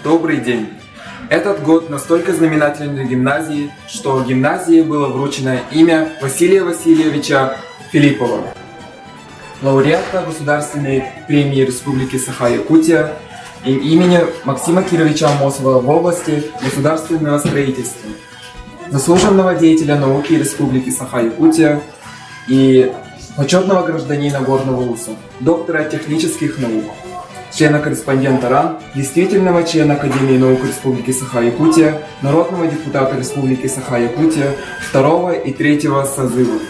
Добрый день! Этот год настолько знаменателен для гимназии, что гимназии было вручено имя Василия Васильевича Филиппова, лауреата Государственной премии Республики Саха-Якутия и имени Максима Кировича Амосова в области государственного строительства, заслуженного деятеля науки Республики Саха-Якутия и почетного гражданина Горного Уса, доктора технических наук, члена-корреспондента РАН, действительного члена Академии наук Республики Саха-Якутия, народного депутата Республики Саха-Якутия 2 и 3 созывов.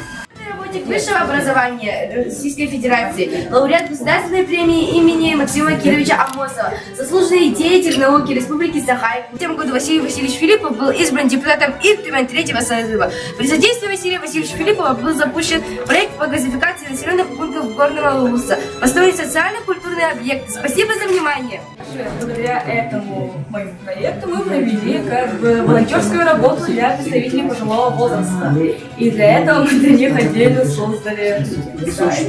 Работник высшего образования Российской Федерации, лауреат Государственной премии имени Максима Кировича Амосова, заслуженный деятель науки Республики Саха-Якутия. В этом году Василий Васильевич Филиппов был избран депутатом ИКТУ 3 созыва. При содействии Василия Васильевича Филиппова был запущен проект по газификации населенных пунктов Горного Улуса, построить социально-культурные объекты. Спасибо за внимание. Благодаря этому моему проекту мы провели волонтерскую работу для представителей пожилого возраста. И для этого мы для них отдельно создали сайт.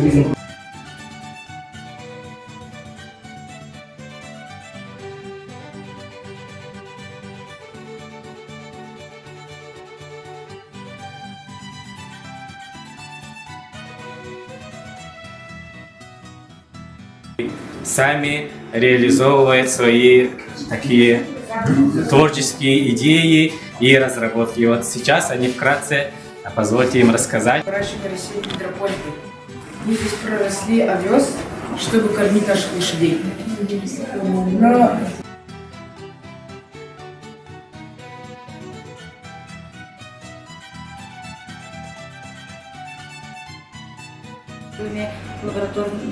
Сами реализовывают свои такие творческие идеи и разработки. И вот сейчас они вкратце, позвольте им рассказать. Выращивали России гидропоники. Мы здесь проросли овес, чтобы кормить наших лошадей. Но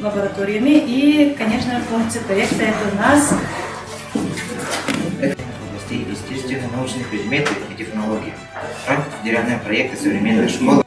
лабораториями и, конечно, функция проекта это у нас естественные научные предметы и технологии. В рамках федерального проекта «Современная школа»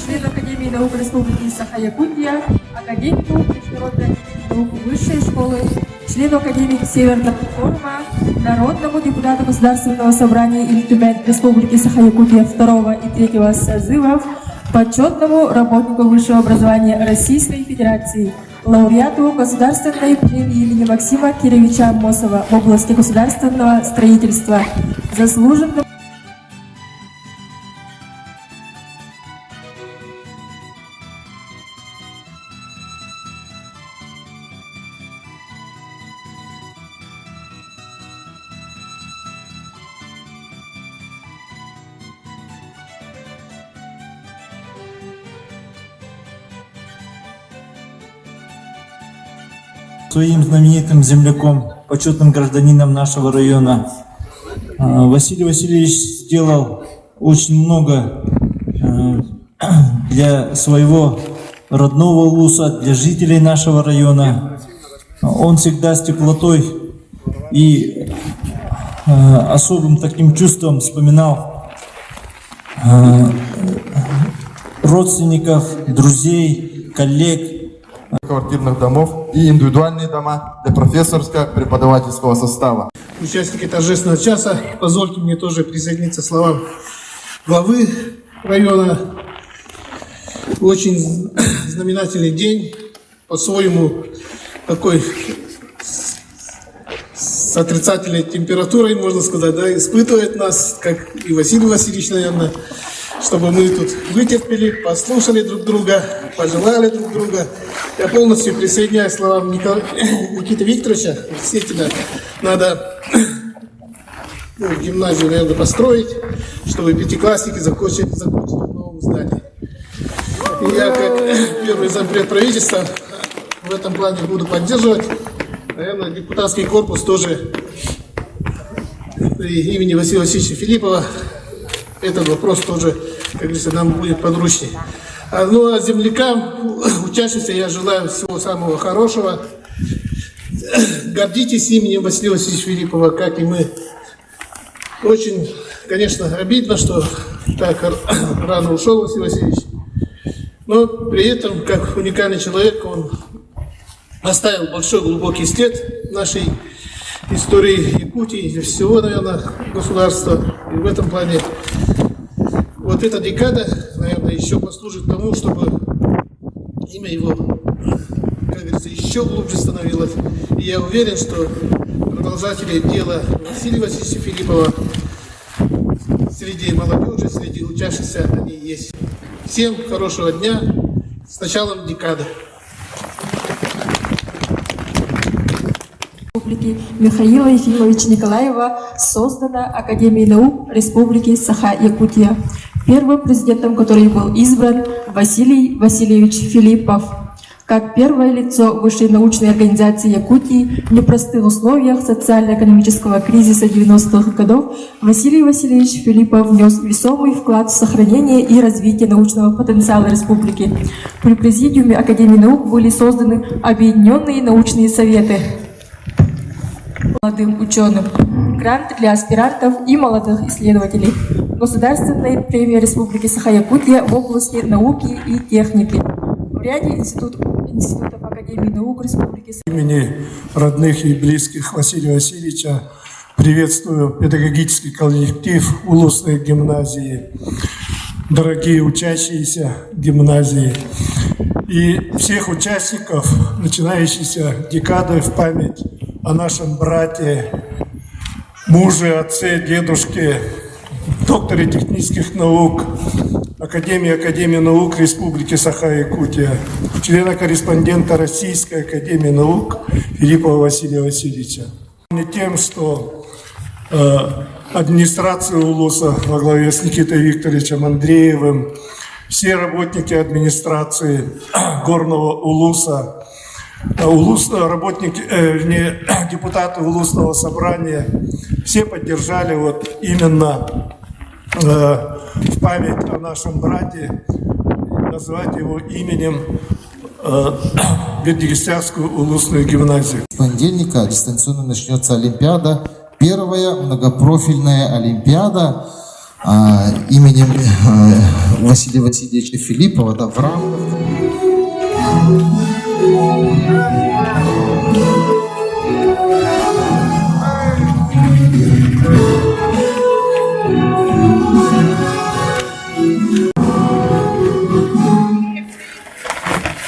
Член Академии наук Республики Саха-Якутия, академику Международной наук Высшей школы, члену Академии Северного форума, народному депутату Государственного собрания Ильтюмень Республики Саха-Якутия 2 и 3 созывов, почетному работнику высшего образования Российской Федерации, лауреату Государственной премии имени Максима Кировича Амосова в области государственного строительства, заслуженному своим знаменитым земляком, почетным гражданином нашего района. Василий Васильевич сделал очень много для своего родного Улуса, для жителей нашего района. Он всегда с теплотой и особым таким чувством вспоминал родственников, друзей, коллег, квартирных домов и индивидуальные дома для профессорско-преподавательского состава. Участники торжественного часа, позвольте мне тоже присоединиться к словам главы района. Очень знаменательный день, по-своему такой с отрицательной температурой, можно сказать, да, испытывает нас, как и Василий Васильевич, наверное, чтобы мы тут вытерпели, послушали друг друга, пожелали друг друга. Я полностью присоединяюсь к словам Никиты Викторовича. Действительно, надо гимназию, наверное, построить, чтобы пятиклассники закончили в новом здании. И я, как первый зампред правительства, в этом плане буду поддерживать. Наверное, депутатский корпус тоже при имени Василия Васильевича Филиппова. Этот вопрос тоже, как говорится, нам будет подручнее. Ну а землякам, учащимся, я желаю всего самого хорошего. Гордитесь именем Василия Васильевича Филиппова, как и мы. Очень, конечно, обидно, что так рано ушел Василий Васильевич. Но при этом, как уникальный человек, он оставил большой глубокий след в нашей истории Якутии и всего, наверное, государства. И в этом плане вот эта декада, наверное, еще послужит тому, чтобы имя его, как говорится, еще глубже становилось. И я уверен, что продолжатели дела Василия Васильевича Филиппова среди молодежи, среди учащихся они есть. Всем хорошего дня, с началом декады. Республики Михаила Ефимовича Николаева создана Академия наук Республики Саха-Якутия, первым президентом которой был избран Василий Васильевич Филиппов. Как первое лицо высшей научной организации Якутии в непростых условиях социально-экономического кризиса 90-х годов Василий Васильевич Филиппов внес весомый вклад в сохранение и развитие научного потенциала республики. При президиуме Академии наук были созданы объединенные научные советы молодым ученым, грант для аспирантов и молодых исследователей, государственная премия Республики Саха-Якутия в области науки и техники. В ряде институтов Академии наук Республики Саха. Имени родных и близких Василия Васильевича приветствую педагогический коллектив Улусной гимназии, дорогие учащиеся гимназии и всех участников начинающейся декады в память о нашем брате, муже, отце, дедушке, докторе технических наук, Академии наук Республики Саха-Якутия, члена-корреспондента Российской Академии наук Филиппова Василия Васильевича. Тем, что администрация УЛУСа во главе с Никитой Викторовичем Андреевым, все работники администрации Горного УЛУСа, работники, депутаты Улусного собрания, все поддержали вот именно в память о нашем брате назвать его именем Бердыгестянскую Улусную гимназию. С понедельника дистанционно начнется Олимпиада, первая многопрофильная Олимпиада именем Василия Васильевича Филиппова, да, в рамках.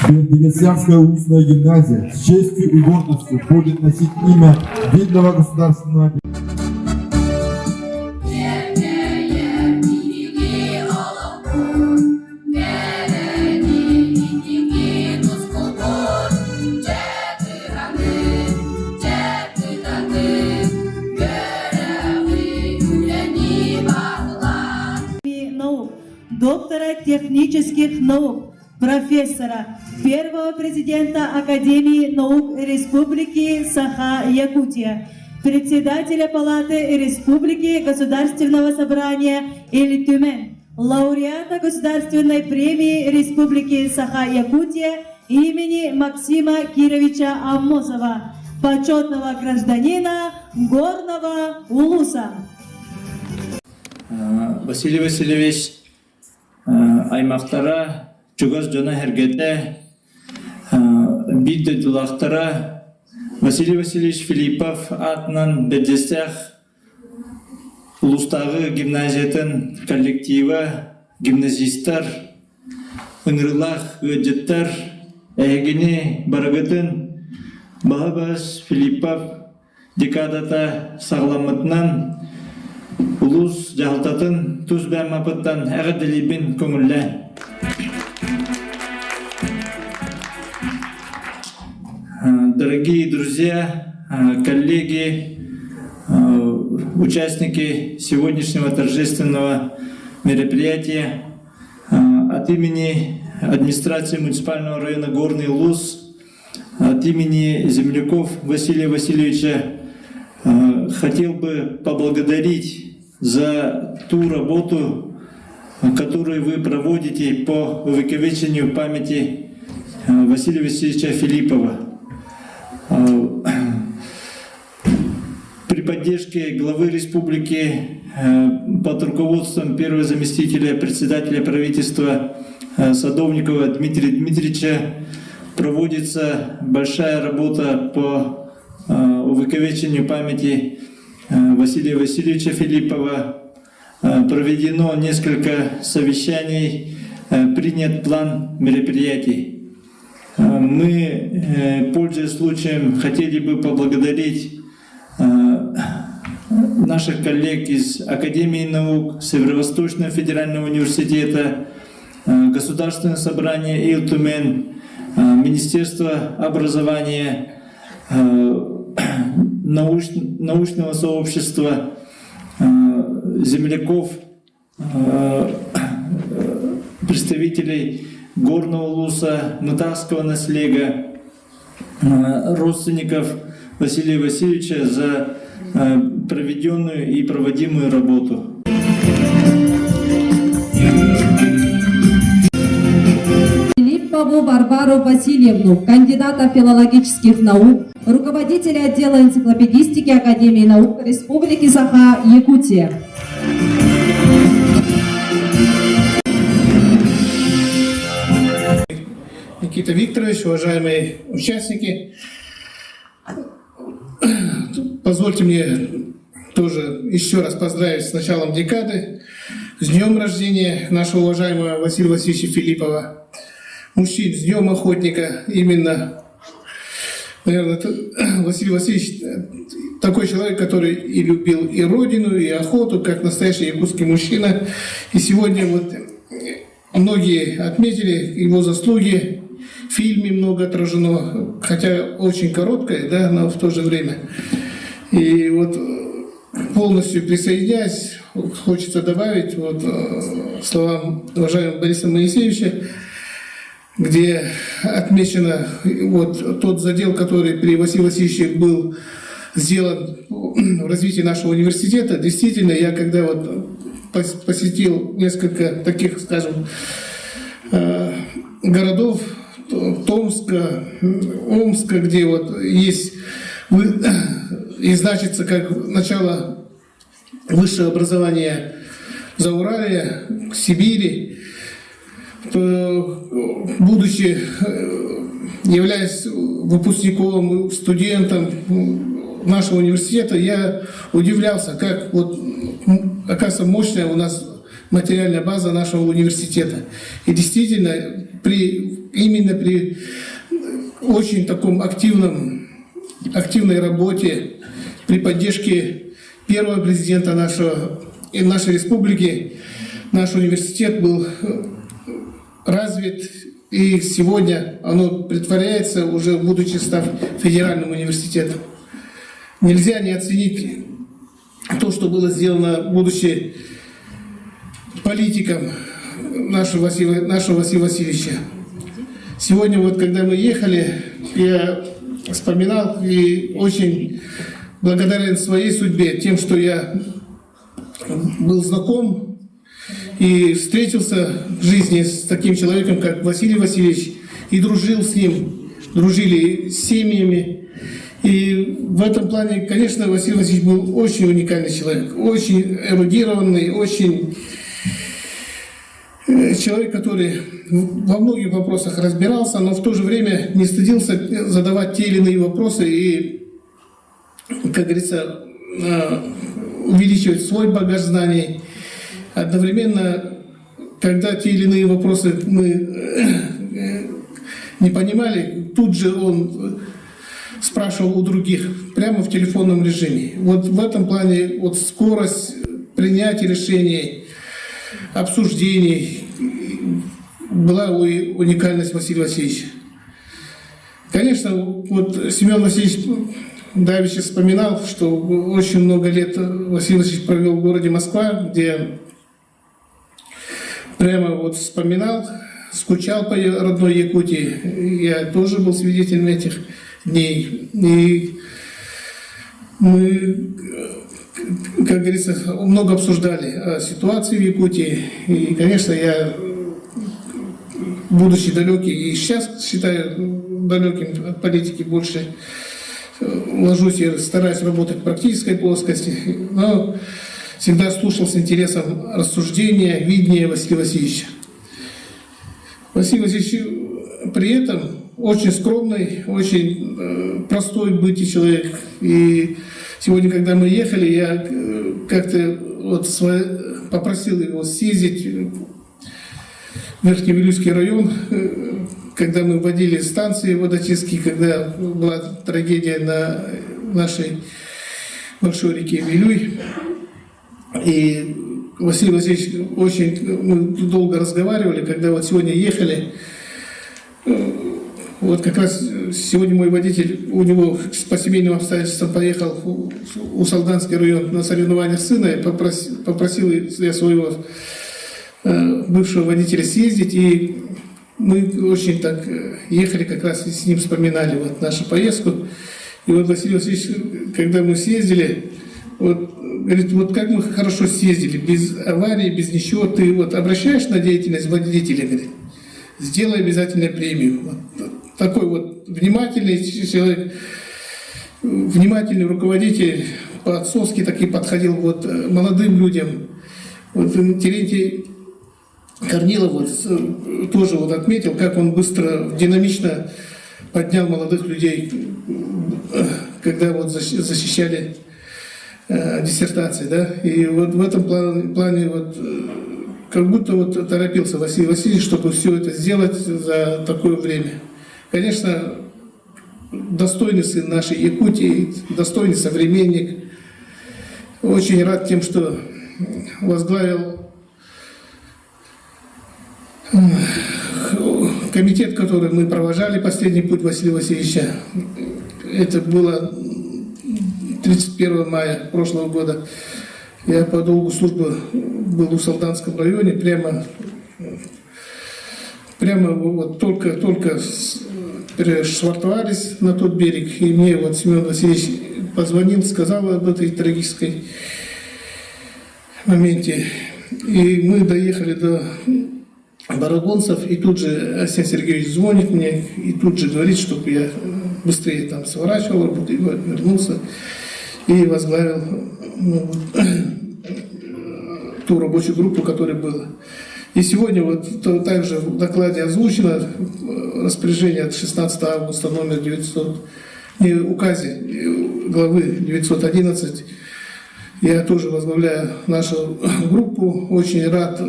Бердыгестянская улусная гимназия с честью и гордостью будет носить имя видного государственного доктора технических наук, профессора, первого президента Академии наук Республики Саха-Якутия, председателя Палаты Республики Государственного собрания Иль-Тюмен, лауреата Государственной премии Республики Саха-Якутия имени Максима Кировича Аммосова, почетного гражданина Горного Улуса. Василий Васильевич аймақтара чугас жона хергете бидде дулақтара Василий Васильевич Филиппов атынан бедестях улустағы гимназиятын коллективі гимназистар ыңырлақ өджеттар әйгені барығытын Бағабас Филиппов декадата сағламытынан улус жағылтатын туз бәм апыттан әғіделебін көңілі. Дорогие друзья, коллеги, участники сегодняшнего торжественного мероприятия, от имени администрации муниципального района Горный Улус, от имени земляков Василия Васильевича хотел бы поблагодарить за ту работу, которую вы проводите по увековечению памяти Василия Васильевича Филиппова. При поддержке поддержки главы республики под руководством первого заместителя председателя правительства Садовникова Дмитрия Дмитриевича проводится большая работа по увековечению памяти Василия Васильевича Филиппова. Проведено несколько совещаний, принят план мероприятий. Мы, пользуясь случаем, хотели бы поблагодарить наших коллег из Академии наук, Северо-Восточного федерального университета, Государственное собрание Ил-Тумен, Министерство образования, научного сообщества, земляков, представителей Горного Улуса, Мытарского наследия, родственников Василия Васильевича за проведенную и проводимую работу. Филиппову Варвару Васильевну, кандидата филологических наук, руководителя отдела энциклопедистики Академии наук Республики Саха-Якутия. Никита Викторович, уважаемые участники, позвольте мне тоже еще раз поздравить с началом декады, с днем рождения нашего уважаемого Василия Васильевича Филиппова. Мужчин, с днем охотника. Именно, наверное, Василий Васильевич такой человек, который и любил и родину, и охоту, как настоящий якутский мужчина. И сегодня вот многие отметили его заслуги. В фильме много отражено, хотя очень короткое, да, но в то же время. И вот полностью присоединяясь, хочется добавить вот словам уважаемого Бориса Моисеевича, где отмечено вот тот задел, который при Василии Васильевиче был сделан в развитии нашего университета. Действительно, я когда вот посетил несколько таких, скажем, городов, Томска, Омска, где вот есть и значится как начало высшего образования Зауралья, Сибири, будучи, являясь выпускником, студентом нашего университета, я удивлялся, как вот, оказывается, мощная у нас материальная база нашего университета. И действительно, именно при очень таком активной работе, при поддержке первого президента нашей республики, наш университет был развит, и сегодня оно претворяется, уже будучи став федеральным университетом. Нельзя не оценить то, что было сделано, будучи политиком нашего Василия Васильевича. Сегодня вот, когда мы ехали, я вспоминал и очень благодарен своей судьбе тем, что я был знаком и встретился в жизни с таким человеком, как Василий Васильевич, и дружил с ним, дружили с семьями. И в этом плане, конечно, Василий Васильевич был очень уникальный человек, очень эрудированный, очень человек, который во многих вопросах разбирался, но в то же время не стыдился задавать те или иные вопросы и, как говорится, увеличивать свой багаж знаний. Одновременно, когда те или иные вопросы мы не понимали, тут же он спрашивал у других, прямо в телефонном режиме. Вот в этом плане вот скорость принятия решений, обсуждений была уникальность Василия Васильевича. Конечно, вот Семен Васильевич давеча вспоминал, что очень много лет Василий Васильевич провел в городе Москва, где прямо вот вспоминал, скучал по родной Якутии. Я тоже был свидетелем этих дней. И мы, как говорится, много обсуждали ситуации в Якутии. И, конечно, я, будучи далекий, и сейчас считаю далеким от политики больше, ложусь и стараюсь работать в практической плоскости, но всегда слушал с интересом рассуждения, видения Василия Васильевича. Василий Васильевич при этом очень скромный, очень простой бытий человек. И сегодня, когда мы ехали, я как-то вот попросил его съездить в Верхневилюйский район, когда мы вводили станции водочистки, когда была трагедия на нашей большой реке Вилюй. И Василий Васильевич мы долго разговаривали, когда вот сегодня ехали. Вот как раз сегодня мой водитель, у него по семейным обстоятельствам поехал в Салданский район на соревнования сына, и попросил я своего бывшего водителя съездить, и мы очень так ехали, как раз и с ним вспоминали вот нашу поездку. И вот Василий Васильевич, когда мы съездили, вот, говорит, вот как мы хорошо съездили, без аварии, без ничего, ты вот обращаешь на деятельность водителя, говорит, сделай обязательно премию. Вот, такой вот внимательный человек, внимательный руководитель, по-отцовски таки подходил вот молодым людям. Вот Терентий Корнилов вот, тоже вот отметил, как он быстро, динамично поднял молодых людей, когда вот защищали диссертации, да, и вот в этом плане вот как будто вот торопился Василий Васильевич, чтобы все это сделать за такое время. Конечно, достойный сын нашей Якутии, достойный современник. Очень рад тем, что возглавил комитет, который мы провожали, последний путь Василия Васильевича. Это было 31 мая прошлого года. Я по долгу службы был в Салданском районе, прямо вот только перешвартовались на тот берег, и мне вот Семен Васильевич позвонил, сказал об этой трагической моменте. И мы доехали до Барагонцев, и тут же Арсений Сергеевич звонит мне, и тут же говорит, чтобы я быстрее там сворачивал, вернулся и возглавил ту рабочую группу, которая была. И сегодня вот также в докладе озвучено распоряжение от 16 августа номер 900, указе главы 911. Я тоже возглавляю нашу группу, очень рад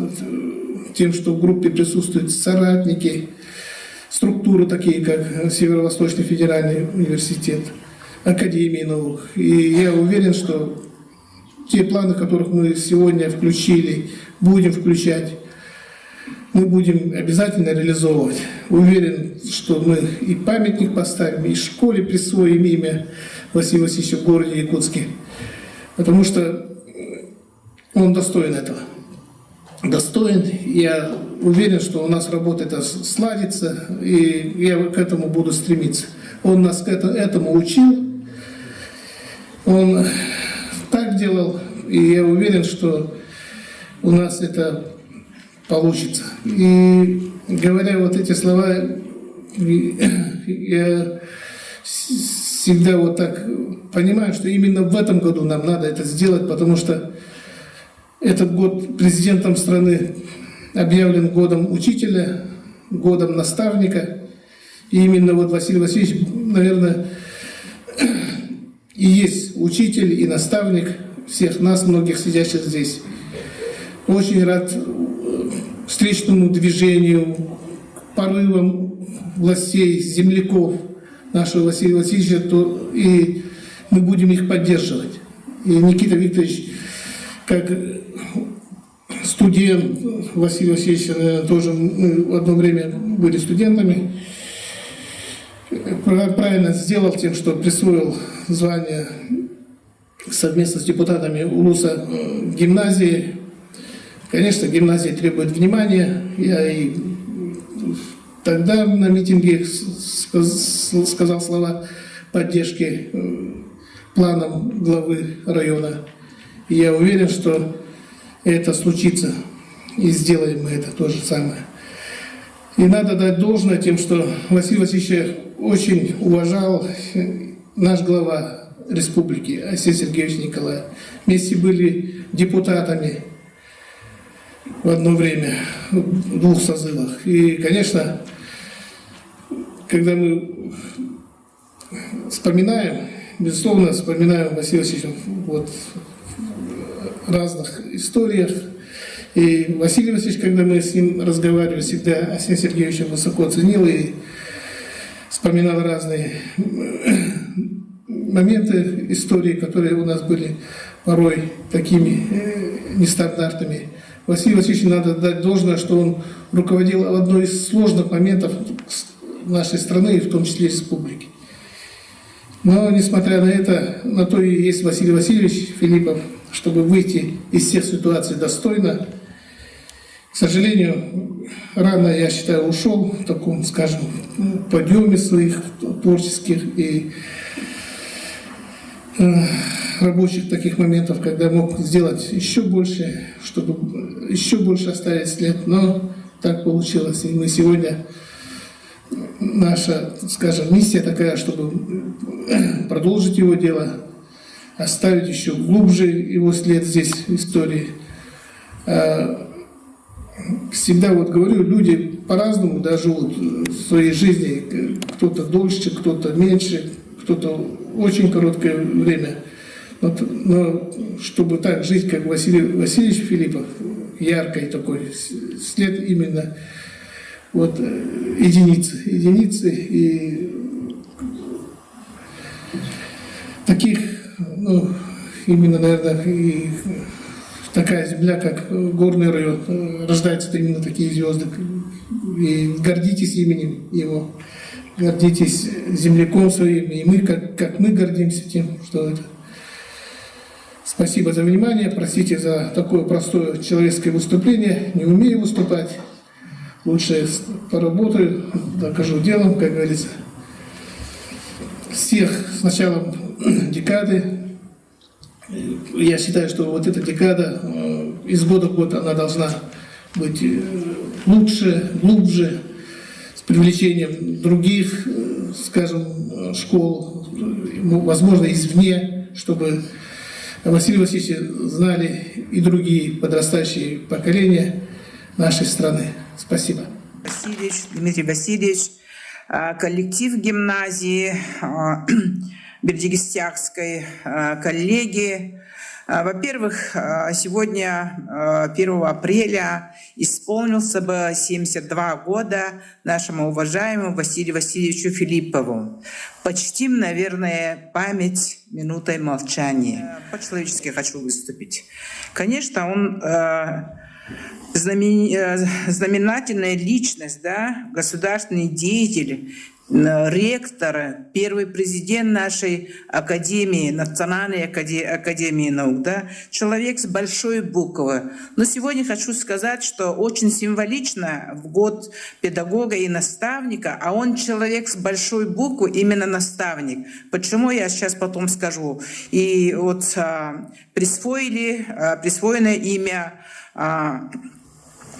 тем, что в группе присутствуют соратники, структуры такие, как Северо-Восточный федеральный университет, Академии наук. И я уверен, что те планы, которых мы сегодня включили, будем включать, мы будем обязательно реализовывать. Уверен, что мы и памятник поставим, и школе присвоим имя Василия Васильевича в городе Якутске, потому что он достоин этого. Достоин. Я уверен, что у нас работа эта сладится, и я к этому буду стремиться. Он нас к этому учил, он так делал, и я уверен, что у нас это получится. И говоря вот эти слова, я всегда вот так понимаю, что именно в этом году нам надо это сделать, потому что этот год президентом страны объявлен годом учителя, годом наставника. И именно вот Василий Васильевич, наверное, и есть учитель и наставник всех нас, многих сидящих здесь. Очень рад встречному движению, порывам властей, земляков нашего Василия Васильевича, и мы будем их поддерживать. И Никита Викторович, как студент Василия Васильевича, тоже мы в одно время были студентами, правильно сделал тем, что присвоил звание совместно с депутатами УЛУСа гимназии. Конечно, гимназия требует внимания. Я и тогда на митинге сказал слова поддержки планам главы района. И я уверен, что это случится, и сделаем мы это то же самое. И надо дать должное тем, что Василий Васильевич очень уважал наш глава республики Арсений Сергеевич Николаев. Вместе были депутатами в одно время, в 2 созывах. И, конечно, когда мы вспоминаем, безусловно, вспоминаем Василия Васильевича вот, в разных историях. И Василий Васильевич, когда мы с ним разговаривали, всегда Арсения Сергеевича высоко ценил и вспоминал разные моменты истории, которые у нас были порой такими нестандартными. Василию Васильевичу надо дать должное, что он руководил одной из сложных моментов нашей страны, и в том числе республики. Но, несмотря на это, на то и есть Василий Васильевич Филиппов, чтобы выйти из всех ситуаций достойно. К сожалению, рано, я считаю, ушел в таком, скажем, подъеме своих творческих и рабочих таких моментов, когда мог сделать еще больше, чтобы еще больше оставить след. Но так получилось. И мы сегодня, наша, скажем, миссия такая, чтобы продолжить его дело, оставить еще глубже его след здесь в истории. Всегда вот говорю, люди по-разному да, живут в своей жизни. Кто-то дольше, кто-то меньше, кто-то очень короткое время. Но чтобы так жить, как Василий Васильевич Филиппов, яркий такой след именно вот единицы и таких, ну, именно, наверное, и такая земля, как горный район, рождаются именно такие звезды. И гордитесь именем его, гордитесь земляком своим, и мы, как мы гордимся тем, что это. Спасибо за внимание, простите за такое простое человеческое выступление, не умею выступать, лучше поработаю, докажу делом, как говорится. Всех с началом декады. Я считаю, что вот эта декада из года в год она должна быть лучше, глубже, с привлечением других, скажем, школ, возможно, извне, чтобы Василия Васильевича знали и другие подрастающие поколения нашей страны. Спасибо. Дмитрий Васильевич, коллектив гимназии Бердикестякской, коллеги. Во-первых, сегодня, 1 апреля, исполнился бы 72 года нашему уважаемому Василию Васильевичу Филиппову. Почтим, наверное, память минутой молчания. По-человечески хочу выступить. Конечно, он знаменательная личность, да, государственный деятель, ректор, первый президент нашей академии, Национальной академии наук, да, человек с большой буквы. Но сегодня хочу сказать, что очень символично в год педагога и наставника, а он человек с большой буквы, именно наставник. Почему, я сейчас потом скажу. И вот присвоенное имя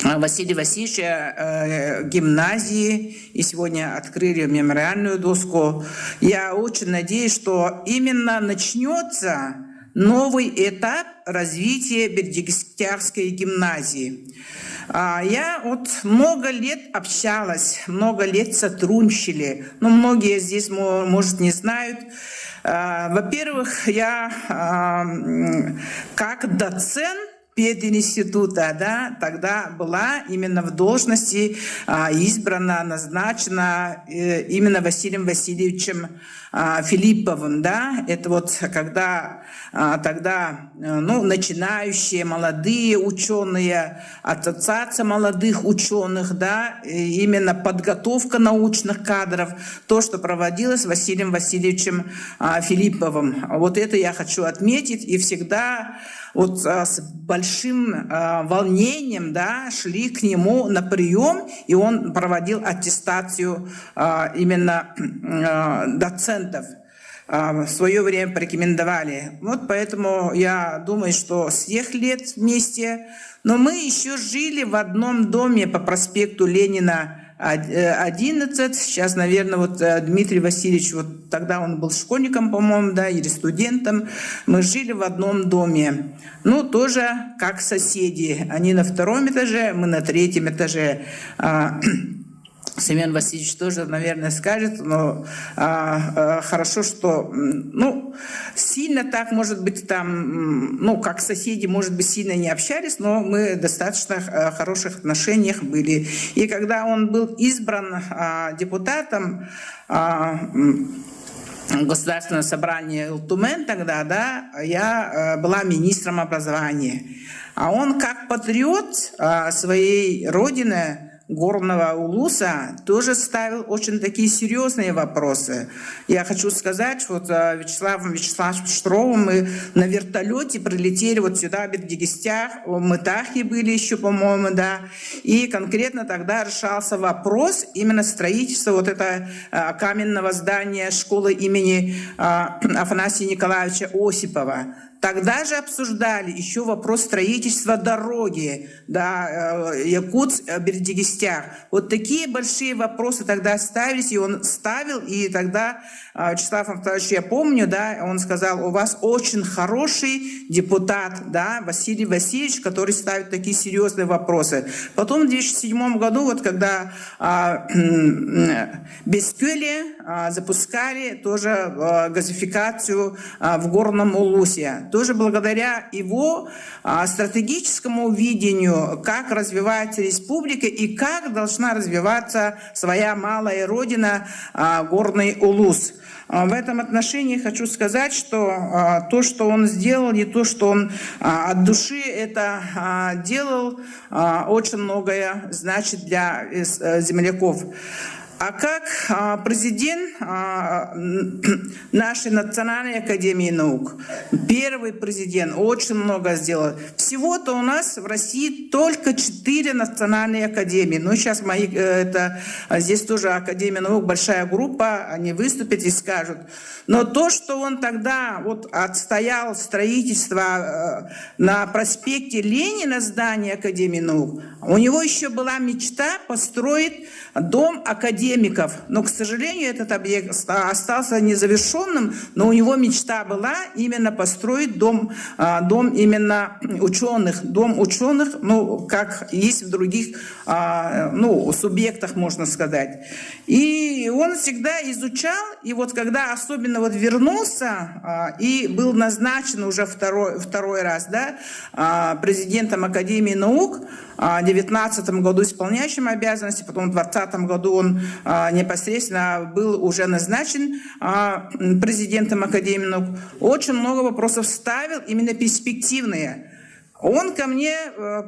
Василия Васильевича гимназии, и сегодня открыли мемориальную доску. Я очень надеюсь, что именно начнется новый этап развития Бердикестякской гимназии. Я вот много лет общалась, много лет сотрудничали, но многие здесь, может, не знают. Во-первых, я как доцент пединститута, да, тогда была именно в должности избрана, назначена именно Василием Васильевичем Филипповым, да, это вот когда тогда, ну, начинающие молодые ученые, ассоциация молодых ученых, да, именно подготовка научных кадров, то, что проводилось Василием Васильевичем Филипповым. Вот это я хочу отметить, и всегда вот с большим волнением, да, шли к нему на прием, и он проводил аттестацию именно доцентов. В свое время порекомендовали. Вот поэтому я думаю, что с тех лет вместе. Но мы еще жили в одном доме по проспекту Ленина 11, сейчас, наверное, вот Дмитрий Васильевич, вот тогда он был школьником, по-моему, да, или студентом, мы жили в одном доме, ну, тоже как соседи, они на 2-м этаже, мы на 3-м этаже. Семен Васильевич тоже, наверное, скажет, но хорошо, что, ну, сильно так, может быть, там, ну, как соседи, может быть, сильно не общались, но мы в достаточно хороших отношениях были. И когда он был избран депутатом Государственного собрания Алтумен тогда, да, я была министром образования. А он как патриот своей родины, Горного Улуса, тоже ставил очень такие серьезные вопросы. Я хочу сказать, вот Вячеславом Штровым мы на вертолете прилетели вот сюда, в Бердигистях, в Мытахе были еще, по-моему, да, и конкретно тогда решался вопрос именно строительства вот этого каменного здания школы имени Афанасия Николаевича Осипова. Тогда же обсуждали еще вопрос строительства дороги, да, Якутск-Бердигистях. Вот такие большие вопросы тогда ставились, и он ставил, и тогда Вячеслав Анатольевич, я помню, да, он сказал, у вас очень хороший депутат, да, Василий Васильевич, который ставит такие серьезные вопросы. Потом в 2007 году, вот когда Бескюле запускали тоже газификацию в Горном Улусе, тоже благодаря его стратегическому видению, как развивается республика и как должна развиваться своя малая родина Горный Улус. В этом отношении хочу сказать, что то, что он сделал, и то, что он от души это делал, очень многое значит для земляков. А как президент нашей Национальной академии наук, первый президент, очень много сделал. Всего-то у нас в России только 4 национальные академии. Ну, сейчас здесь тоже Академия наук, большая группа, они выступят и скажут. Но то, что он тогда вот отстоял строительство на проспекте Ленина, здание Академии наук, у него еще была мечта построить дом академиков. Но, к сожалению, этот объект остался незавершенным, но у него мечта была именно построить дом именно ученых. Дом ученых, ну, как есть в других субъектах, можно сказать. И он всегда изучал, и вот когда особенно вот вернулся и был назначен уже второй раз, да, президентом Академии наук, в 2019 году исполняющим обязанности, потом в 2020 году он непосредственно был уже назначен президентом Академии наук, очень много вопросов ставил, именно перспективные. Он ко мне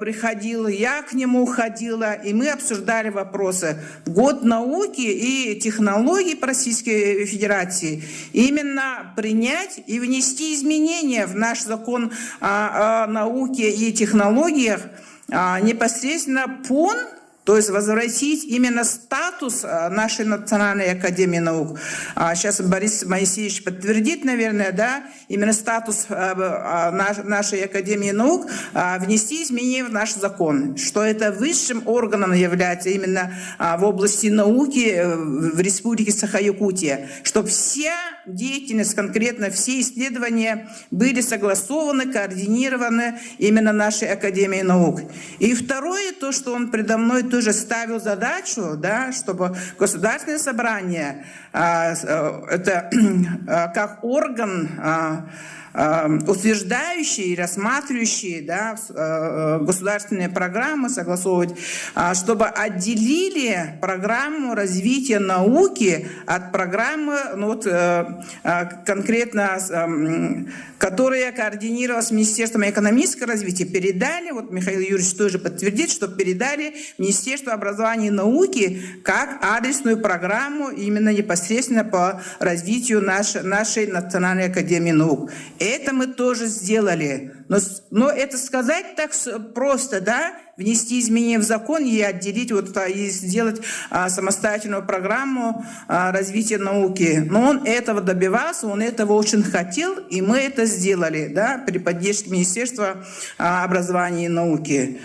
приходил, я к нему ходила, и мы обсуждали вопросы. Год науки и технологий по Российской Федерации именно принять и внести изменения в наш закон о науке и технологиях, непосредственно ПОН, то есть возвратить именно статус нашей Национальной академии наук. Сейчас Борис Моисеевич подтвердит, наверное, да, именно статус нашей Академии наук, внести изменения в наш закон, что это высшим органом является именно в области науки в Республике Саха-Якутия, чтобы вся деятельность, конкретно все исследования были согласованы, координированы именно нашей Академией наук. И второе, то, что он предо мной тоже ставил задачу, да, чтобы Государственное собрание, это как орган, утверждающий и рассматривающий, да, государственные программы, согласовывать, чтобы отделили программу развития науки от программы, ну, вот, конкретно, которая координировалась Министерством экономического развития, передали, вот Михаил Юрьевич тоже подтвердит, что передали Министерству образования и науки как адресную программу именно непосредственно по развитию нашей Национальной академии наук. Это мы тоже сделали. Но это сказать так просто, да, внести изменения в закон и отделить, вот, и сделать самостоятельную программу развития науки. Но он этого добивался, он этого очень хотел, и мы это сделали, да, при поддержке Министерства образования и науки.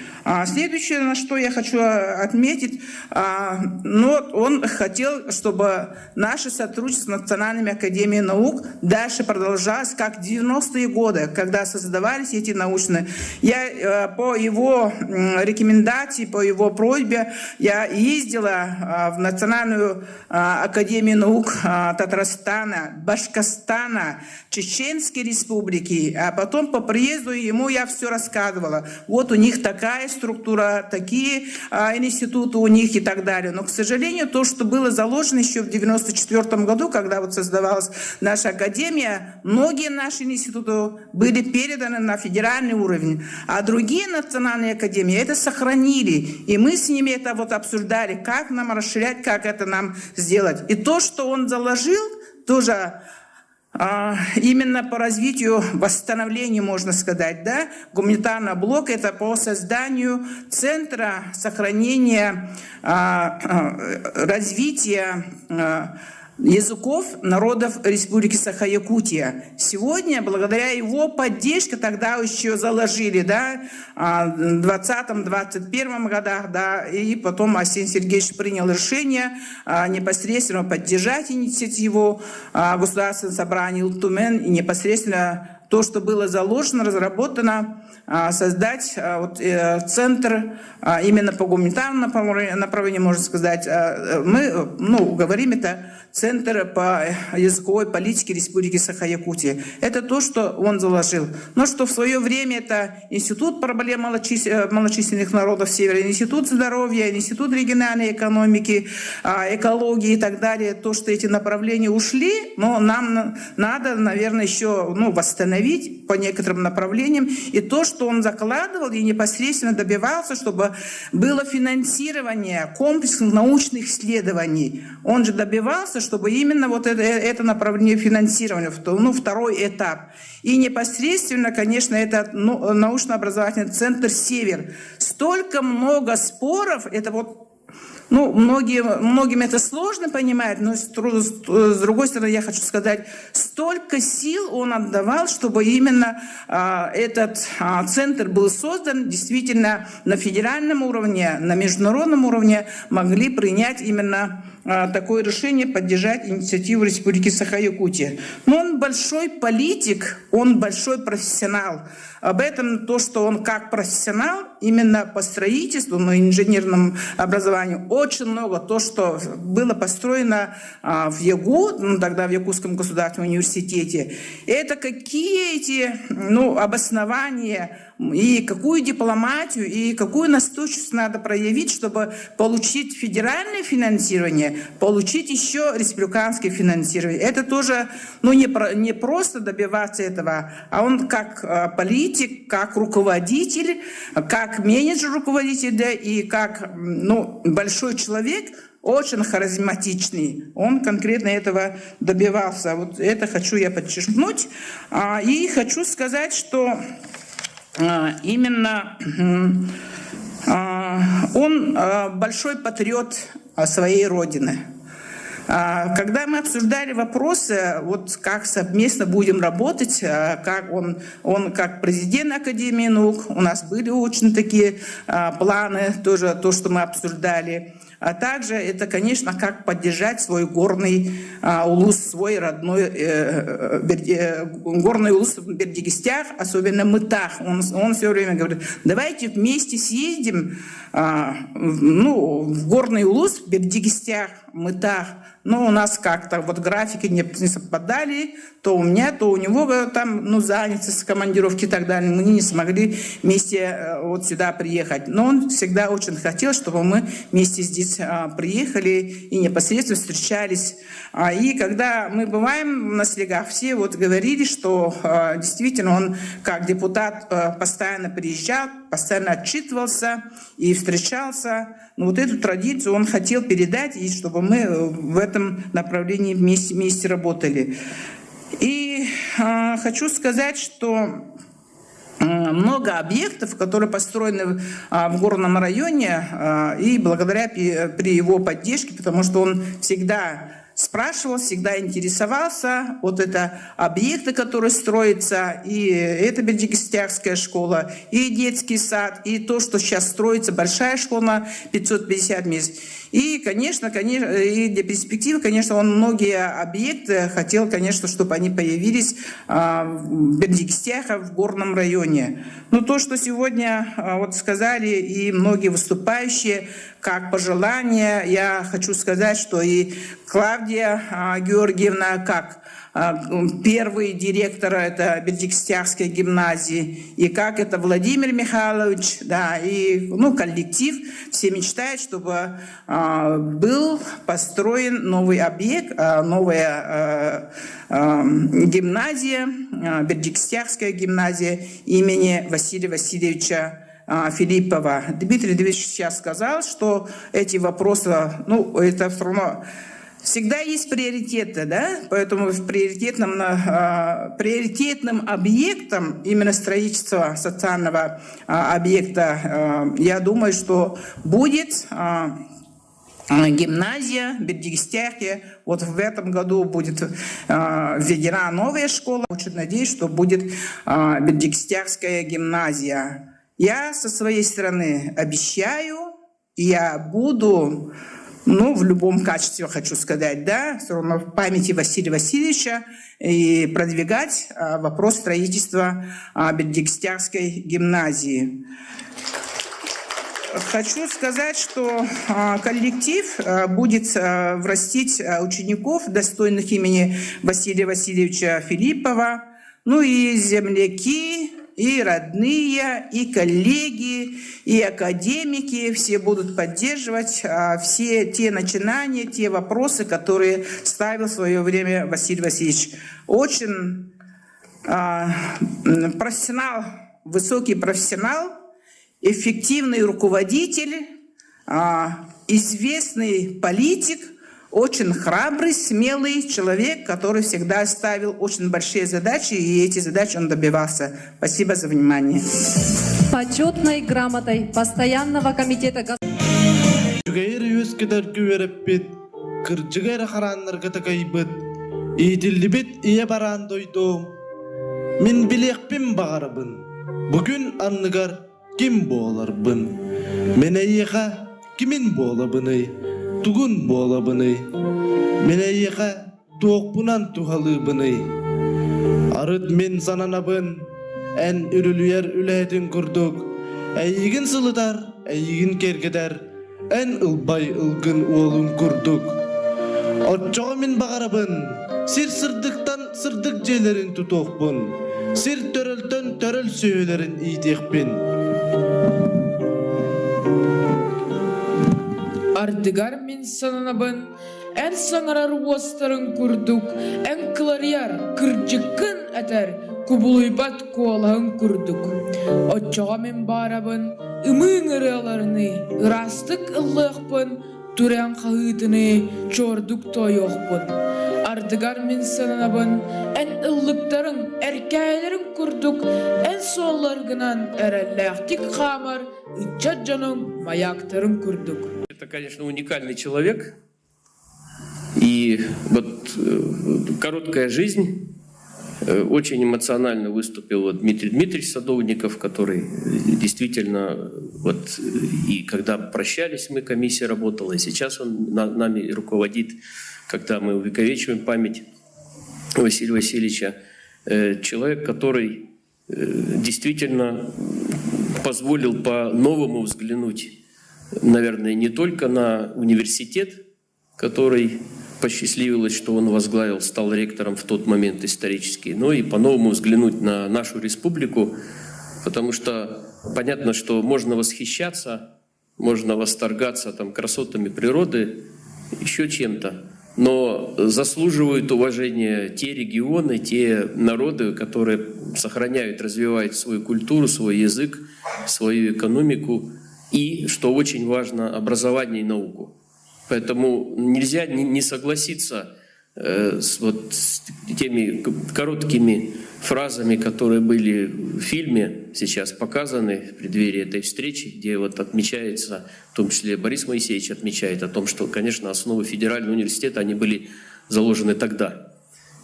Следующее, на что я хочу отметить, он хотел, чтобы наше сотрудничество с Национальными академиями наук дальше продолжалось, как в 90-е годы, когда создавались эти научные. Я по его рекомендации, по его просьбе, я ездила в Национальную академию наук Татарстана, Башкортостана, Чеченской республики, а потом по приезду ему я все рассказывала. Вот у них такая структура, такие институты у них и так далее. Но, к сожалению, то, что было заложено еще в 1994 году, когда вот создавалась наша академия, многие наши институты были переданы на федеральный уровень, а другие национальные академии это сохранили. И мы с ними это вот обсуждали, как нам расширять, как это нам сделать. И то, что он заложил, тоже именно по развитию, восстановлению, можно сказать, да, гуманитарного блока, это по созданию центра сохранения, развития языков народов Республики Саха-Якутия. Сегодня, благодаря его поддержке, тогда еще заложили, да, в 2020-2021 годах, да, и потом Арсений Сергеевич принял решение непосредственно поддержать инициативу Государственного собрания Ултумен и непосредственно то, что было заложено, разработано, создать центр именно по гуманитарному направлению, можно сказать. Мы говорим это Центр по языковой политике Республики Саха-Якутия. Это то, что он заложил. Но что в свое время это Институт проблем малочисленных народов Севера, Институт здоровья, Институт региональной экономики, экологии и так далее. То, что эти направления ушли, но нам надо, наверное, еще восстановить по некоторым направлениям. И то, что он закладывал и непосредственно добивался, чтобы было финансирование комплексных научных исследований. Он же добивался, чтобы именно вот это направление финансирования, второй этап. И непосредственно, конечно, это научно-образовательный центр «Север». Столько много споров, это вот многим это сложно понимать, но с другой стороны я хочу сказать, столько сил он отдавал, чтобы именно этот центр был создан, действительно на федеральном уровне, на международном уровне могли принять именно такое решение, поддержать инициативу Республики Саха-Якутия. Но он большой политик, он большой профессионал. Об этом то, что он как профессионал именно по строительству, инженерному образованию, очень много то, что было построено в ЯГУ, тогда в Якутском государственном университете. Это какие эти обоснования и какую дипломатию и какую настойчивость надо проявить, чтобы получить федеральное финансирование, получить еще республиканское финансирование. Это тоже не просто добиваться этого, а он как политик, как руководитель, как менеджер-руководитель, да, и как большой человек, очень харизматичный. Он конкретно этого добивался. Вот это хочу я подчеркнуть. И хочу сказать, что именно он большой патриот своей родины. Когда мы обсуждали вопросы, как совместно будем работать, как он как президент Академии наук, у нас были очень такие планы, тоже то, что мы обсуждали. А также это, конечно, как поддержать свой горный улус, свой родной горный улус в Бердигистях, особенно Мытах. Он все время говорит, давайте вместе съездим в горный улус в Бердигистях, Мытах. Но у нас как-то графики не совпадали, то у меня, то у него там занятость, командировки и так далее. Мы не смогли вместе сюда приехать. Но он всегда очень хотел, чтобы мы вместе здесь приехали и непосредственно встречались. И когда мы бываем на слегах, все говорили, что действительно он как депутат постоянно приезжал, постоянно отчитывался и встречался. Но эту традицию он хотел передать, и чтобы мы в этом направлении вместе работали. И хочу сказать, что много объектов, которые построены в горном районе, и благодаря при его поддержке, потому что он всегда спрашивал, всегда интересовался. Вот это объекты, которые строятся, и это Бердикестякская школа, и детский сад, и то, что сейчас строится, большая школа, 550 мест. И, конечно, и для перспективы, конечно, он многие объекты хотел, конечно, чтобы они появились в Бердикестяке, в горном районе. Но то, что сегодня вот сказали и многие выступающие, как пожелания, я хочу сказать, что и Клавдия Георгиевна, как первый директор это Бердикестякской гимназии, и как это Владимир Михайлович, да, и коллектив, все мечтают, чтобы был построен новый объект, новая гимназия, Бердикестякская гимназия имени Василия Васильевича Филиппова. Дмитрий Дмитриевич сейчас сказал, что эти вопросы, это все равно всегда есть приоритеты, да? Поэтому приоритетным объектом именно строительства социального объекта, я думаю, что будет гимназия Бердикестяке. Вот в этом году будет введена новая школа. Очень надеюсь, что будет Бердикестякская гимназия. Я со своей стороны обещаю, я буду, в любом качестве, хочу сказать, да, все равно в памяти Василия Васильевича и продвигать вопрос строительства Бердикестякской гимназии. Хочу сказать, что коллектив будет врастить учеников, достойных имени Василия Васильевича Филиппова, и земляки, и родные, и коллеги, и академики, все будут поддерживать все те начинания, те вопросы, которые ставил в свое время Василий Васильевич. Очень профессионал, высокий профессионал, эффективный руководитель, известный политик, очень храбрый, смелый человек, который всегда ставил очень большие задачи, и эти задачи он добивался. Спасибо за внимание. Почетной грамотой Постоянного комитета Tugun bola bını, meneyeka tuğpunan tuhalı bını. Arıt men sananabın, en ürülüyer ülehedin kurduk. Eyyigin sılıdar, eyyigin kergeder, en ılbay ılgın oğlun kurduk. Otçoğa min bağarabın, sir sırdıktan sırdık celerin tutuqbun. Sir törültön törül söylerin iytekbin. Ардыгар мен сананабын, ән саңарар уостарын күрдік, ән кыларияр кырджыққын әтер, күбулуйбат куалағын күрдік. Отчаға мен барабын, ымың ыраларыны, ырастық ыллықпын, түрән қағытыны, чордық тойоқпын. Ардыгар мен сананабын, ән ыллықтарын, әркәйлерін күрдік, ән солларғынан әрәлләқтік қамар, итчат жаның маяқтарын күрдік. Это, конечно, уникальный человек, и вот короткая жизнь, очень эмоционально выступил Дмитрий Дмитриевич Садовников, который действительно, и когда прощались мы, комиссия работала, и сейчас он нами руководит, когда мы увековечиваем память Василия Васильевича, человек, который действительно позволил по-новому взглянуть, наверное, не только на университет, который посчастливилось, что он возглавил, стал ректором в тот момент исторический, но и по-новому взглянуть на нашу республику, потому что понятно, что можно восхищаться, можно восторгаться красотами природы, еще чем-то, но заслуживают уважения те регионы, те народы, которые сохраняют, развивают свою культуру, свой язык, свою экономику и, что очень важно, образование и науку. Поэтому нельзя не согласиться с теми короткими фразами, которые были в фильме, сейчас показаны в преддверии этой встречи, где вот отмечается, в том числе Борис Моисеевич отмечает о том, что, конечно, основы федерального университета, они были заложены тогда.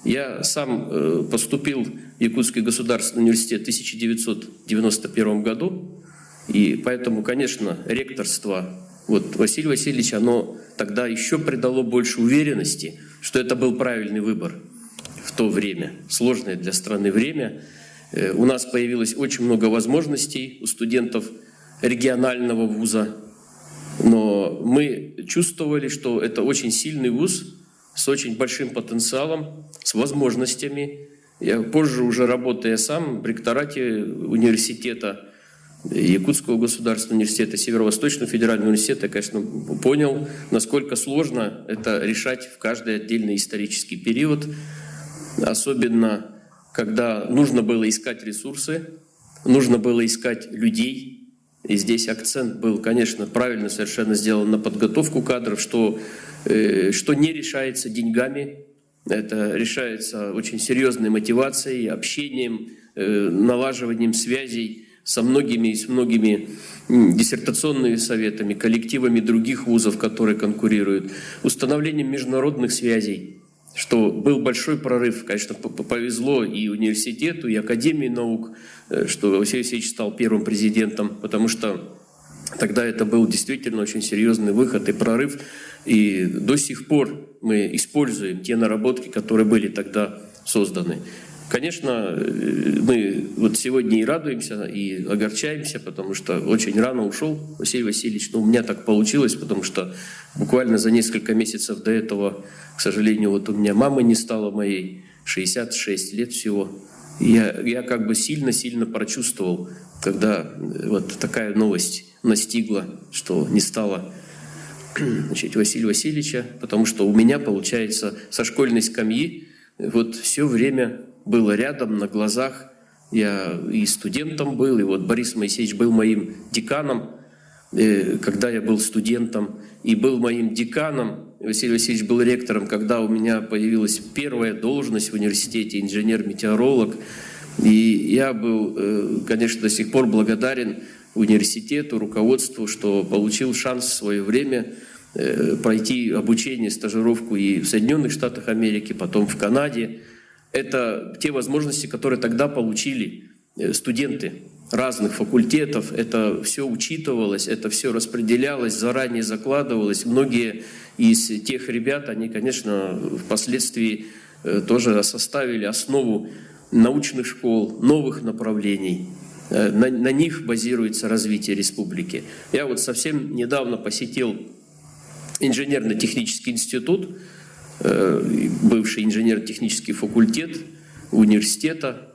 Я сам поступил в Якутский государственный университет в 1991 году, и поэтому, конечно, ректорство Василия Васильевича, оно тогда еще придало больше уверенности, что это был правильный выбор в то время, сложное для страны время. У нас появилось очень много возможностей у студентов регионального вуза, но мы чувствовали, что это очень сильный вуз с очень большим потенциалом, с возможностями. Я позже, уже работая сам в ректорате университета, Якутского государственного университета, Северо-Восточного федерального университета, я, конечно, понял, насколько сложно это решать в каждый отдельный исторический период, особенно когда нужно было искать ресурсы, нужно было искать людей. И здесь акцент был, конечно, правильно совершенно сделан на подготовку кадров, что не решается деньгами, это решается очень серьезной мотивацией, общением, налаживанием связей со многими диссертационными советами, коллективами других вузов, которые конкурируют, установлением международных связей, что был большой прорыв. Конечно, повезло и университету, и Академии наук, что Василий Васильевич стал первым президентом, потому что тогда это был действительно очень серьезный выход и прорыв. И до сих пор мы используем те наработки, которые были тогда созданы. Конечно, мы сегодня и радуемся, и огорчаемся, потому что очень рано ушел Василий Васильевич. Но у меня так получилось, потому что буквально за несколько месяцев до этого, к сожалению, у меня мамы не стало моей, 66 лет всего. И я как бы сильно-сильно прочувствовал, когда такая новость настигла, что не стало Василия Васильевича, потому что у меня, получается, со школьной скамьи все время было рядом, на глазах. Я и студентом был, и Борис Моисеевич был моим деканом, когда я был студентом, и был моим деканом. Василий Васильевич был ректором, когда у меня появилась первая должность в университете, инженер-метеоролог. И я был, конечно, до сих пор благодарен университету, руководству, что получил шанс в свое время пройти обучение, стажировку и в Соединенных Штатах Америки, потом в Канаде. Это те возможности, которые тогда получили студенты разных факультетов. Это все учитывалось, это все распределялось, заранее закладывалось. Многие из тех ребят, они, конечно, впоследствии тоже составили основу научных школ, новых направлений. На них базируется развитие республики. Я совсем недавно посетил инженерно-технический институт, бывший инженерно-технический факультет университета,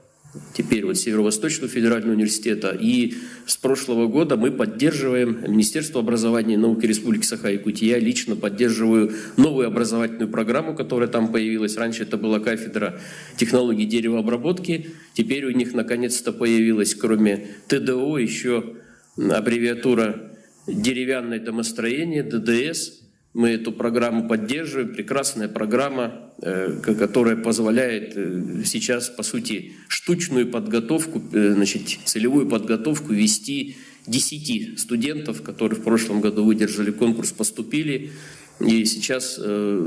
теперь Северо-Восточного федерального университета. И с прошлого года мы поддерживаем Министерство образования и науки Республики Саха-Якутия. Я лично поддерживаю новую образовательную программу, которая там появилась. Раньше это была кафедра технологий деревообработки. Теперь у них наконец-то появилась, кроме ТДО, еще аббревиатура «Деревянное домостроение», ДДС. Мы эту программу поддерживаем. Прекрасная программа, которая позволяет сейчас, по сути, штучную подготовку, целевую подготовку вести 10 студентов, которые в прошлом году выдержали конкурс, поступили. И сейчас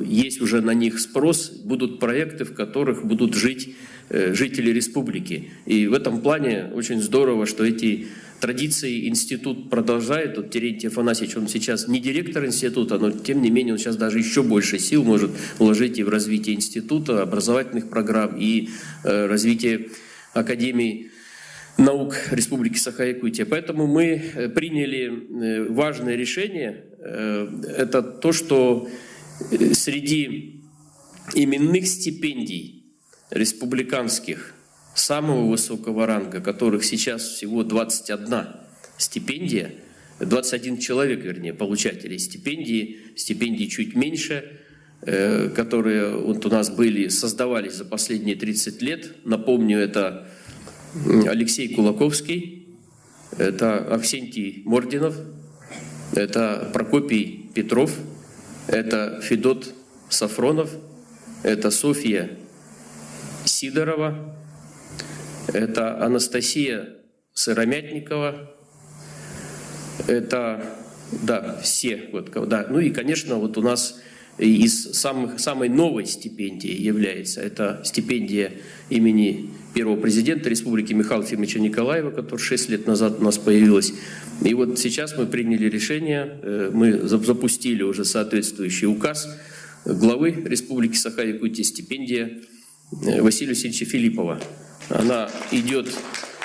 есть уже на них спрос. Будут проекты, в которых будут жить жители республики. И в этом плане очень здорово, что эти традиции институт продолжает. Терентий Афанасьевич, он сейчас не директор института, но тем не менее он сейчас даже еще больше сил может вложить и в развитие института, образовательных программ, и развитие Академии наук Республики Саха-Якутия. Поэтому мы приняли важное решение. Это то, что среди именных стипендий республиканских самого высокого ранга, которых сейчас всего 21 стипендия, 21 человек, вернее, получателей стипендий чуть меньше, которые у нас создавались за последние 30 лет. Напомню, это Алексей Кулаковский, это Авксентий Мординов, это Прокопий Петров, это Федот Сафронов, это Софья Сидорова, это Анастасия Сыромятникова, это, да, все, вот, да. Ну и, конечно, вот у нас из самой новой стипендии является, это стипендия имени первого президента Республики Михаила Ефимовича Николаева, которая 6 лет назад у нас появилась. И вот сейчас мы приняли решение, мы запустили уже соответствующий указ главы Республики Саха-Якутия, стипендия Василия Васильевича Филиппова. Она идет,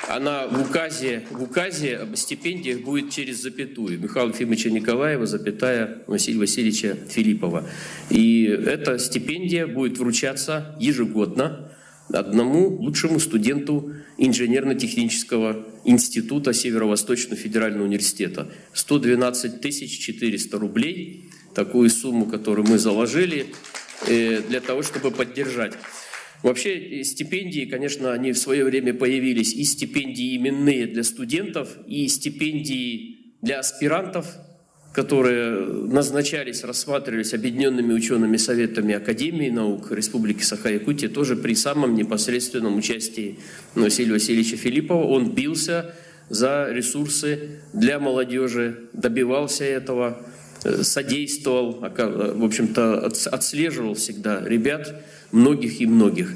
она в указе об стипендиях будет через запятую. Михаила Ефимовича Николаева, запятая Василия Васильевича Филиппова. И эта стипендия будет вручаться ежегодно одному лучшему студенту инженерно-технического института Северо-Восточного федерального университета. 112 400 рублей, такую сумму, которую мы заложили для того, чтобы поддержать. Вообще стипендии, конечно, они в свое время появились, и стипендии именные для студентов, и стипендии для аспирантов, которые назначались, рассматривались Объединенными учеными советами Академии наук Республики Саха-Якутия, тоже при самом непосредственном участии Василия Васильевича Филиппова. Он бился за ресурсы для молодежи, добивался этого, содействовал, в общем-то, отслеживал всегда ребят, многих и многих.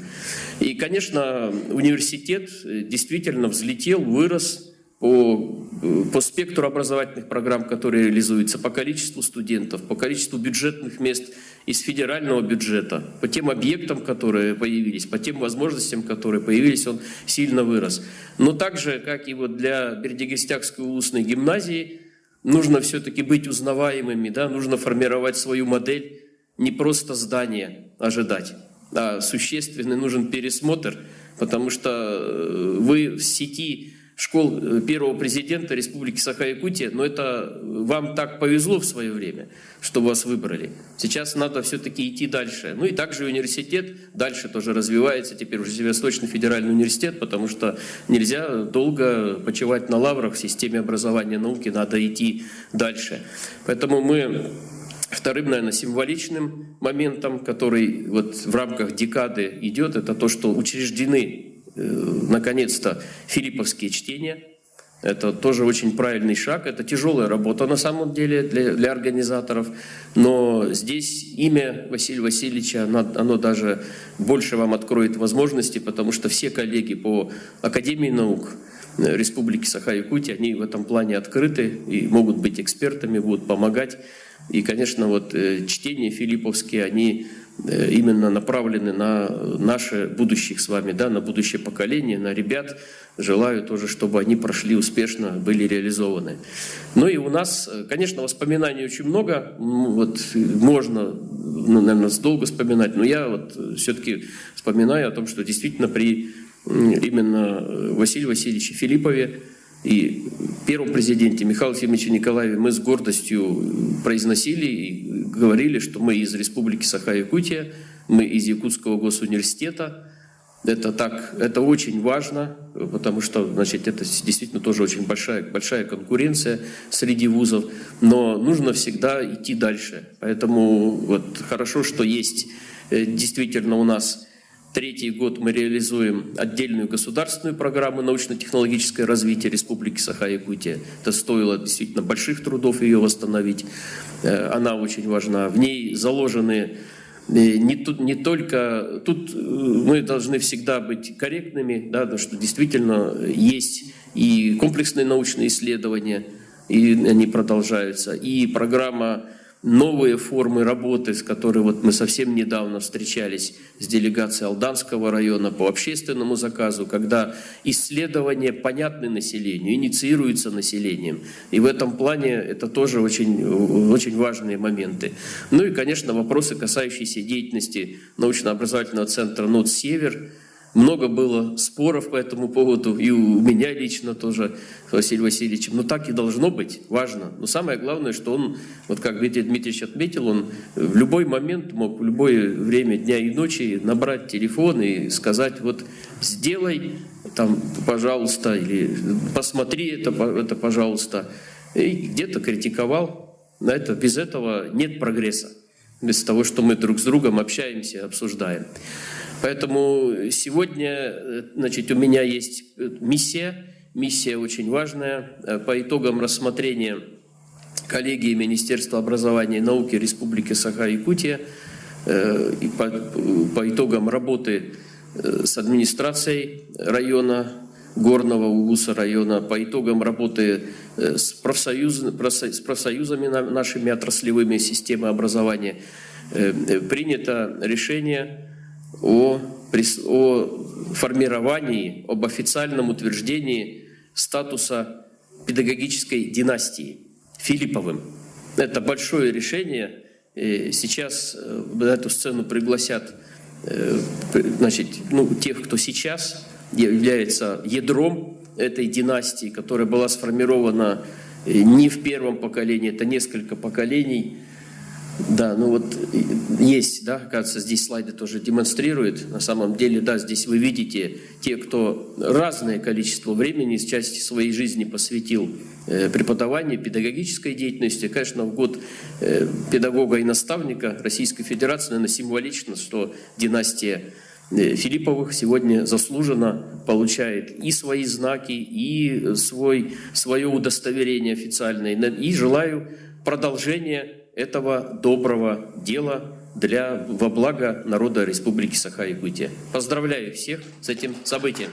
И, конечно, университет действительно взлетел, вырос по спектру образовательных программ, которые реализуются, по количеству студентов, по количеству бюджетных мест из федерального бюджета, по тем объектам, которые появились, по тем возможностям, которые появились, он сильно вырос. Но так же, как и вот для Бердыгестякской улусной гимназии, нужно все-таки быть узнаваемыми, да? Нужно формировать свою модель, не просто здание ожидать, а существенный нужен пересмотр, потому что вы в сети школ первого президента Республики Саха-Якутия, но это вам так повезло в свое время, что вас выбрали. Сейчас надо все-таки идти дальше. Ну и также университет дальше тоже развивается, теперь уже Северо-Восточный федеральный университет, потому что нельзя долго почивать на лаврах в системе образования и науки, надо идти дальше. Поэтому мы вторым, наверное, символичным моментом, который вот в рамках декады идет, это то, что учреждены наконец-то филипповские чтения. Это тоже очень правильный шаг. Это тяжелая работа на самом деле для организаторов. Но здесь имя Василия Васильевича, оно даже больше вам откроет возможности, потому что все коллеги по Академии наук Республики Саха-Якутия, они в этом плане открыты и могут быть экспертами, будут помогать. И, конечно, вот чтения филипповские, они именно направлены на наше будущих с вами, да, на будущее поколение, на ребят. Желаю тоже, чтобы они прошли успешно, были реализованы. Ну и у нас, конечно, воспоминаний очень много. Вот можно, наверное, долго вспоминать, но я вот все-таки вспоминаю о том, что действительно при именно Василии Васильевиче Филиппове и первом президенте Михаиле Ефимовиче Николаеве мы с гордостью произносили и говорили, что мы из Республики Саха-Якутия, мы из Якутского госуниверситета. Это очень важно, потому что, значит, это действительно тоже очень большая конкуренция среди вузов, но нужно всегда идти дальше. Поэтому вот хорошо, что есть действительно у нас. Третий год мы реализуем отдельную государственную программу научно-технологическое развитие Республики Саха-Якутия. Это стоило действительно больших трудов ее восстановить. Она очень важна. В ней заложены не только... Тут мы должны всегда быть корректными, да, потому что действительно есть и комплексные научные исследования, и они продолжаются, и программа новые формы работы, с которой вот мы совсем недавно встречались с делегацией Алданского района по общественному заказу, когда исследования понятны населению, инициируются населением. И в этом плане это тоже очень, очень важные моменты. Ну и, конечно, вопросы, касающиеся деятельности научно-образовательного центра НОТ-Север. Много было споров по этому поводу, и у меня лично тоже с Василием Васильевичем. Но так и должно быть, важно. Но самое главное, что он, вот как Дмитрий Дмитриевич отметил, он в любой момент мог, в любое время дня и ночи набрать телефон и сказать, вот сделай, там, пожалуйста, или посмотри это пожалуйста. И где-то критиковал. Без этого нет прогресса. вместо того, что мы друг с другом общаемся, обсуждаем. Поэтому сегодня, значит, у меня есть миссия очень важная. По итогам рассмотрения коллегии Министерства образования и науки Республики Саха-Якутия и по итогам работы с администрацией района, Горного Улуса района, по итогам работы с профсоюзами нашими отраслевыми системы образования, принято решение о формировании, об официальном утверждении статуса педагогической династии Филипповым. Это большое решение. Сейчас на эту сцену пригласят, значит, тех, кто сейчас является ядром этой династии, которая была сформирована не в первом поколении, это несколько поколений. Да, ну вот есть, да, кажется, здесь слайды тоже демонстрируют. На самом деле, да, здесь вы видите те, кто разное количество времени, части своей жизни посвятил преподаванию, педагогической деятельности. Конечно, в год педагога и наставника Российской Федерации, наверное, символично, что династия Филипповых сегодня заслуженно получает и свои знаки, и свое удостоверение официальное. И желаю продолжения этого доброго дела во благо народа Республики Саха-Якутия. Поздравляю всех с этим событием.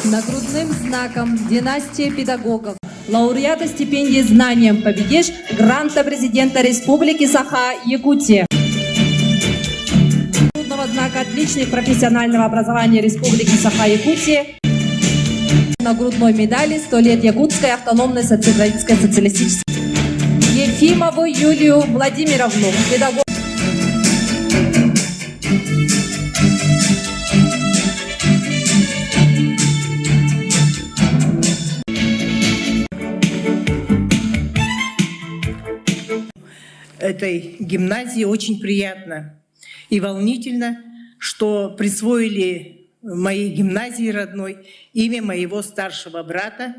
Нагрудным знаком «Династия педагогов» лауреата стипендии «Знанием победишь» гранта президента Республики Саха-Якутия. Нагрудного знака «Отличник профессионального образования Республики Саха-Якутия». Нагрудной медали «100 лет Якутской автономной социалистической социалистической». Ефимову Юлию Владимировну, педагог. Этой гимназии очень приятно и волнительно, что присвоили моей гимназии родной имя моего старшего брата,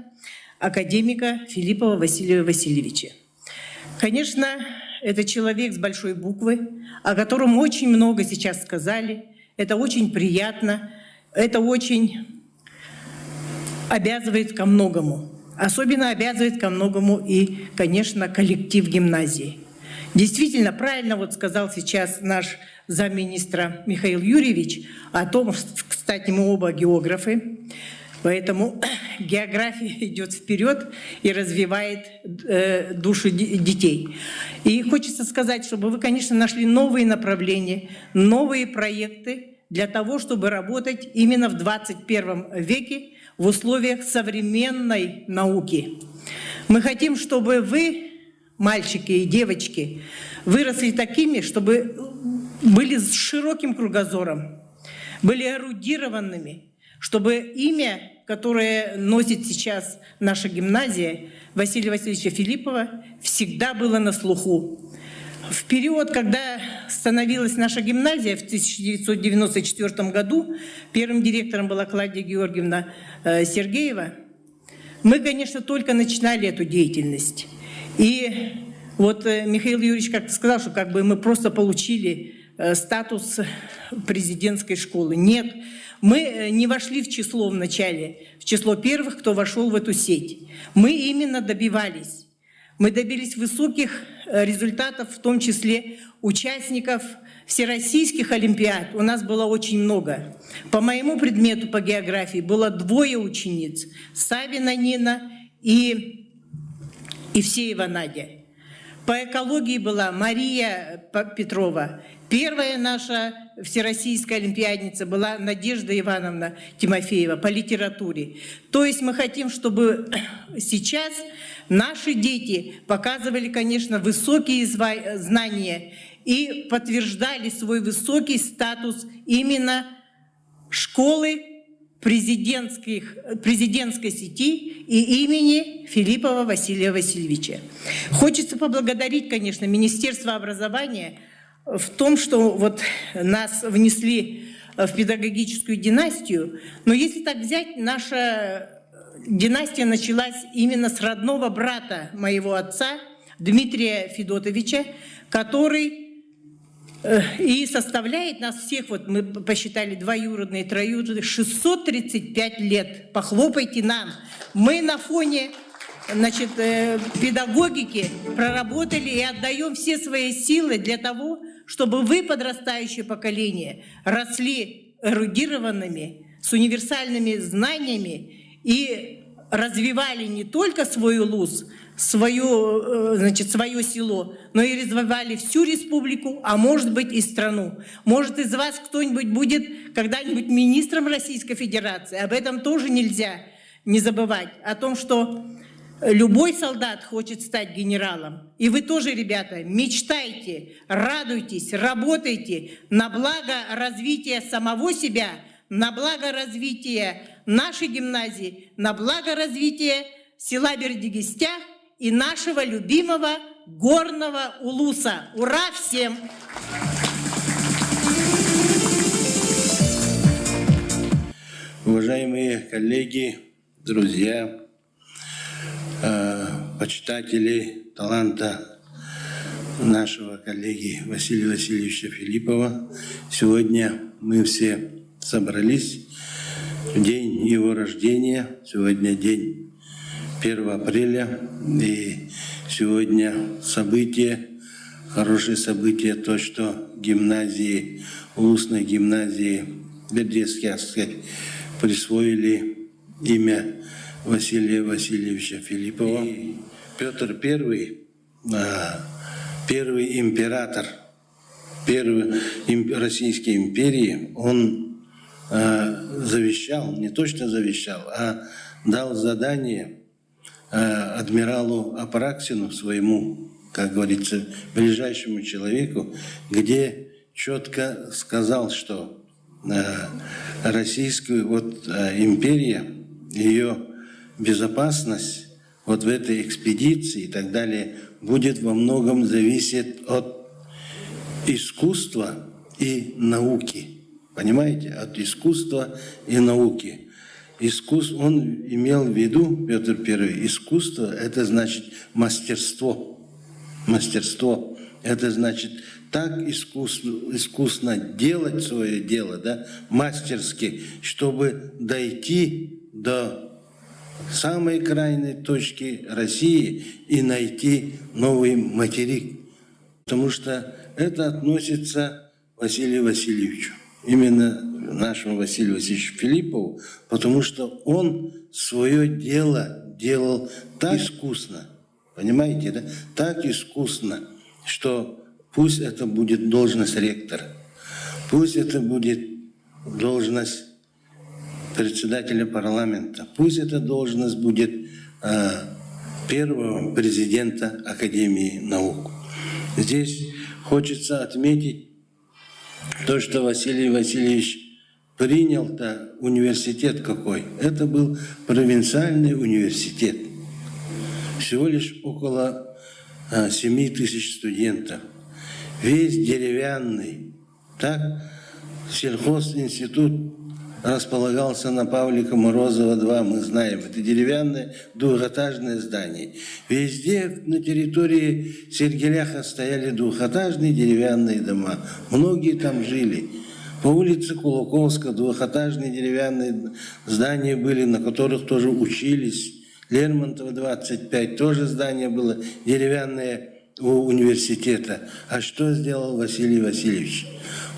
академика Филиппова Василия Васильевича. Конечно, это человек с большой буквы, о котором очень много сейчас сказали. Это очень приятно, это очень обязывает ко многому. Особенно обязывает ко многому и, конечно, коллектив гимназии. Действительно, правильно вот сказал сейчас наш замминистра Михаил Юрьевич о том, что, кстати, мы оба географы, поэтому география идет вперед и развивает души детей. И хочется сказать, чтобы вы, конечно, нашли новые направления, новые проекты для того, чтобы работать именно в 21 веке в условиях современной науки. Мы хотим, чтобы вы, мальчики и девочки, выросли такими, чтобы были с широким кругозором, были эрудированными, чтобы имя, которое носит сейчас наша гимназия, Василия Васильевича Филиппова, всегда было на слуху. В период, когда становилась наша гимназия в 1994 году, первым директором была Клавдия Георгиевна Сергеева, мы, конечно, только начинали эту деятельность. И вот Михаил Юрьевич как-то сказал, что как бы мы просто получили статус президентской школы. Нет, мы не вошли в число вначале, в число первых, кто вошел в эту сеть. Мы именно добивались. Мы добились высоких результатов, в том числе участников всероссийских олимпиад. У нас было очень много. По моему предмету, по географии, было 2 учениц. Савина Нина и Евсеева Надя. По экологии была Мария Петрова. Первая наша всероссийская олимпиадница была Надежда Ивановна Тимофеева по литературе. То есть мы хотим, чтобы сейчас наши дети показывали, конечно, высокие знания и подтверждали свой высокий статус именно школы президентской сети и имени Филиппова Василия Васильевича. Хочется поблагодарить, конечно, Министерство образования в том, что вот нас внесли в педагогическую династию. Но если так взять, наша династия началась именно с родного брата моего отца, Дмитрия Федотовича, который и составляет нас всех, вот мы посчитали двоюродные, троюродные, 635 лет. Похлопайте нам. Мы на фоне, значит, педагогики проработали и отдаем все свои силы для того, чтобы вы, подрастающее поколение, росли эрудированными, с универсальными знаниями и развивали не только свой улус, свое село, но и развивали всю республику, а может быть и страну. Может, из вас кто-нибудь будет когда-нибудь министром Российской Федерации. Об этом тоже нельзя не забывать. О том, что любой солдат хочет стать генералом. И вы тоже, ребята, мечтайте, радуйтесь, работайте на благо развития самого себя, на благо развития нашей гимназии, на благо развития села Бердигистя и нашего любимого горного улуса. Ура всем! Уважаемые коллеги, друзья, почитатели таланта нашего коллеги Василия Васильевича Филиппова, сегодня мы все собрались в день его рождения. Сегодня день 1 апреля, и сегодня событие, хорошее событие, то, что гимназии, улусной гимназии Бердыскязской присвоили имя Василия Васильевича Филиппова. И Петр I, первый император Российской империи, он завещал, не точно завещал, а дал задание адмиралу Апраксину, своему, как говорится, ближайшему человеку, где четко сказал, что Российская империя, ее безопасность вот в этой экспедиции и так далее будет во многом зависеть от искусства и науки. Понимаете? От искусства и науки. Он имел в виду, Петр I, искусство – это значит мастерство. Мастерство – это значит так искусно делать свое дело, да, мастерски, чтобы дойти до самой крайней точки России и найти новый материк. Потому что это относится к Василию Васильевичу. Именно нашему Василию Васильевичу Филиппову, потому что он свое дело делал так искусно, понимаете, да? Так искусно, что пусть это будет должность ректора, пусть это будет должность председателя парламента, пусть эта должность будет первого президента Академии наук. Здесь хочется отметить то, что Василий Васильевич принял-то университет какой. Это был провинциальный университет. Всего лишь около 7 тысяч студентов. Весь деревянный. Так, сельхозинститут располагался на Павлика Морозова 2, мы знаем. Это деревянное двухэтажное здание. Везде на территории Сергеляха стояли двухэтажные деревянные дома. Многие там жили. По улице Кулаковска двухэтажные деревянные здания были, на которых тоже учились. Лермонтова 25 тоже здание было деревянное у университета. А что сделал Василий Васильевич?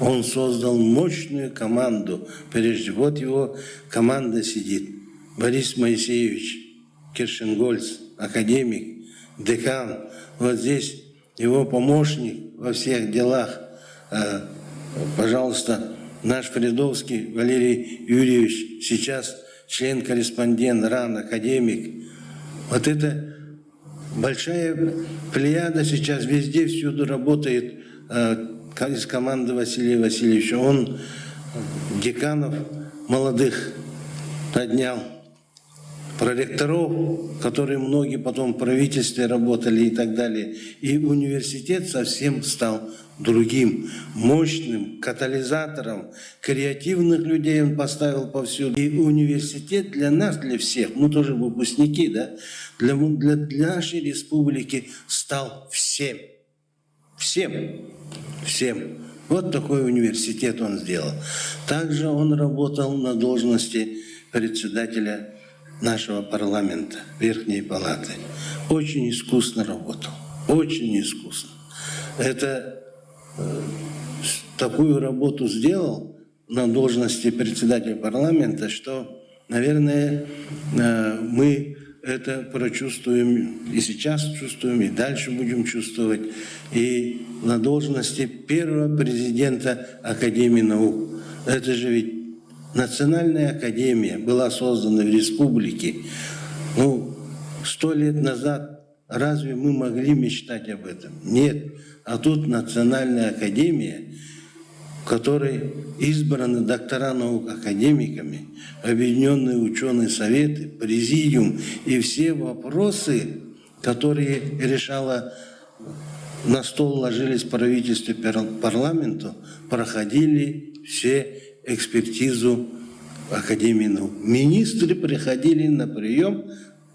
Он создал мощную команду. Прежде вот его команда сидит. Борис Моисеевич Киршенгольц, академик, декан. Вот здесь его помощник во всех делах. Пожалуйста, наш Фридовский Валерий Юрьевич, сейчас член-корреспондент РАН, академик. Вот это большая плеяда сейчас везде, всюду работает из команды Василия Васильевича. Он деканов молодых поднял, проректоров, которые многие потом в правительстве работали и так далее. И университет совсем стал другим, мощным катализатором. Креативных людей он поставил повсюду. И университет для нас, для всех, мы тоже выпускники, да, для нашей республики стал всем. Всем. Всем. Вот такой университет он сделал. Также он работал на должности председателя нашего парламента, Верхней Палаты. Очень искусно работал, очень искусно. Такую работу сделал на должности председателя парламента, что, наверное, мы это прочувствуем и сейчас чувствуем, и дальше будем чувствовать. И на должности первого президента Академии наук. Это же ведь Национальная академия была создана в республике. 100 лет назад разве мы могли мечтать об этом? Нет. А тут Национальная академия, в которой избраны доктора наук академиками, объединенные ученые советы, президиум, и все вопросы, которые на стол ложились правительству и парламенту, проходили все экспертизу Академии наук. Министры приходили на прием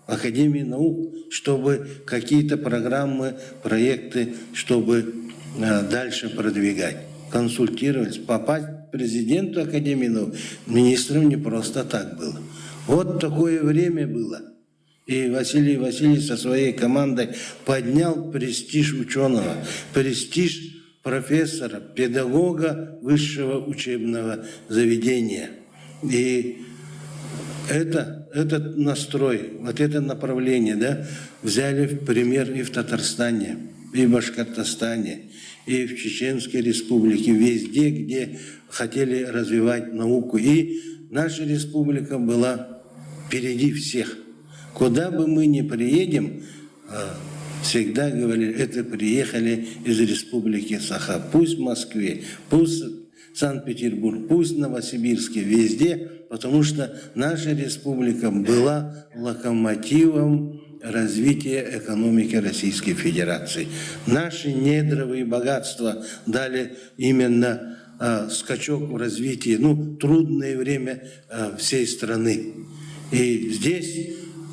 в Академии наук, чтобы какие-то программы, проекты, чтобы дальше продвигать. Консультировались. Попасть к президенту Академии наук министрам не просто так было. Вот такое время было. И Василий Васильевич со своей командой поднял престиж ученого, престиж профессора, педагога высшего учебного заведения. И этот настрой, вот это направление, взяли в пример и в Татарстане, и в Башкортостане, и в Чеченской республике, везде, где хотели развивать науку. И наша республика была впереди всех. Куда бы мы ни приедем, всегда говорили, это приехали из республики Саха. Пусть в Москве, пусть Санкт-Петербург, пусть в Новосибирске, везде, потому что наша республика была локомотивом развития экономики Российской Федерации. Наши недровые богатства дали именно скачок в развитии, трудное время всей страны. И здесь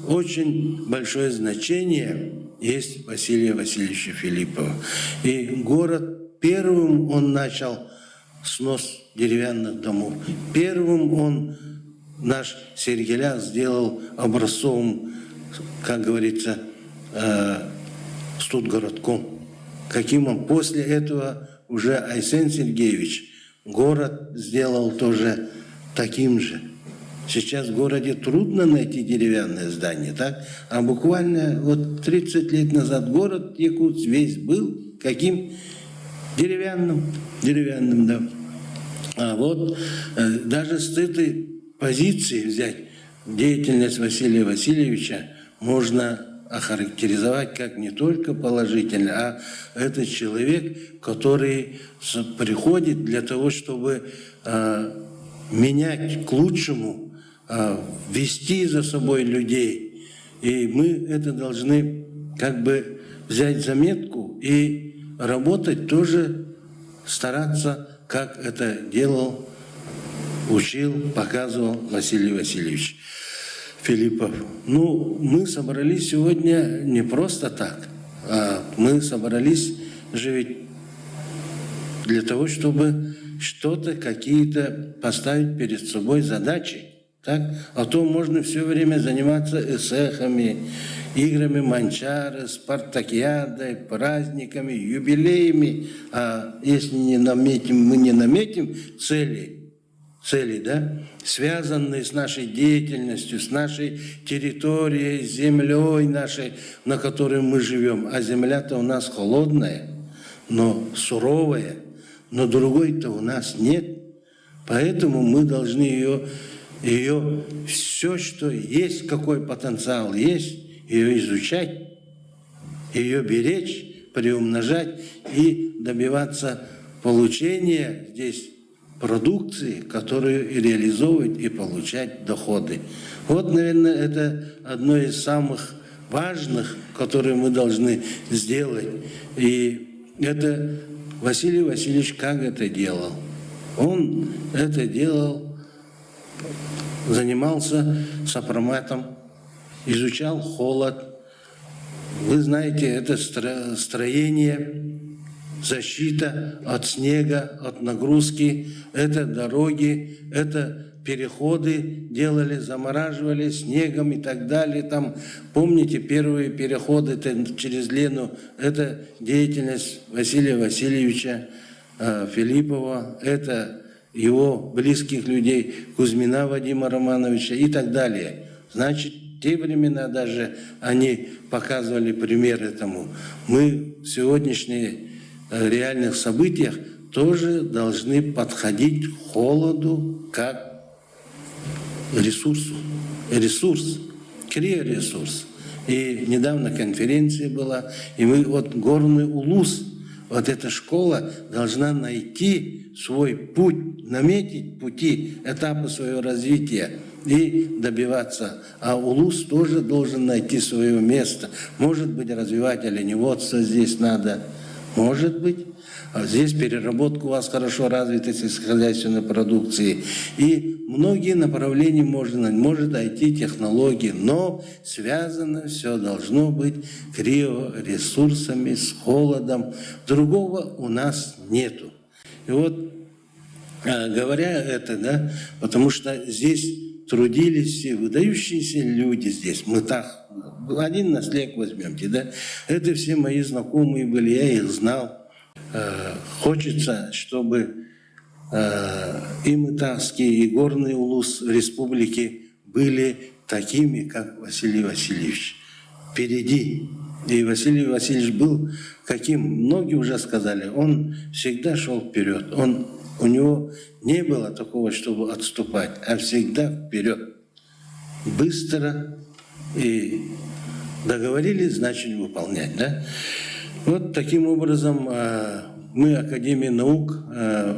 очень большое значение есть Василия Васильевича Филиппова. И город первым он начал снос деревянных домов. Первым наш Сергеля сделал образцовым, как говорится, студгородком. Каким он после этого уже Айсен Сергеевич город сделал тоже таким же. Сейчас в городе трудно найти деревянное здание, так? А буквально 30 лет назад город Якутск весь был каким? Деревянным, да. А даже с этой позиции взять деятельность Василия Васильевича можно охарактеризовать как не только положительно, а это человек, который приходит для того, чтобы менять к лучшему, вести за собой людей. И мы это должны взять заметку и работать тоже, стараться, как это делал, учил, показывал Василий Васильевич Филиппов. Мы собрались сегодня не просто так, а мы собрались же ведь для того, чтобы какие-то поставить перед собой задачи. Так? А то можно все время заниматься эсэхами, играми манчары, спартакиадой, праздниками, юбилеями. А если мы не наметим цели, связанные с нашей деятельностью, с нашей территорией, землей нашей, на которой мы живем. А земля-то у нас холодная, но суровая, но другой-то у нас нет. Поэтому мы должны ее все, что есть, какой потенциал есть, ее изучать, ее беречь, приумножать и добиваться получения здесь продукции, которую и реализовывать, и получать доходы. Наверное, это одно из самых важных, которые мы должны сделать. И это Василий Васильевич как это делал? Он это делал, занимался сопроматом, изучал холод. Вы знаете, это строение защита от снега, от нагрузки, это дороги, это переходы делали, замораживали снегом и так далее. Там, помните, первые переходы это через Лену, это деятельность Василия Васильевича Филиппова, это его близких людей, Кузьмина Вадима Романовича и так далее. Значит, в те времена даже они показывали пример этому. Мы в сегодняшних реальных событиях тоже должны подходить к холоду как ресурсу. Ресурс, криоресурс. И недавно конференция была, и мы вот Горный Улус, вот эта школа должна найти свой путь, наметить пути, этапы своего развития и добиваться. А Улус тоже должен найти свое место. Может быть, развивать оленеводство здесь надо, может быть. А здесь переработка у вас хорошо развита сельскохозяйственной продукции. И многие направления можно, может IT-технологии, но связано все должно быть криоресурсами, с холодом. Другого у нас нету. И вот, говоря это, да, потому что здесь трудились все выдающиеся люди здесь, мы так, один наслег возьмемте, да, это все мои знакомые были, я их знал. Хочется, чтобы и Мытарский, и Горный Улус республики были такими, как Василий Васильевич. Впереди. И Василий Васильевич был каким, многие уже сказали, он всегда шел вперед. У него не было такого, чтобы отступать, а всегда вперед. Быстро и договорились, значит выполнять. Да? Вот таким образом мы, Академия наук,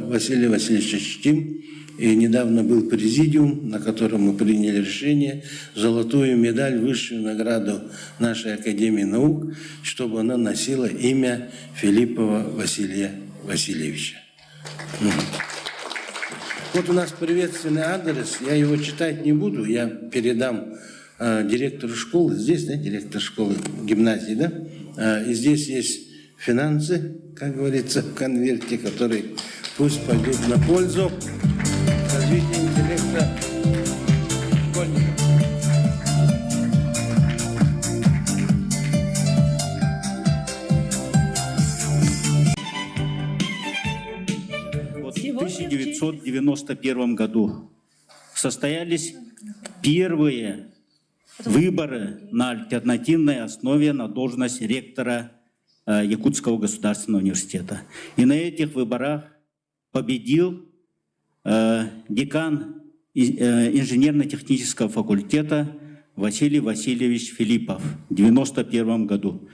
Василия Васильевича чтим. И недавно был президиум, на котором мы приняли решение золотую медаль, высшую награду нашей Академии наук, чтобы она носила имя Филиппова Василия Васильевича. Вот у нас приветственный адрес, я его читать не буду, я передам директору школы. Здесь, да, директор школы, гимназии, да? И здесь есть финансы, как говорится, в конверте, которые пусть пойдут на пользу развитию интеллекта школьников. Вот в 1991 году состоялись первые выборы на альтернативной основе на должность ректора Якутского государственного университета. И на этих выборах победил декан инженерно-технического факультета Василий Васильевич Филиппов в 1991 году.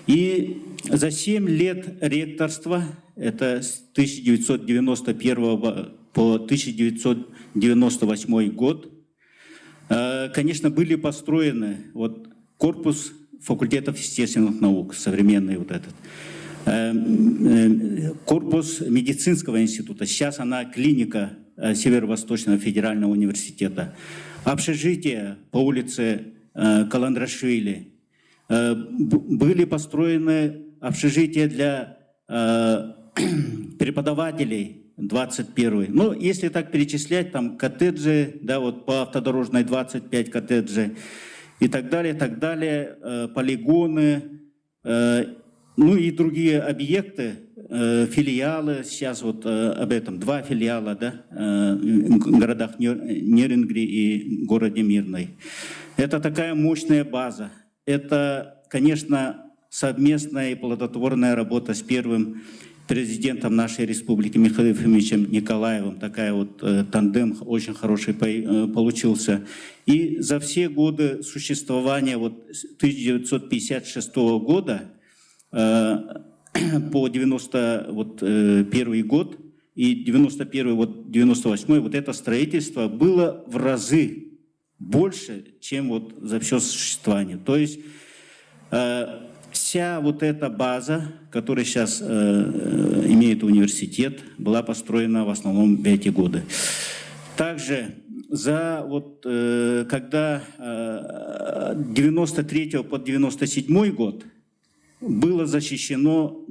И за 7 лет ректорства, это с 1991 по 1998 год, конечно, были построены вот корпус факультетов естественных наук, современный вот этот, корпус медицинского института, сейчас она клиника Северо-Восточного федерального университета, общежитие по улице Каландрашвили, были построены общежития для преподавателей 21. Ну, если так перечислять, там коттеджи, да, вот по автодорожной 25 коттеджей, и так далее, полигоны, ну и другие объекты, филиалы, сейчас вот об этом, 2 филиала, да, в городах Нерюнгри и городе Мирный. Это такая мощная база. Это, конечно, совместная и плодотворная работа с первым президентом нашей республики Михаилом Ефимовичем Николаевым. Такая вот тандем очень хороший получился. И за все годы существования, вот с 1956 года по 91 год и 91 вот 98 вот это строительство было в разы больше, чем вот за все существование. То есть вся вот эта база, которая сейчас имеет университет, была построена в основном в эти годы. Также за вот когда 93 по 97 год было защищено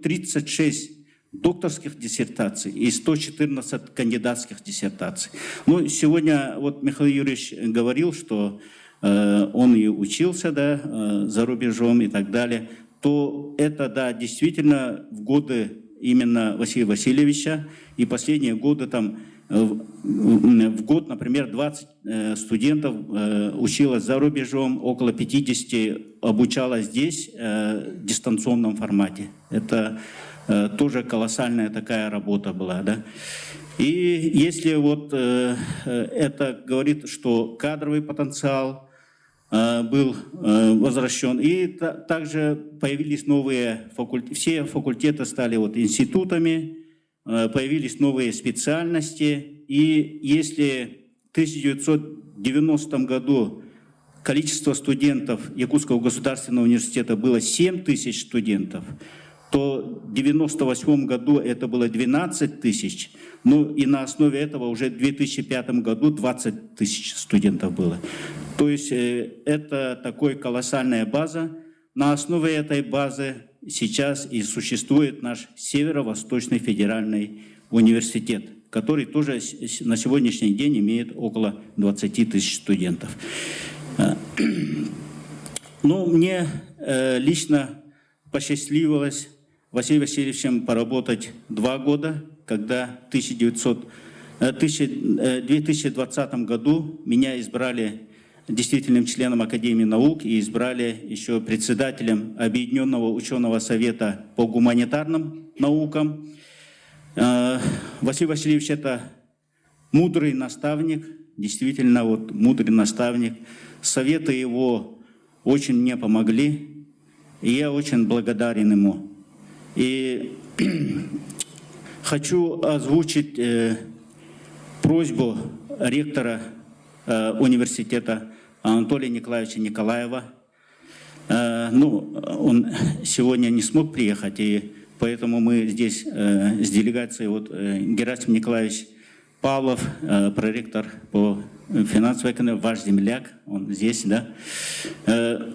36 докторских диссертаций и 114 кандидатских диссертаций. Но сегодня вот Михаил Юрьевич говорил, что он и учился, да, за рубежом и так далее, то это, да, действительно в годы именно Василия Васильевича и последние годы там в год, например, 20 студентов училось за рубежом, около 50 обучалось здесь в дистанционном формате. Это тоже колоссальная такая работа была, да. И если вот это говорит, что кадровый потенциал был возвращен, и также появились новые факультеты, все факультеты стали вот институтами, появились новые специальности, и если в 1990 году количество студентов Якутского государственного университета было 7 тысяч студентов, то в 1998 году это было 12 тысяч, ну и на основе этого уже в 2005 году 20 тысяч студентов было. То есть это такая колоссальная база. На основе этой базы сейчас и существует наш Северо-Восточный федеральный университет, который тоже на сегодняшний день имеет около 20 тысяч студентов. Ну, мне лично посчастливилось Василием Васильевичем поработать 2 года, когда в 2020 году меня избрали действительным членом Академии наук и избрали еще председателем Объединенного ученого совета по гуманитарным наукам. Василий Васильевич — это мудрый наставник, действительно вот мудрый наставник. Советы его очень мне помогли, и я очень благодарен ему. И хочу озвучить просьбу ректора университета Анатолия Николаевича Николаева. Ну, он сегодня не смог приехать, и поэтому мы здесь с делегацией, вот Герасим Николаевич Павлов, проректор по финансовой экономике, ваш земляк, он здесь, да. В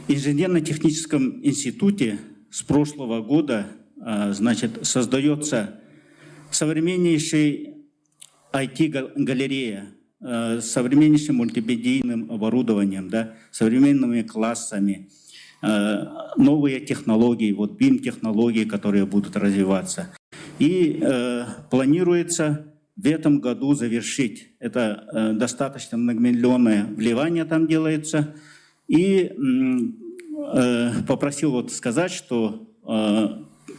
инженерно-техническом институте с прошлого года, значит, создается современнейший IT-галерея с современнейшим мультимедийным оборудованием, да, современными классами, новые технологии, вот BIM-технологии, которые будут развиваться. И планируется в этом году завершить. Это достаточно многомиллионное вливание там делается. И попросил вот сказать, что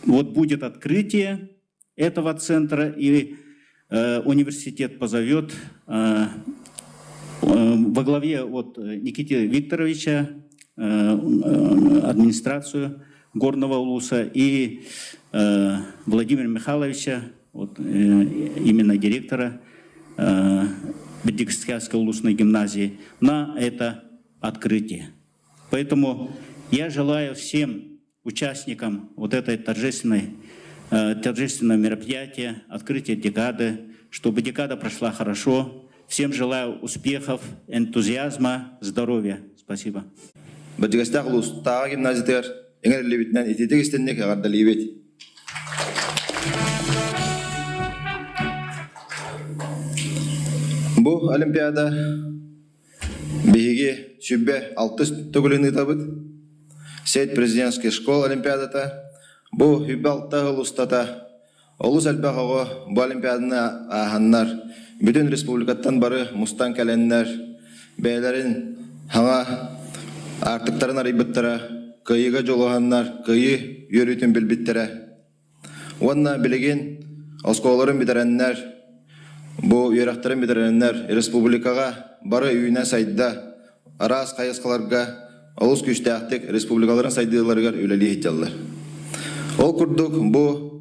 вот будет открытие этого центра, и университет позовет во главе вот Никиты Викторовича администрацию Горного Улуса и Владимира Михайловича, вот, именно директора Бердикская улусной гимназии, на это открытие. Поэтому я желаю всем участникам вот этой торжественного мероприятия, открытия декады, чтобы декада прошла хорошо. Всем желаю успехов, энтузиазма, здоровья. Спасибо. Бу Олимпиада биһиги сүббе 6 төгүлүн табыт. Сет президентский школа Олимпиадата бу хүббалтта улустата олус албагого бу Олимпиаданы аханнар бүтүн республикаттан бары мустан каленнер бээлерин хаңа артыктарын арыйбыттара кыйыга жолоханнар кыйы йөрүтүн билбиттере. Уанна билеген осколарын битереннер бу үйрактарын битереннер республикага бары үйүнө сайда арас кайыскаларга олус күчтәктик республикаларын сайдыларга үлели хиталлар. Ол курдук бу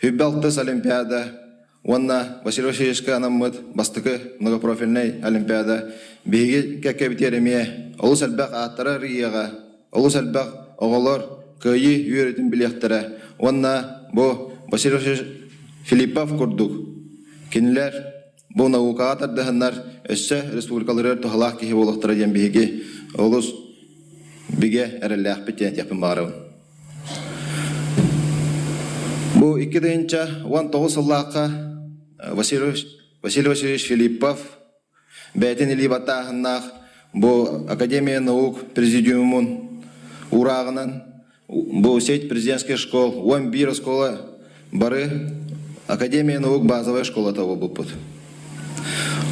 хүббалтыс Олимпиада, уанна Василий Васильевичка анаммыт бастыкы многопрофильный Олимпиада биги кекебитереме олус албак аттара рияга олус албак оголор кыйы үйрөтүн билектере. Уанна бу Василий Васильевич Филиппов курдук. Кинилер бу наукаға тардыханнар өссө республикалары тухалақ кихи болуқтара ден биги олус биге эреллях битен япын барабын. Бу 2019 сыллаққа Василий Васильевич Филиппов бәйтен или батағынақ бу Академия наук президиумун урағынан бу сеть президентских школ, 11 школа бары Академия наук базовая школа того бұппыт.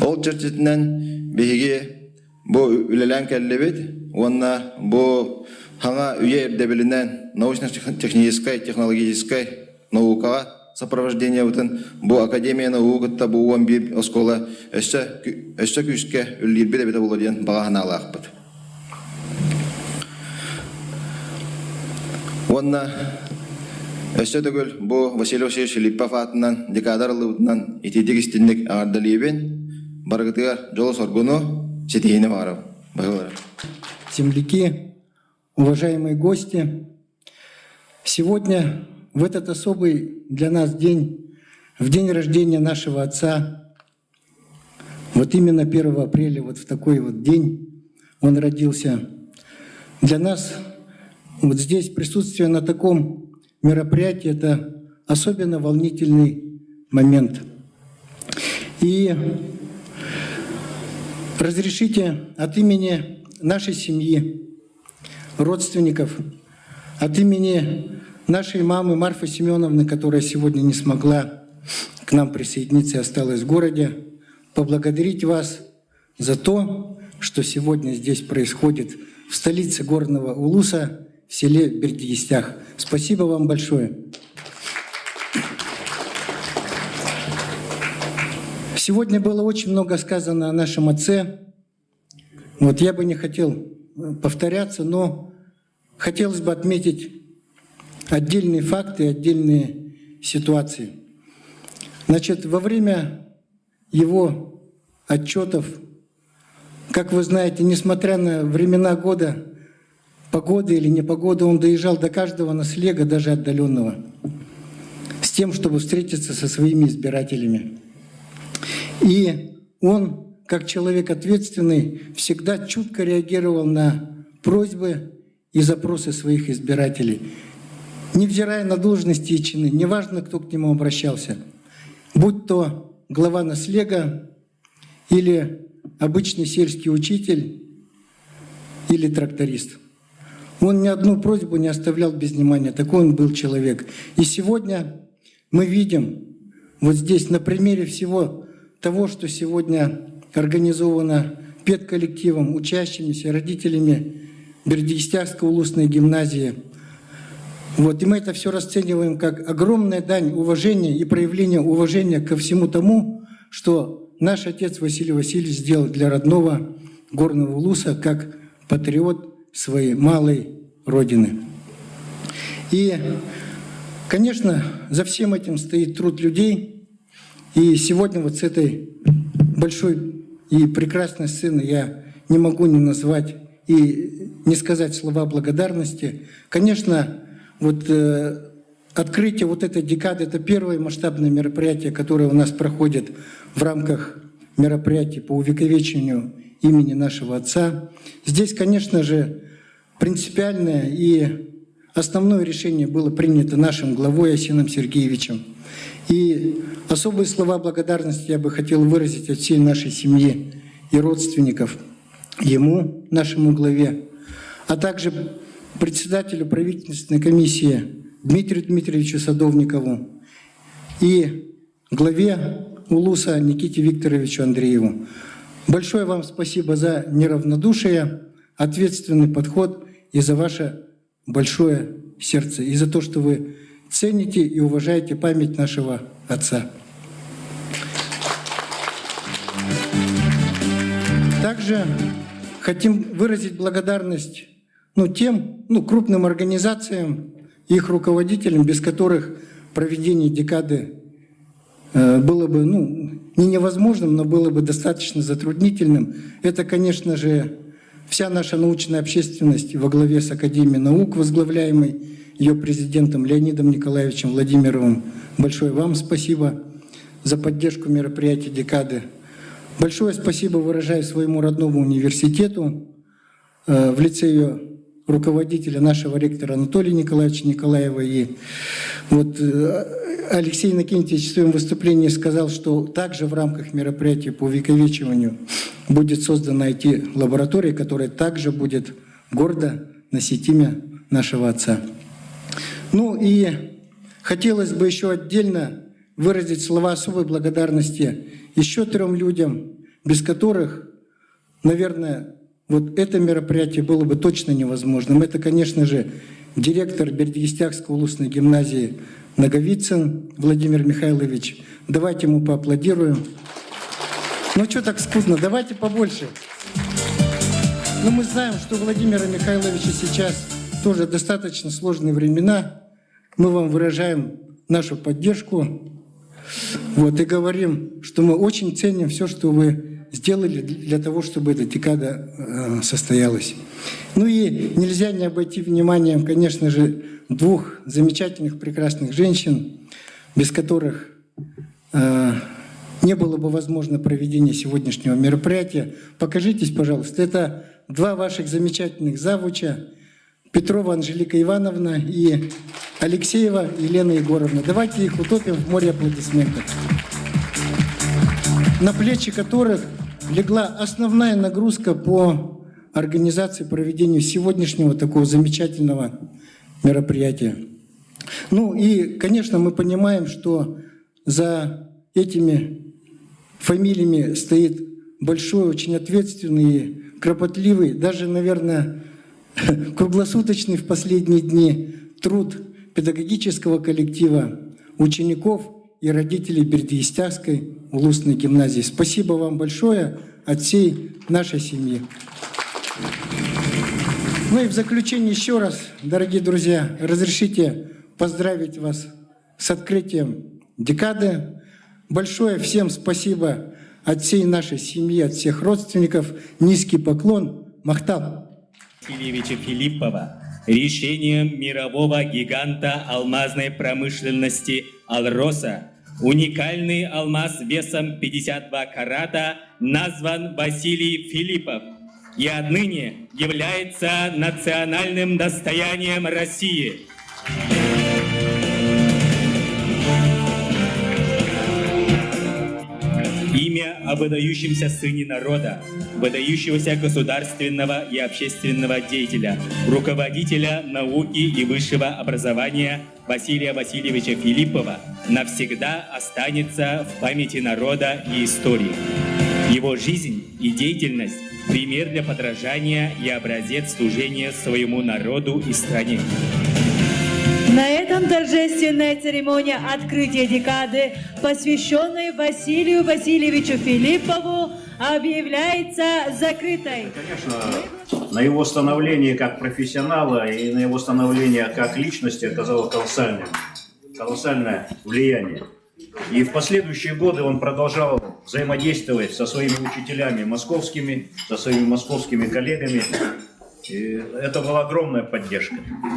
Ол чертетінен бейге бу үлелен кәллебет, онна бу хаңа үйе ердебілінен научно-технической, технологической наукаға сопровождение утын бу Академия наук бу 11 школа өссө күшке үллербе бете болу деген бағаһына алақпыт. Онна өссө төгіл бу Василий Васильевич Филиппов атынан декадарлыбытынан итетик истинник ағардалиебен баргытыгар жолу соргуну сетейіне барып. Земляки, уважаемые гости, сегодня в этот особый для нас день, в день рождения нашего отца, вот именно 1 апреля, вот в такой вот день он родился. Для нас вот здесь присутствие на таком мероприятии — это особенно волнительный момент. И разрешите от имени нашей семьи, родственников, от имени нашей мамы Марфы Семеновны, которая сегодня не смогла к нам присоединиться и осталась в городе, поблагодарить вас за то, что сегодня здесь происходит в столице горного Улуса, в селе Бердыестях. Спасибо вам большое. Сегодня было очень много сказано о нашем отце. Вот я бы не хотел повторяться, но хотелось бы отметить отдельные факты, отдельные ситуации. Значит, во время его отчетов, как вы знаете, несмотря на времена года, погоды или непогоды, он доезжал до каждого ночлега, даже отдаленного, с тем, чтобы встретиться со своими избирателями. И он, как человек ответственный, всегда чутко реагировал на просьбы и запросы своих избирателей, невзирая на должности и чины, неважно, кто к нему обращался, будь то глава наслега или обычный сельский учитель или тракторист. Он ни одну просьбу не оставлял без внимания, такой он был человек. И сегодня мы видим вот здесь на примере всего того, что сегодня организовано педколлективом, учащимися, родителями Бердыестяхской улусной гимназии. Вот, и мы это все расцениваем как огромная дань уважения и проявление уважения ко всему тому, что наш отец Василий Васильевич сделал для родного горного Улуса как патриот своей малой родины. И, конечно, за всем этим стоит труд людей. И сегодня вот с этой большой и прекрасной сцены я не могу не назвать и не сказать слова благодарности. Конечно, вот открытие вот этой декады — это первое масштабное мероприятие, которое у нас проходит в рамках мероприятий по увековечению имени нашего отца. Здесь, конечно же, принципиальное и основное решение было принято нашим главой Асеном Сергеевичем. И особые слова благодарности я бы хотел выразить от всей нашей семьи и родственников ему, нашему главе, а также председателю правительственной комиссии Дмитрию Дмитриевичу Садовникову и главе Улуса Никите Викторовичу Андрееву. Большое вам спасибо за неравнодушие, ответственный подход и за ваше большое сердце, и за то, что вы цените и уважаете память нашего отца. Также хотим выразить благодарность тем крупным организациям, их руководителям, без которых проведение декады было бы не невозможным, но было бы достаточно затруднительным. Это, конечно же, вся наша научная общественность во главе с Академией наук, возглавляемой ее президентом Леонидом Николаевичем Владимировым. Большое вам спасибо за поддержку мероприятий декады. Большое спасибо выражаю своему родному университету в лице ее руководителя, нашего ректора Анатолия Николаевича Николаева. И вот Алексей Иннокентьевич в своем выступлении сказал, что также в рамках мероприятия по увековечиванию будет создана IT-лаборатория, которая также будет гордо носить имя нашего отца. Ну и хотелось бы еще отдельно выразить слова особой благодарности еще 3 людям, без которых, наверное, вот это мероприятие было бы точно невозможным. Это, конечно же, директор Бердыевского улусной гимназии Наговицын Владимир Михайлович. Давайте ему поаплодируем. Ну что так скудно, давайте побольше. Но мы знаем, что у Владимира Михайловича сейчас тоже достаточно сложные времена. Мы вам выражаем нашу поддержку. Вот, и говорим, что мы очень ценим все, что вы сделали для того, чтобы эта декада состоялась. Ну и нельзя не обойти вниманием, конечно же, 2 замечательных, прекрасных женщин, без которых не было бы возможно проведение сегодняшнего мероприятия. Покажитесь, пожалуйста. Это 2 ваших замечательных завуча, Петрова Анжелика Ивановна и Алексеева Елена Егоровна. Давайте их утопим в море аплодисментов. На плечи которых легла основная нагрузка по организации проведения сегодняшнего такого замечательного мероприятия. Ну и, конечно, мы понимаем, что за этими фамилиями стоит большой, очень ответственный, кропотливый, даже, наверное, круглосуточный в последние дни труд педагогического коллектива, учеников и родителей Бердыевской улусной гимназии. Спасибо вам большое от всей нашей семьи. Ну и в заключение еще раз, дорогие друзья, разрешите поздравить вас с открытием декады. Большое всем спасибо от всей нашей семьи, от всех родственников. Низкий поклон. Махтал. Васильевича Филиппова решением мирового гиганта алмазной промышленности Алроса уникальный алмаз весом 52 карата назван Василий Филиппов и отныне является национальным достоянием России. Имя о выдающемся сыне народа, выдающегося государственного и общественного деятеля, руководителя науки и высшего образования Василия Васильевича Филиппова навсегда останется в памяти народа и истории. Его жизнь и деятельность – пример для подражания и образец служения своему народу и стране. На этом торжественная церемония открытия декады, посвященной Василию Васильевичу Филиппову, объявляется закрытой. Конечно, на его становление как профессионала и на его становление как личности оказало колоссальное влияние. И в последующие годы он продолжал взаимодействовать со своими учителями московскими, со своими московскими коллегами. И это была огромная поддержка.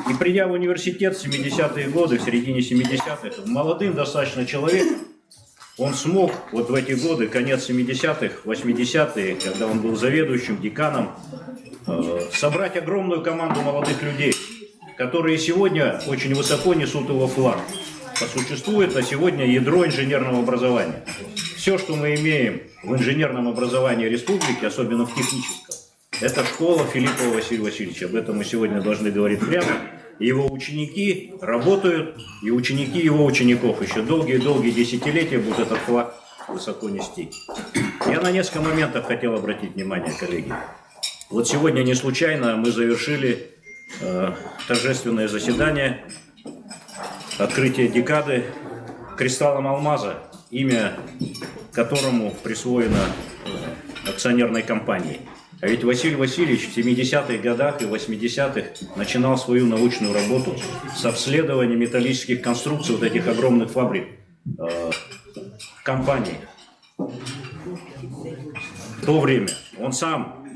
И придя в университет в 70-е годы, в середине 70-х, молодым достаточно человеком, он смог вот в эти годы, конец 70-х, 80-е, когда он был заведующим, деканом, собрать огромную команду молодых людей, которые сегодня очень высоко несут его флаг. По существу это сегодня ядро инженерного образования. Все, что мы имеем в инженерном образовании республики, особенно в техническом, это школа Филиппова Василия Васильевича. Об этом мы сегодня должны говорить прямо. Его ученики работают, и ученики его учеников еще долгие-долгие десятилетия будут этот флаг высоко нести. Я на несколько моментов хотел обратить внимание, коллеги. Вот сегодня не случайно мы завершили торжественное заседание, открытие декады кристаллом алмаза, имя которому присвоено акционерной компанией. А ведь Василий Васильевич в 70-х годах и 80-х начинал свою научную работу с обследования металлических конструкций вот этих огромных фабрик, компаний. В то время он сам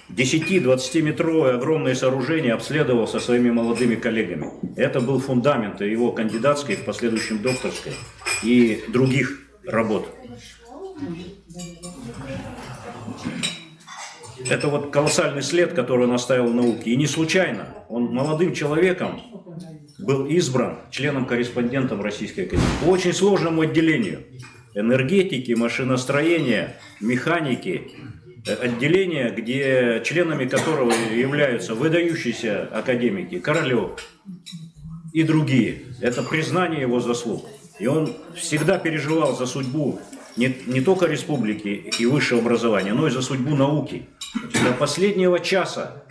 10-20-метровые огромные сооружения обследовал со своими молодыми коллегами. Это был фундамент его кандидатской, в последующем докторской и других работ. это вот колоссальный след, который он оставил в науке. И не случайно. Он молодым человеком был избран членом-корреспондентом Российской Академии по очень сложному отделению. Энергетики, машиностроения, механики. Отделение, где членами которого являются выдающиеся академики Королев и другие. Это признание его заслуг. И он всегда переживал за судьбу не только республики и высшего образования, но и за судьбу науки. До последнего часа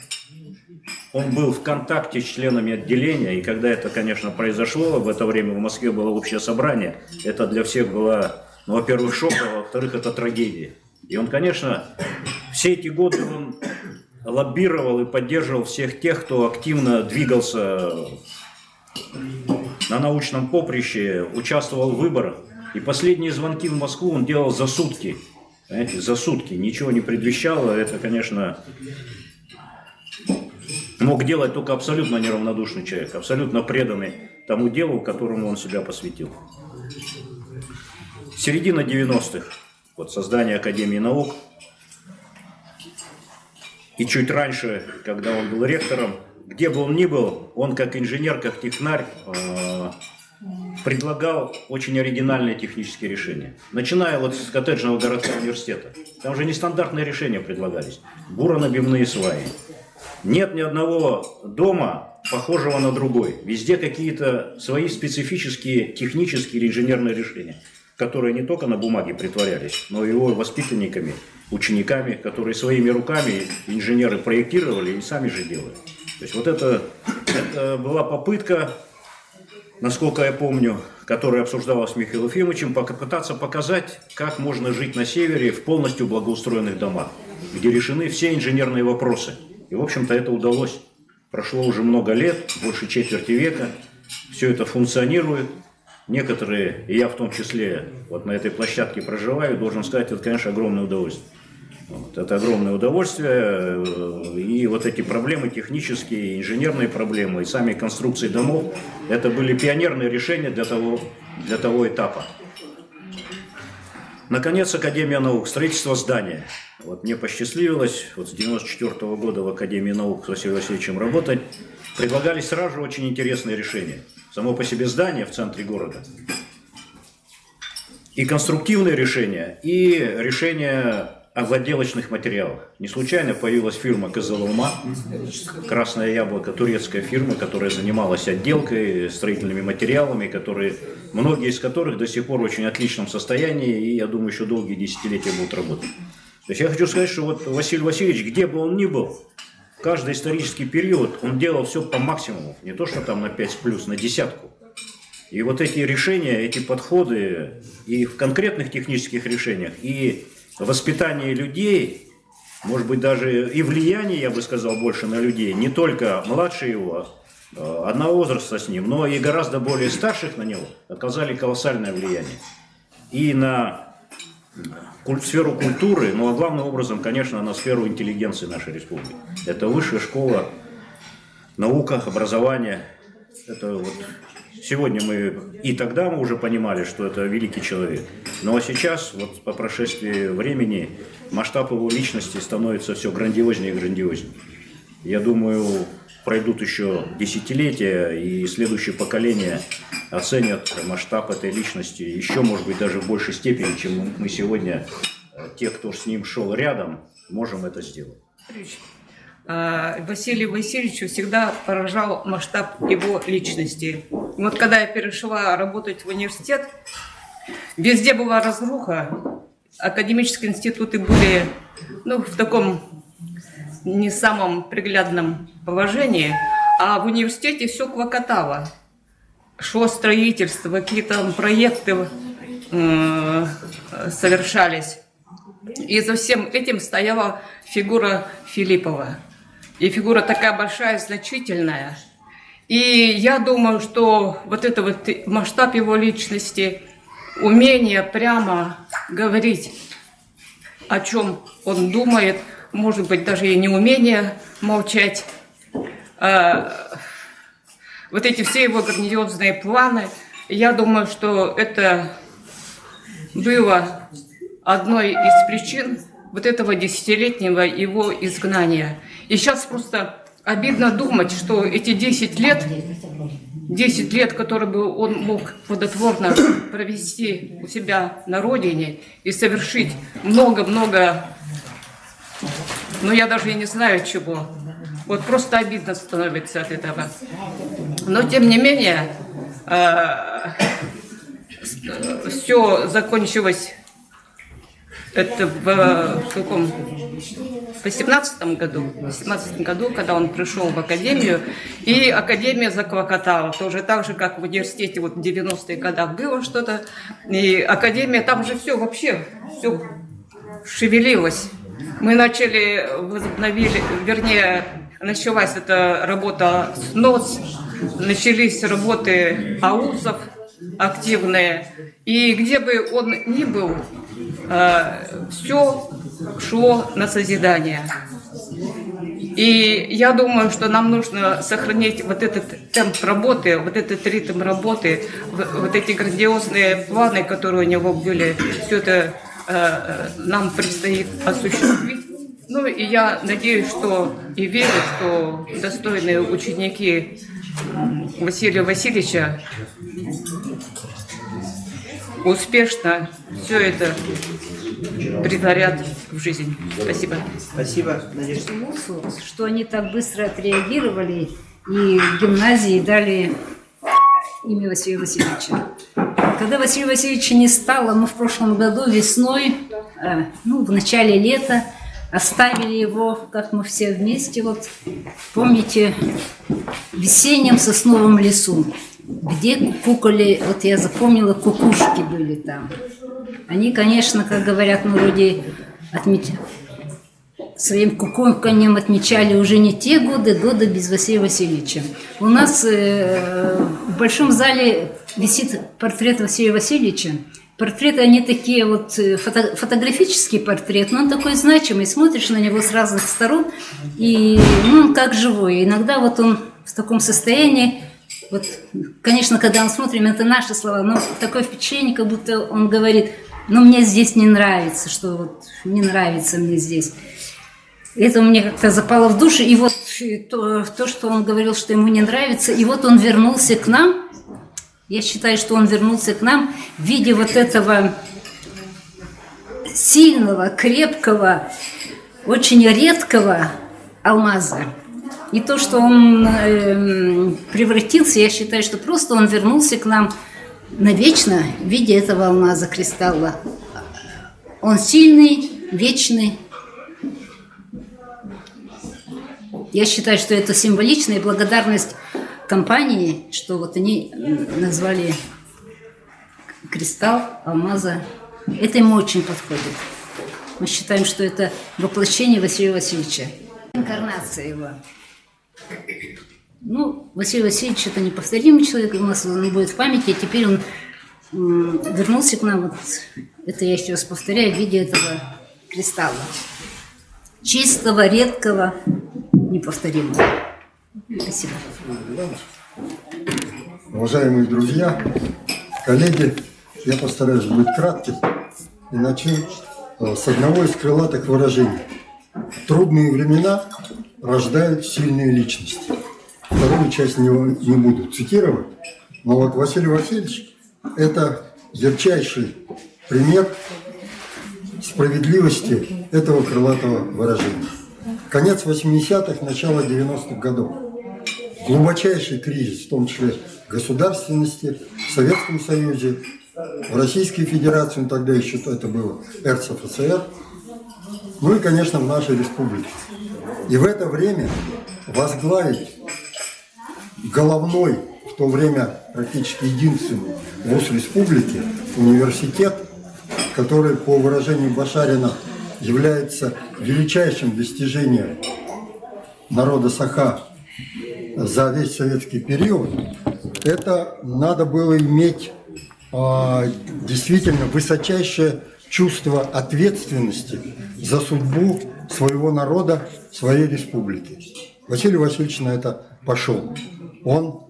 он был в контакте с членами отделения, и когда это, конечно, произошло, в это время в Москве было общее собрание, это для всех было, ну, во-первых, шок, а во-вторых, это трагедия. И он, конечно, все эти годы он лоббировал и поддерживал всех тех, кто активно двигался на научном поприще, участвовал в выборах. И последние звонки в Москву он делал за сутки. Понимаете, за сутки. Ничего не предвещало. Это, конечно, мог делать только абсолютно неравнодушный человек, абсолютно преданный тому делу, которому он себя посвятил. Середина 90-х. Вот создание Академии наук. И чуть раньше, когда он был ректором, где бы он ни был, он как инженер, как технарь предлагал очень оригинальные технические решения. Начиная вот с коттеджного городка университета. Там же нестандартные решения предлагались. Буронабивные сваи. Нет ни одного дома, похожего на другой. Везде какие-то свои специфические технические или инженерные решения, которые не только на бумаге притворялись, но и его воспитанниками, учениками, которые своими руками инженеры проектировали и сами же делали. То есть вот это была попытка, насколько я помню, которая обсуждалась с Михаилом Ефимовичем, попытаться показать, как можно жить на севере в полностью благоустроенных домах, где решены все инженерные вопросы. И, в общем-то, это удалось. Прошло уже много лет, больше четверти века, все это функционирует. Некоторые, и я в том числе, вот на этой площадке проживаю, должен сказать, это, конечно, огромное удовольствие. Вот, это огромное удовольствие, и вот эти проблемы технические, инженерные проблемы, и сами конструкции домов, это были пионерные решения для того этапа. Наконец, Академия наук, строительство здания. Вот мне посчастливилось вот с 1994 года в Академии наук с Василием Васильевичем работать. Предлагались сразу же очень интересные решения. Само по себе здание в центре города. И конструктивные решения, и решения об отделочных материалах. Не случайно появилась фирма «Кызылалма», «Красное яблоко», турецкая фирма, которая занималась отделкой, строительными материалами, многие из которых до сих пор в очень отличном состоянии, и, я думаю, еще долгие десятилетия будут работать. То есть я хочу сказать, что вот Василий Васильевич, где бы он ни был, в каждый исторический период он делал все по максимуму, не то что там на 5 с плюс, на десятку. И вот эти решения, эти подходы и в конкретных технических решениях, и воспитание людей, может быть, даже и влияние, я бы сказал, больше на людей, не только младше его, одного возраста с ним, но и гораздо более старших на него, оказали колоссальное влияние. И на сферу культуры, ну а главным образом, конечно, на сферу интеллигенции нашей республики. Это высшая школа, наука, образование. Это вот сегодня и тогда мы уже понимали, что это великий человек. Но сейчас, вот по прошествии времени, масштаб его личности становится все грандиознее и грандиознее. Я думаю, пройдут еще десятилетия, и следующее поколение оценят масштаб этой личности еще, может быть, даже в большей степени, чем мы сегодня, те, кто с ним шел рядом, можем это сделать. Василию Васильевичу всегда поражал масштаб его личности. Вот когда я перешла работать в университет, везде была разруха, академические институты были в таком не самом приглядном положении, а в университете все клокотало. Шло строительство, какие-то проекты совершались. И за всем этим стояла фигура Филиппова. И фигура такая большая, значительная. И я думаю, что вот это вот масштаб его личности, умение прямо говорить, о чем он думает, может быть, даже и неумение молчать. Вот эти все его грандиозные планы, я думаю, что это было одной из причин вот этого 10-летнего его изгнания. И сейчас просто обидно думать, что эти 10 лет, которые бы он мог плодотворно провести у себя на родине и совершить много-много, ну я даже и не знаю чего. Вот просто обидно становится от этого. Но тем не менее, все закончилось это в 18 году, когда он пришел в академию, и академия заклокотала, тоже так же, как в университете вот в 90-х годах было что-то, и академия, там же все вообще, все шевелилось. Мы началась эта работа с НОС, начались работы аусов активные, и где бы он ни был, все шло на созидание. И я думаю, что нам нужно сохранить вот этот темп работы, вот этот ритм работы, вот эти грандиозные планы, которые у него были, все это нам предстоит осуществить. Ну и я надеюсь, что и верю, что достойные ученики Василия Васильевича успешно все это претворят в жизнь. Спасибо. Спасибо, Надежда. Что они так быстро отреагировали и в гимназии дали имя Василия Васильевича. Когда Василия Васильевича не стало, мы в прошлом году весной, в начале лета, оставили его, как мы все вместе, вот помните, в весеннем сосновом лесу, где кукукали, вот я запомнила, кукушки были там. Они, конечно, как говорят в народе, своим кукуканьем отмечали уже не те годы без Василия Васильевича. У нас в большом зале висит портрет Василия Васильевича. Портреты, они такие вот, фотографический портрет, но он такой значимый, смотришь на него с разных сторон, и он как живой. Иногда вот он в таком состоянии, вот, конечно, когда мы смотрим, это наши слова, но такое впечатление, как будто он говорит, мне здесь не нравится, что вот не нравится мне здесь. Это мне как-то запало в душу, и вот то, что он говорил, что ему не нравится, и вот он вернулся к нам. Я считаю, что он вернулся к нам в виде вот этого сильного, крепкого, очень редкого алмаза. И то, что он превратился, я считаю, что просто он вернулся к нам навечно в виде этого алмаза, кристалла. Он сильный, вечный. Я считаю, что это символичная благодарность компании, что вот они назвали кристалл, алмаза. Это ему очень подходит. Мы считаем, что это воплощение Василия Васильевича. Инкарнация его. Василий Васильевич это неповторимый человек, у нас он будет в памяти, а теперь он вернулся к нам, вот это я еще раз повторяю, в виде этого кристалла. Чистого, редкого, неповторимого. Спасибо. Уважаемые друзья, коллеги, я постараюсь быть кратким и начну с одного из крылатых выражений. Трудные времена рождают сильные личности. Вторую часть не буду цитировать, но вот Василий Васильевич – это ярчайший пример справедливости этого крылатого выражения. Конец 80-х, начало 90-х годов. Глубочайший кризис, в том числе государственности, в Советском Союзе, в Российской Федерации, тогда еще это было РСФСР, ну и, конечно, в нашей республике. И в это время возглавить головной, в то время практически единственный вуз республики, университет, который, по выражению Башарина, является величайшим достижением народа Саха за весь советский период, это надо было иметь действительно высочайшее чувство ответственности за судьбу своего народа, своей республики. Василий Васильевич на это пошел. Он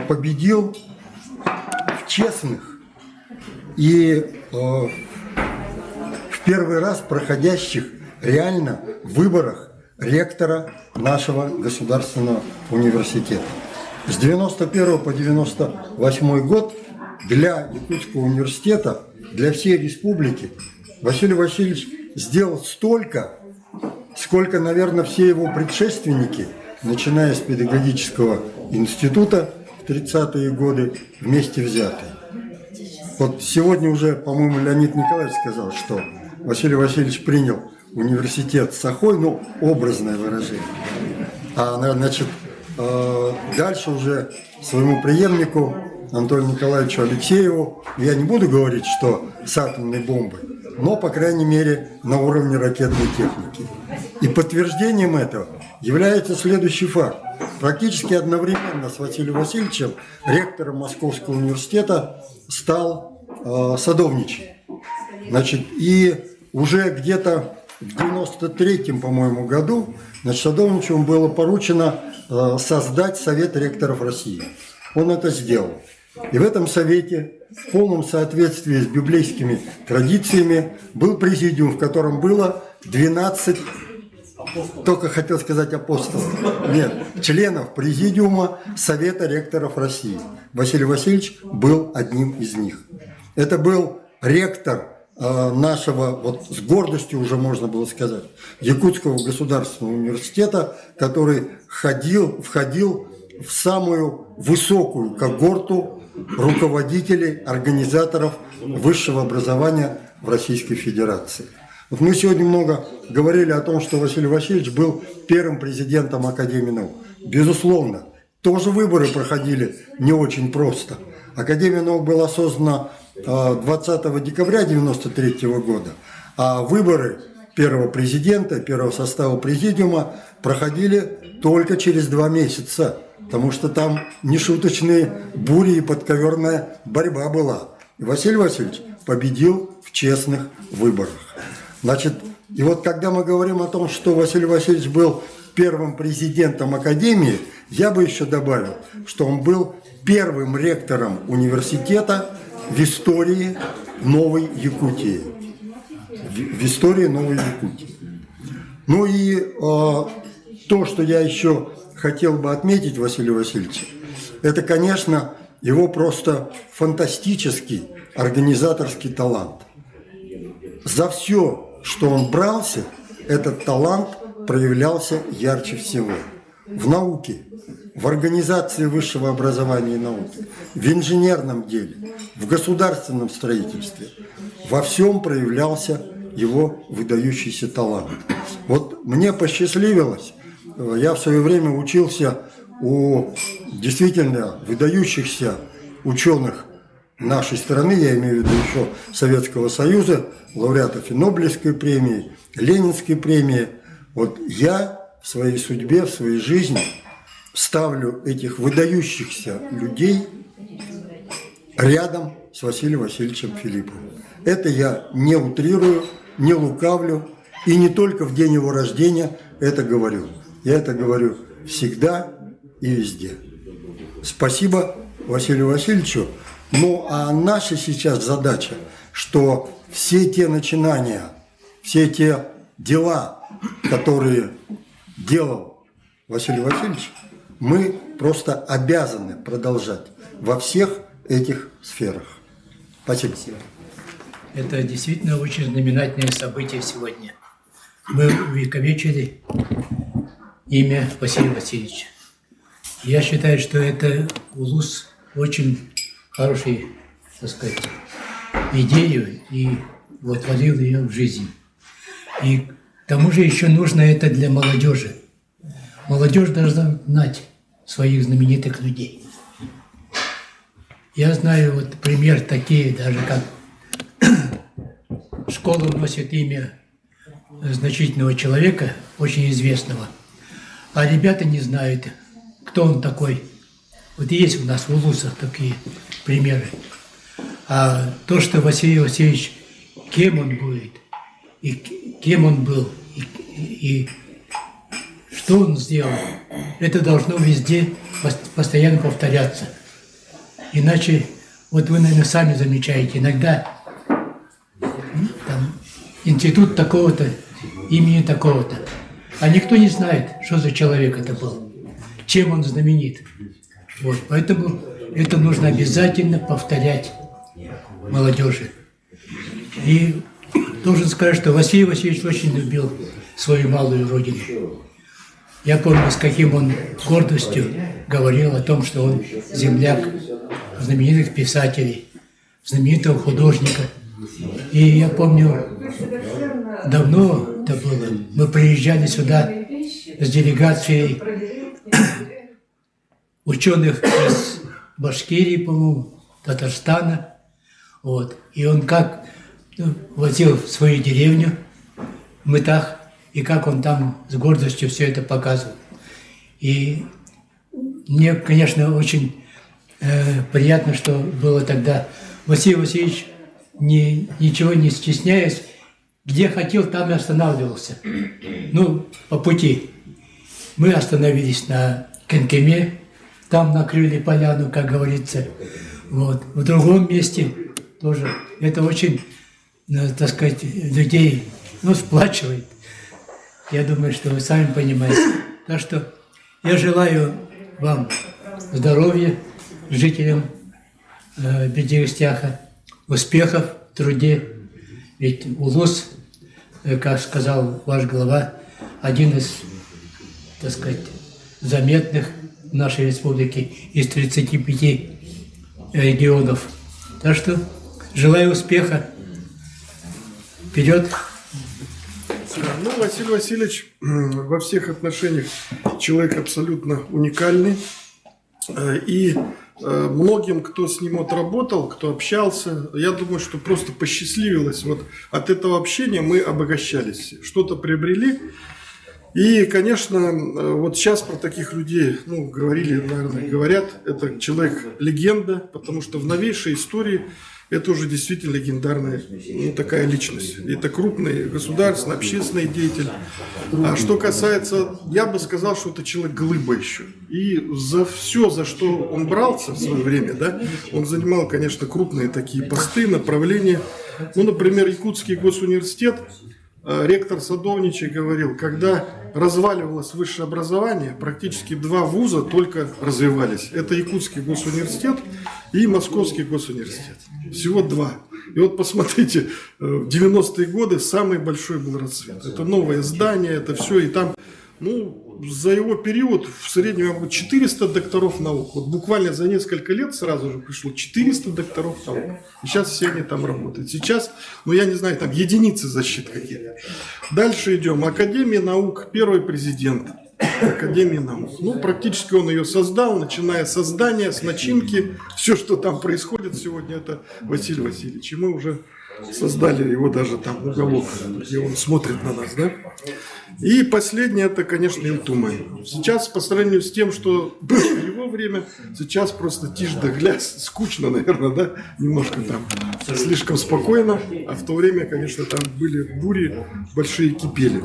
победил в честных и в первый раз проходящих реально выборах ректора нашего государственного университета. С 91 по 98 год для Якутского университета, для всей республики Василий Васильевич сделал столько, сколько, наверное, все его предшественники, начиная с педагогического института в 30-е годы, вместе взятые. Вот сегодня уже, по-моему, Леонид Николаевич сказал, что Василий Васильевич принял университет Сахой, ну, образное выражение. А, значит, дальше уже своему преемнику Анатолию Николаевичу Алексееву, я не буду говорить, что с атомной бомбой, но, по крайней мере, на уровне ракетной техники. И подтверждением этого является следующий факт. Практически одновременно с Василием Васильевичем ректором Московского университета стал Садовничий. Значит, и уже где-то в 93-м, по-моему, году, значит, Садовничему было поручено создать Совет ректоров России. Он это сделал. И в этом совете, в полном соответствии с библейскими традициями, был президиум, в котором было 12, только хотел сказать апостолов, нет, членов президиума Совета ректоров России. Василий Васильевич был одним из них. Это был ректор нашего, вот с гордостью уже можно было сказать, Якутского государственного университета, который входил в самую высокую когорту руководителей, организаторов высшего образования в Российской Федерации. Вот мы сегодня много говорили о том, что Василий Васильевич был первым президентом Академии наук. Безусловно, тоже выборы проходили не очень просто. Академия наук была создана 20 декабря 1993 года, а выборы первого президента, первого состава президиума проходили только через 2 месяца, потому что там нешуточные бури и подковерная борьба была. И Василий Васильевич победил в честных выборах. Значит, и вот когда мы говорим о том, что Василий Васильевич был первым президентом Академии, я бы еще добавил, что он был первым ректором университета в истории Новой Якутии. В истории Новой Якутии. Ну и то, что я еще хотел бы отметить Василия Васильевича, это, конечно, его просто фантастический организаторский талант. За все, что он брался, этот талант проявлялся ярче всего. В науке, в организации высшего образования и науки, в инженерном деле, в государственном строительстве. Во всем проявлялся его выдающийся талант. Вот мне посчастливилось, я в свое время учился у действительно выдающихся ученых нашей страны, я имею в виду еще Советского Союза, лауреатов и Нобелевской премии, Ленинской премии. Вот я в своей судьбе, в своей жизни ставлю этих выдающихся людей рядом с Василием Васильевичем Филипповым. Это я не утрирую, не лукавлю, и не только в день его рождения это говорю. Я это говорю всегда и везде. Спасибо Василию Васильевичу. Ну, а наша сейчас задача, что все те начинания, все те дела, которые делал Василий Васильевич, мы просто обязаны продолжать во всех этих сферах. Спасибо. Это действительно очень знаменательное событие сегодня. Мы увековечили имя Василия Васильевича. Я считаю, что это УЛУС очень хорошую, так сказать, идею и воплотил ее в жизнь. И к тому же еще нужно это для молодежи. Молодежь должна знать своих знаменитых людей. Я знаю вот пример такие, даже как школа носит имя значительного человека, очень известного, а ребята не знают, кто он такой. Вот есть у нас в УЛУСах такие примеры. А то, что Василий Васильевич, кем он будет, и кем он был, и что он сделал, это должно везде постоянно повторяться. Иначе, вот вы, наверное, сами замечаете, иногда там институт такого-то, имени такого-то. А никто не знает, что за человек это был, чем он знаменит. Вот, поэтому это нужно обязательно повторять молодежи. И должен сказать, что Василий Васильевич очень любил свою малую родину. Я помню, с каким он гордостью говорил о том, что он земляк знаменитых писателей, знаменитого художника. И я помню, давно это было, мы приезжали сюда с делегацией ученых из Башкирии, по-моему, Татарстана. Вот. И он как возил в свою деревню в Мытах, и как он там с гордостью все это показывал. И мне, конечно, очень приятно, что было тогда. Василий Васильевич, ничего не стесняясь, где хотел, там и останавливался. Ну, по пути. Мы остановились на Кенкеме, там накрыли поляну, как говорится. Вот. В другом месте тоже. Это очень, так сказать, людей, сплачивает. Я думаю, что вы сами понимаете. Так что я желаю вам здоровья, жителям Бедерестяха, успехов в труде. Ведь Улус, как сказал ваш глава, один из, так сказать, заметных в нашей республике из 35 регионов. Так что желаю успеха. Вперед! Ну, Василий Васильевич во всех отношениях человек абсолютно уникальный. И многим, кто с ним работал, кто общался, я думаю, что просто посчастливилось. Вот от этого общения мы обогащались, что-то приобрели. И, конечно, вот сейчас про таких людей, говорили, наверное, говорят, это человек-легенда, потому что в новейшей истории это уже действительно легендарная такая личность. Это крупный государственный, общественный деятель. А что касается, я бы сказал, что это человек-глыба еще. И за все, за что он брался в свое время, да, он занимал, конечно, крупные такие посты, направления. Например, Якутский госуниверситет, ректор Садовничий говорил, когда разваливалось высшее образование, практически два вуза только развивались. Это Якутский госуниверситет и Московский госуниверситет. Всего два. И вот посмотрите, в 90-е годы самый большой был расцвет. Это новое здание, это все. И там, за его период в среднем 400 докторов наук. Вот буквально за несколько лет сразу же пришло 400 докторов наук. И сейчас все они там работают. Сейчас, я не знаю, там единицы защит какие-то. Дальше идем. Академия наук, первый президент Академии наук. Практически он ее создал, начиная с создания, с начинки. Все, что там происходит сегодня, это Василий Васильевич. И мы уже создали его даже там уголок, где он смотрит на нас, да? И последнее, это, конечно, Илтумай. Сейчас, по сравнению с тем, что было в его время, сейчас просто тишь да грязь, скучно, наверное, да? Немножко там слишком спокойно, а в то время, конечно, там были бури, большие кипели.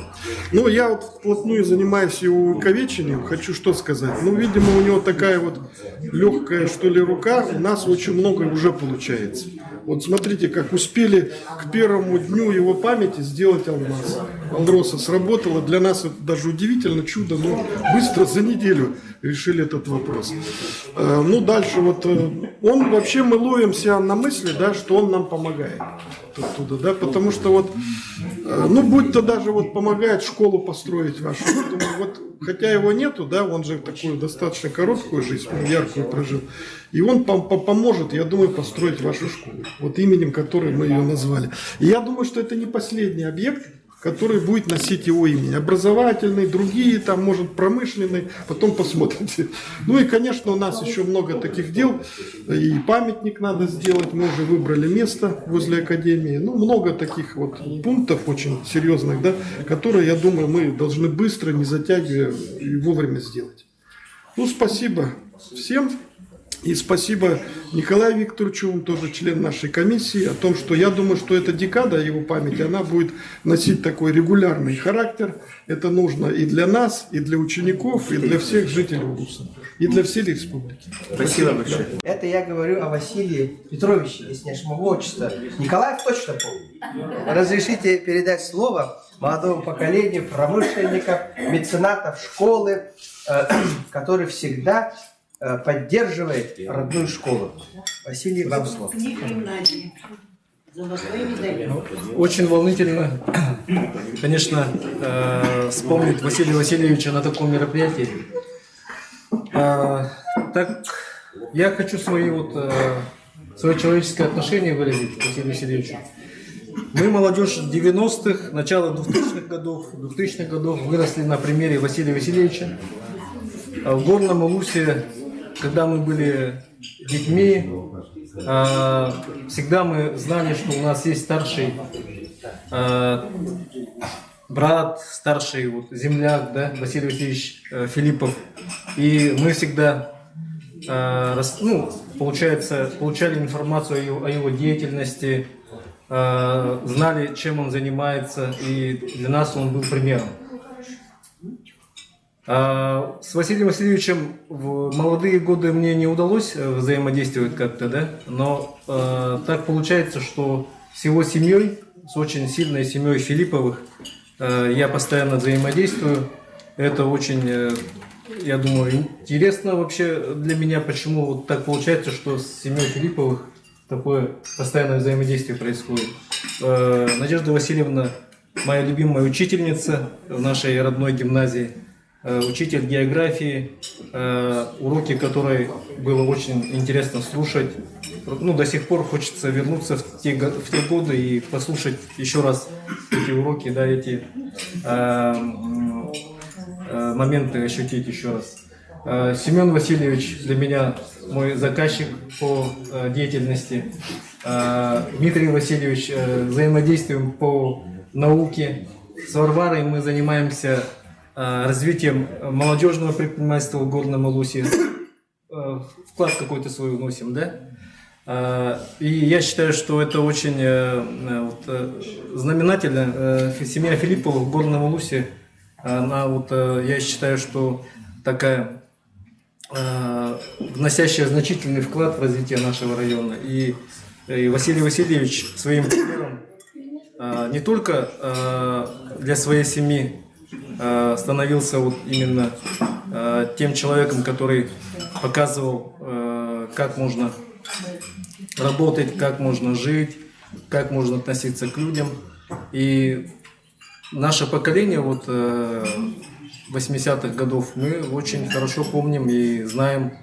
Я вот вплотную занимаюсь его увековечением, хочу что сказать. Видимо, у него такая вот легкая, что ли, рука, у нас очень много уже получается. Вот смотрите, как успели к первому дню его памяти сделать алмаз. Алроса сработала. Для нас это даже удивительно, чудо, но быстро за неделю решили этот вопрос. Дальше вот он вообще, мы ловимся на мысли, да, что он нам помогает оттуда, да, потому что вот, будь то даже вот помогает школу построить вашу, думаю, вот, хотя его нету, да, он же такую достаточно короткую жизнь, яркую прожил, и он поможет, я думаю, построить вашу школу, вот именем которой мы ее назвали. И я думаю, что это не последний объект, который будет носить его имя. Образовательный, другие, там, может, промышленный, потом посмотрите. И, конечно, у нас еще много таких дел, и памятник надо сделать, мы уже выбрали место возле Академии, много таких вот пунктов очень серьезных, да, которые, я думаю, мы должны быстро, не затягивая, и вовремя сделать. Спасибо всем. И спасибо Николаю Викторовичу, он тоже член нашей комиссии, о том, что я думаю, что эта декада его памяти, она будет носить такой регулярный характер. Это нужно и для нас, и для учеников, и для всех жителей Улуса, и для всей республики. Спасибо большое. Это я говорю о Василии Петровиче, если не ошибаюсь, отчество. Николаев точно помню. Разрешите передать слово молодому поколению промышленников, меценатов школы, который всегда поддерживает родную школу. Василий, вам слово. Очень волнительно, конечно, вспомнить Василия Васильевича на таком мероприятии. Так, я хочу свое человеческое отношение выразить к Василию Васильевичу. Мы, молодежь 90-х, начало 2000-х годов, выросли на примере Василия Васильевича. В Горном Улусе, когда мы были детьми, всегда мы знали, что у нас есть старший брат, старший земляк, да, Василий Васильевич Филиппов. И мы всегда, получали информацию о его деятельности, знали, чем он занимается, и для нас он был примером. С Василием Васильевичем в молодые годы мне не удалось взаимодействовать как-то, да, но так получается, что с его семьей, с очень сильной семьей Филипповых, я постоянно взаимодействую. Это очень, я думаю, интересно вообще для меня, почему вот так получается, что с семьей Филипповых такое постоянное взаимодействие происходит. Надежда Васильевна, моя любимая учительница в нашей родной гимназии, учитель географии, уроки, которые было очень интересно слушать. До сих пор хочется вернуться в те годы и послушать еще раз эти уроки, да, эти моменты ощутить еще раз. Семен Васильевич для меня мой заказчик по деятельности. Дмитрий Васильевич, взаимодействуем по науке. С Варварой мы занимаемся развитием молодежного предпринимательства в Горном Улусе. Вклад какой-то свой вносим, да? И я считаю, что это очень знаменательно. Семья Филиппова в Горном Улусе, она я считаю, что такая вносящая значительный вклад в развитие нашего района. И Василий Васильевич своим примером не только для своей семьи становился именно тем человеком, который показывал, как можно работать, как можно жить, как можно относиться к людям. И наше поколение 80-х годов мы очень хорошо помним и знаем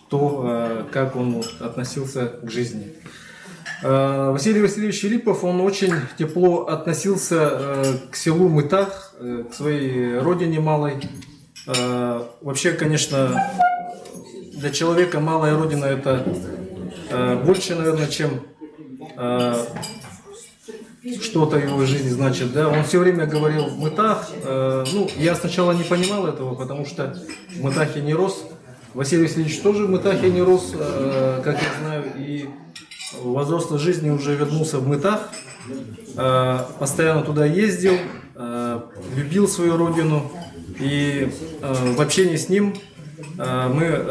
то, как он относился к жизни. Василий Васильевич Филиппов, он очень тепло относился к селу Мытах, к своей родине малой. Вообще, конечно, для человека малая родина это больше, наверное, чем что-то в его жизни значит. Да? Он все время говорил в Мытах. Я сначала не понимал этого, потому что в Мытахе не рос. Василий Васильевич тоже в Мытахе не рос, как я знаю, и во взрослой жизни уже вернулся в Мытах, постоянно туда ездил, любил свою родину. И в общении с ним мы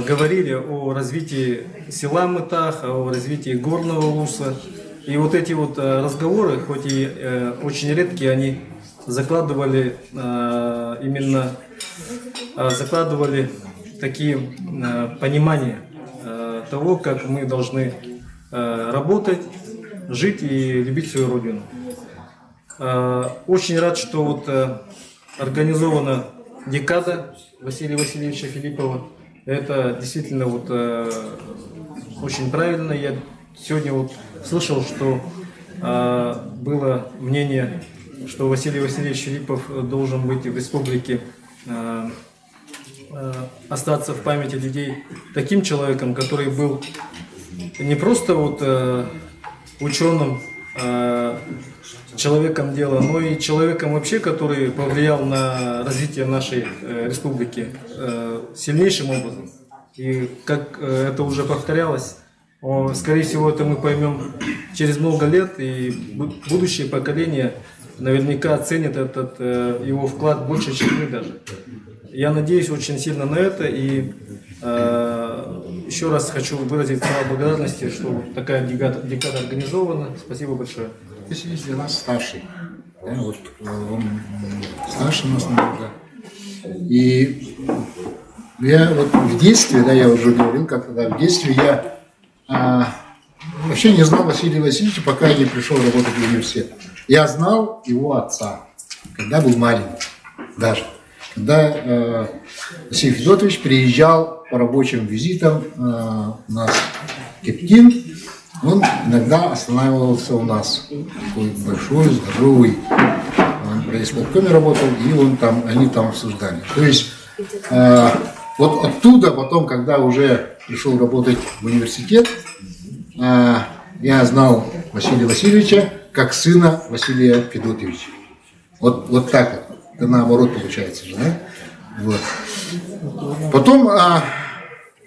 говорили о развитии села Мытах, о развитии Горного Улуса. И эти разговоры, хоть и очень редкие, они закладывали такие понимания того, как мы должны работать, жить и любить свою родину. Очень рад, что организована декада Василия Васильевича Филиппова. Это действительно очень правильно. Я сегодня слышал, что было мнение, что Василий Васильевич Филиппов должен быть в республике, остаться в памяти людей таким человеком, который был не просто ученым, человеком дела, но и человеком вообще, который повлиял на развитие нашей республики сильнейшим образом. И как это уже повторялось, скорее всего, это мы поймем через много лет, и будущее поколение наверняка оценит этот его вклад больше, чем мы даже. Я надеюсь очень сильно на это, и еще раз хочу выразить слова благодарности, что такая декада организована. Спасибо большое. Василий для нас старший. Да, вот он старше нас намного. И я вот в детстве, да, я уже говорил как-то, да, в детстве я вообще не знал Василия Васильевича, пока я не пришел работать в университет. Я знал его отца, когда был маленький даже. Когда Василий Федотович приезжал по рабочим визитам у нас в Кептин, он иногда останавливался у нас. Такой большой, здоровый. Он в райисполкоме работал, и они там обсуждали. То есть вот оттуда потом, когда уже пришел работать в университет, я знал Василия Васильевича как сына Василия Федотовича. Вот так вот. Это наоборот получается же, да? Вот. Потом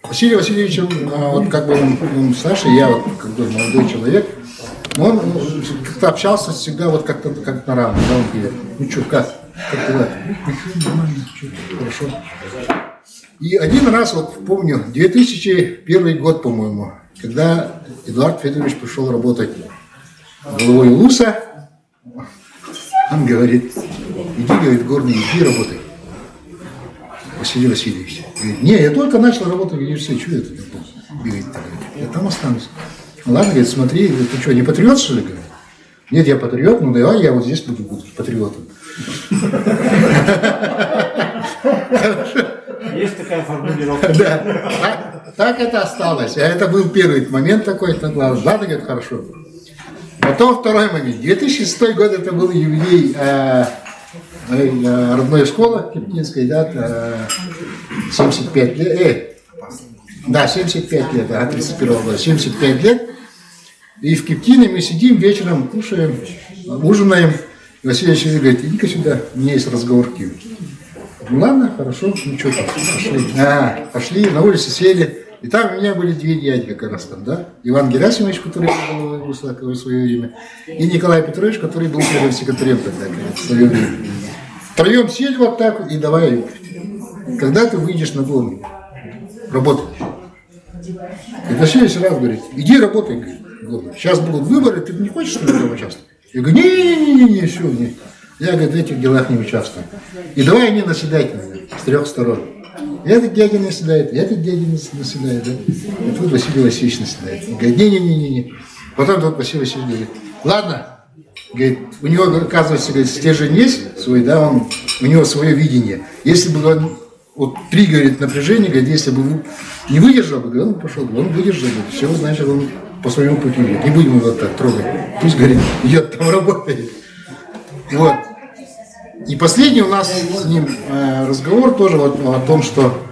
Василий Васильевич, вот как бы он старше, я вот как бы молодой человек, он как-то общался всегда вот как-то как на равных, да, он говорит, ну что, как дела? Нормально, хорошо. И один раз, вот помню, 2001 год, по-моему, когда Эдуард Федорович пришел работать главой ЛУСа, он говорит, иди, говорит, Горный, иди работай. Василий Васильевич. Говорит, не, я только начал работать в университете, что это такое? Говорит, я там останусь. Ладно, говорит, смотри, ты что, не патриот, что ли? Говорит, нет, я патриот, ну давай я вот здесь буду патриотом. Есть такая формулировка. Да, так это осталось. А это был первый момент такой, ладно, говорит, хорошо. Потом второй момент. 2006 год, это был юбилей родной школы Кептинской, да, 75 лет. Да, 75 лет, 31 года, 75 лет. И в Кептине мы сидим вечером, кушаем, ужинаем. И Василий Васильевич говорит, иди-ка сюда, у меня есть разговор к тебе. Ну ладно, хорошо, ну что там, пошли. Пошли, на улице сели. И там у меня были две дяди как раз там, да? Иван Герасимович, который был в свое время, и Николай Петрович, который был первым секретарем тогда, в свое время. Втроем сели вот так вот и давай, когда ты выйдешь на должность, работать. И Василий сразу говорит, иди работай, говорит, сейчас будут выборы, ты не хочешь что ли там участвовать? Я говорю, не, все, не. Я, говорит, в этих делах не участвую. И давай они наседать на меня с трех сторон. И этот дядя наседает, и этот дядя наседает, да? И тут Василий Васильевич наседает. Он говорит, не. Потом тут Василий Васильевич говорит, ладно, говорит, у него, оказывается, говорит, стержень есть свой, да, у него свое видение. Если бы он, вот три, говорит, напряжения, говорит, если бы он не выдержал бы, он пошел, он выдержал бы, все, значит, он по своему пути идет. Не будем его так трогать. Пусть, говорит, идет там работает. Вот. И последний у нас с ним разговор тоже вот о том, что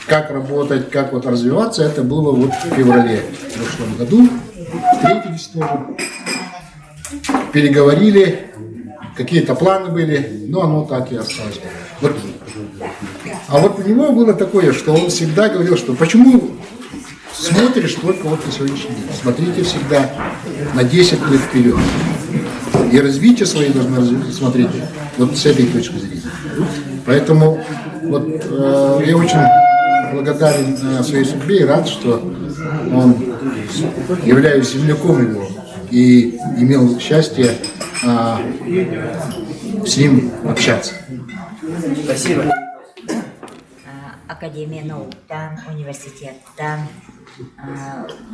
как работать, как вот развиваться, это было вот в феврале в прошлом году. Встретились тоже, переговорили, какие-то планы были, но оно так и осталось. Вот. А вот у него было такое, что он всегда говорил, что почему смотришь только вот на сегодняшний день. Смотрите всегда на 10 лет вперед. И развитие свои должны смотреть вот с этой точки зрения. Поэтому вот, я очень благодарен своей судьбе и рад, что он, являюсь земляком его, и имел счастье с ним общаться. Спасибо. Академия науктан, университеттан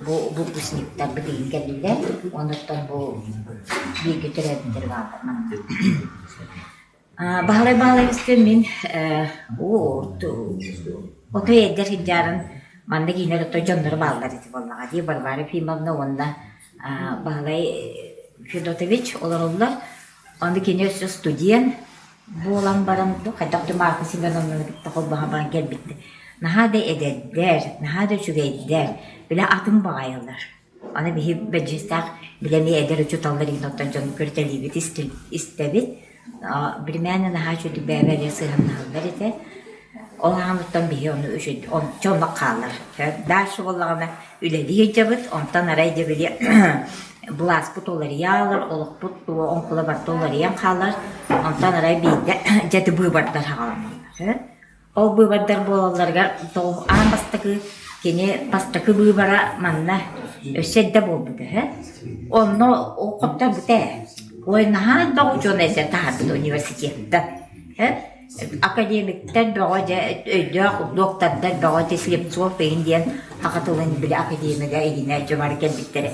выпускниктар бітеген келдилер, оныттан бұл биги төрөбүтөр баатырман. Баалай истен мен ото эддер хиджарын манда кинер ото жондор баалдар ити боллага ди Барбара Фимовна онда Баалай Федотович олоруллар онда кинер студент болан барамды кайдакты Марка Семеновна такол бахан келбитти. Nahada ededler, nahada çügeydiler, bile atın bağayırlar. Ana bir becistak bilemi eder uçutalları inottan canım körteliyibit istebit. Bilmeyene naha çüdü bebeler sığınlarlar ite. Олağanlıktan bir onu çoğunluk kalır. Daşı olağına üleli hecabıt, ondan arayda bile bulas putoları yağılır, oluk put, onkula bartoları yan kalır, ondan arayda bir de jadi bıybardar hağalanırlar. O bıybardar boğalarga an bastıkı, kene bastıkı bıybara manna ösedde boldu. Onu o kopta büte. Oynahan doğucu neyse tahabbıt üniversitette. Akademikler böyle doktorlar böyle Slipsov beğendiğin hakikaten bile akademiye ilgine cömert geldikleri.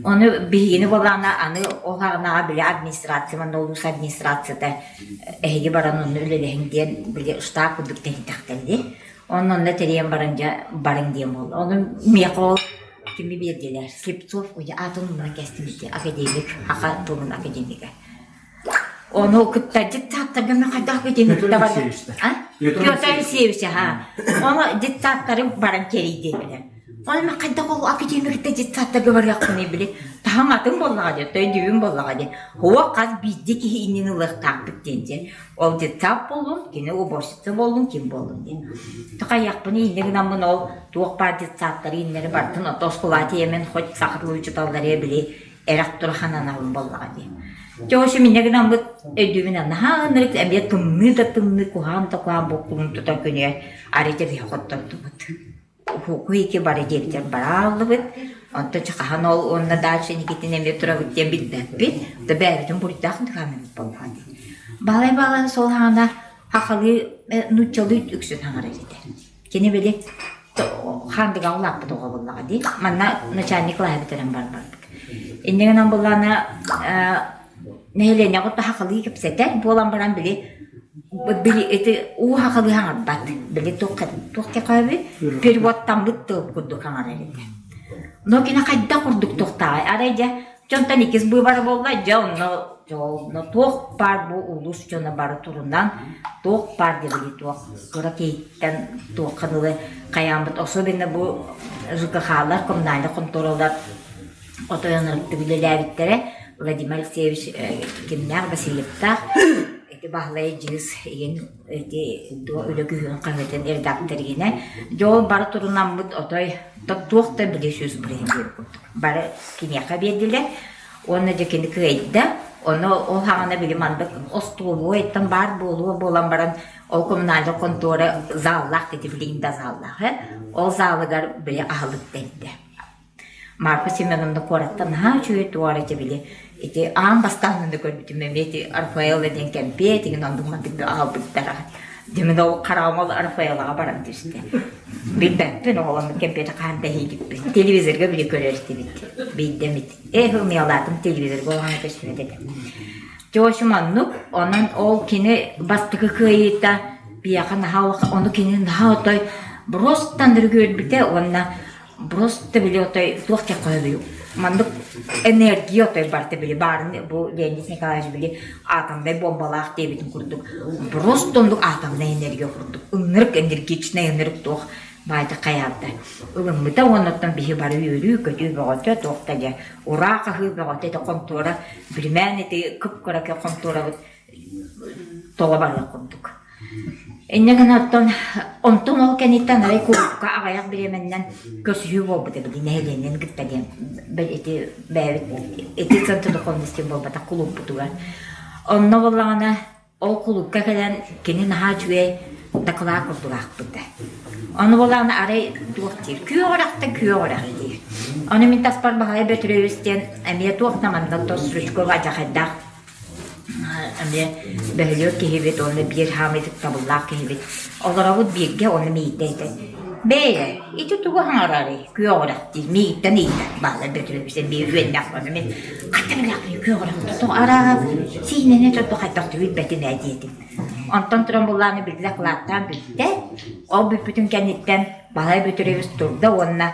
Onu bir yeni olana anı o harna bile administrasyon olursa administrasyonda ehli baranın ülelerinden bile ştak kudukten takteldi. Onun da teriyen barın diyem oldu. Onu miyakol kimi bildiler. Slipsov oya atonumuna kestimdi akademik hakikaten akademik. Onu kıttacı tatlıgı ne kadar akademik de var. Piotr Alexeyevich ha. Onu diktatları baran keriydi bile. Onu ne kadar o akademik de diktatlıgı var yakını bile. Tamam atın bolladı, düğün bolladı. Hova kaz bizdeki inanılır taktık deyince. O diktat bolun, yine o boşlukta bolun, kim bolun diye. Tıka yakını inanın bunu o tuğuk par diktatları inleri bartın o toskulatı yemen hoş sakırlı uçutalları bile erak durhanan alın bolladı. Çoğusu minneginan bu ödümüne nahanırık emniyet tımını kuham bokulun tutar günüye arayca bir hottan tımıt. Hukuku iki bari geleceğim barağlı bit. Ondan çıkahan ol onunla daha şimdi gittin emniyet dura gittiğim bitmez bit. Da beritin buridakın tıkamın bolmadı. Bağlay sol hana hakalı nutçalı yüksün hangar edildi. Kene böyle handıga ulak bu doğalıllağı değil. Manna naçanlıkla bitiren var. İnneginan bulana neyle ne kadar hakalı kipseter, bu olan baran bile eti o hakalı hangar bat, bile tokat kabi, perwattan betul kuduk hangar edildi. No kina kadda kurduk toktay, arayca contan ikiz bu bara bolla jauh no tok par bu ulus jona bara turundan tok par dibeli tok, kurakitan tok kanule kayamat oso benne bu rıkahalar komunalda kontroller otoyanırıkta bile lavittere. Vladimir Alexeyevich kimler Vasilyev'ta bağlayıcıyız öyle güven kahveden redaktorine jo bara turundan bu otoy tuğda biliyorsunuz buraya bara kimya bildiler onu da kendi köyde onu o hana bilim andık ostulu etten bar bolu bolan baran o komunalda kontora zallak dedi bilinde zallak o zallıgar bile ahlık dedi Marfa Simenon'da korattan ha çöğüt duvarıca bile iti ağın bastanında gördüm memeti Rafael eden kempiye tigin andığımadık da aldık da demin o karamalı Rafael'a baran düştü. Bir ben oğlanın kempiye kan dahi gitti. Televizörge bile görürüzdü bitti. Bir demit. Hırmayalardım televizörge olanı peşine dedim. Çoğuşumanlık onun o kini bastıkı kıyıda bir yakın hava onu kini daha otoy brosttandır gördük de onunla Просто били отой лохтя коюю. Мандык энергия отой барты били барын бу Леонид Николаевич били атомдай бомбалах дебитин курдук. Просто ондук атомдай энергия курдук. Ынырык энергичный ынырык тох байты каябда. Ылымыта оноттан бихи бары үйрүү көтүү бөгөтө тохтага. Урака хы бөгөтө контора билмен эти кыпкырака контора тола бары курдук. Enneğin ondan ol kenitten arayı kurukka ağayak biremenden kösüyü oldu dedi nehirlerinden gitmediğim eti santırlık olmuştu bolbata kulüp budular. Onunla olağına o kulüpka gelen kenin hacıve dakılağı kurdular burada. Onu olağına arayı duaktir. Küy olarak diyor. Onu mintaspar bahaya götürüyoruzken emniyet duaknamandan toz rüşkü vacakadda. Amne behliyor ki hibet onu bir hamidik tabullah ki hibet. Olaravut birge onu miitteydi. Böyle, itu tuğu hangarari, küyo olarak değil, miitten iyi. Bağlar götürüyoruz, bir güvenlik var. Katta bilaklı küyo olarak tutuğu ara, sinene tutuğu hatta tuğu betin ediyedim. Ondan trambullarını bildiler kılattan bitti. O bütün kendinden bağlar götürüyoruz turda onunla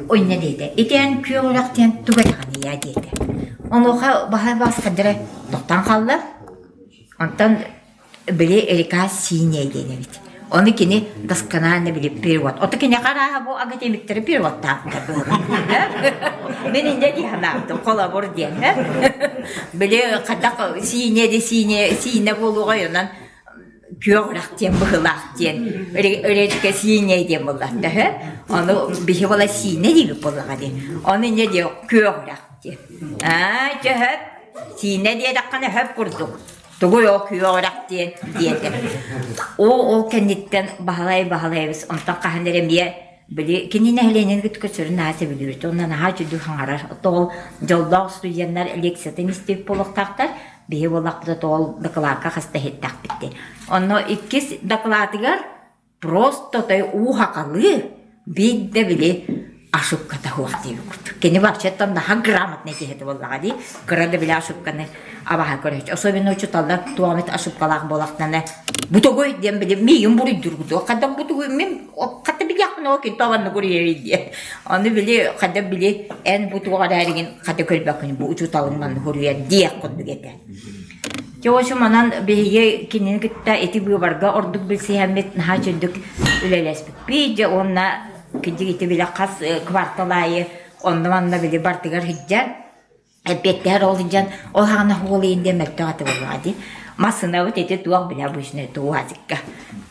oyna dedi. İten küyo olarak diyen tuğu takını ya dedi. Onu bahar baskıdırı doktan kaldı. Ondan bile erika sineye denildi. Onu kini daskanalını bile pervat. Oto kini kara bu akademikleri pervat taktı. Benim de diyanardım, kolabor diyen. Bile kadak sine buluğa yonan Күйоғырақ ден, бұғылақ ден, үречке сине ден болар. Оны бігі бола сине дейбі болаға ден. Оны не де күйоғырақ ден. Жығып, сине дейдіққаны хөп құрдық. Тугой о күйоғырақ ден деді. Ол кәнеттен бағалай-бағалайбыз. Онтан қағандар әмие Били кинин эхленин күткөсөрүн асы билүүт. Ондан аха жүдү хаңарар. Тол жолдоо студенттер лекциятын истеп болуктактар. Бие болакта тол докладка хаста хеттак битти. Онно иккис докладыгар просто той ухакалы бидде били ошибката хуахти курт. Кени вообще-то наха грамотный кехет боллагади. Града били ошибканы абаха көрөч. Особенно учуталдар туамет ошибкалар болактаны. Бутогой дем били мийим бури дургуду. Када бутогой мен ката били якны окин таванны көрөйди. Аны били када били эн бутуга дарыгын када көрбөкүн бу учуталынган көрөйди диек кодугете. Жоошум анан бие кинин китта эти бубарга ордук билсе хамет наха жүдүк үлелеспик. Бие онна Кидигити биле кас кварталайы онда биле бартыгар хиджар эпеттер олжан ол хана холин демек тагы болгади масына өт эте туак биле бушне туазикка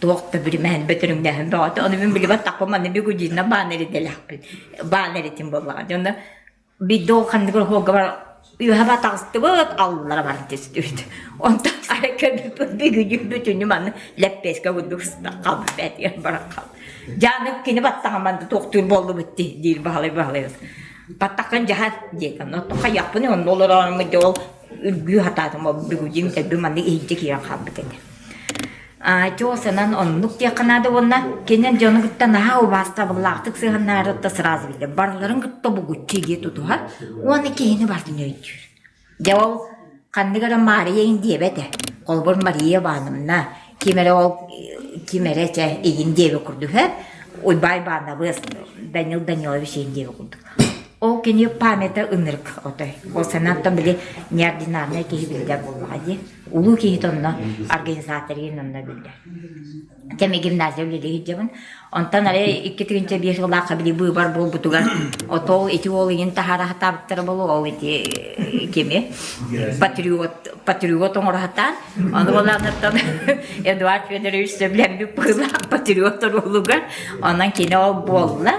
туакта бир мен бөтөрүңдөн баат аны мен биле баттакпа маны бигудина банери делаппы банери тим болгади онда бидо кандыгыр хогар юхаба тагыстыбыт аллара бар тестүт онда аракет бигүдү бүтүнү маны леппеска будурста калып бетер баракал Jangan kini batang mantu doktor bolu betti di bahalai. Batakan jahat dia kan. Atau kayak apa ni orang orang menjual gue hata tu mau berujung tapi mandi hijau kira kabut ni. Jauh senan on nukti akan ada warna kini jangan kita nahu basta belak tak sehan naruh terseraz bila. Barang kita buguci gitu tu har. Warna kini bartunya itu. Jauh kan negara Maria yang dia bete. Kalau Maria banam na. Kimere ce indiye kurdu he oy bay bana bas Danilovich indiye kurdu o keni pamete ınırk otay o sanattan bile nerdinarne ki bilde boladi ulu ki hitonna organizatörün önüne bilde temi gimnaziya bile hicabın ondan ara iki trince bir yıl kabili bu var bol butugar oto eti olayın tahara hatabtır bolu o eti kimi patriot onu hatan onu olanlardan Eduard Fedorovic söylem bir pıla patriot olugar ondan kine o bolla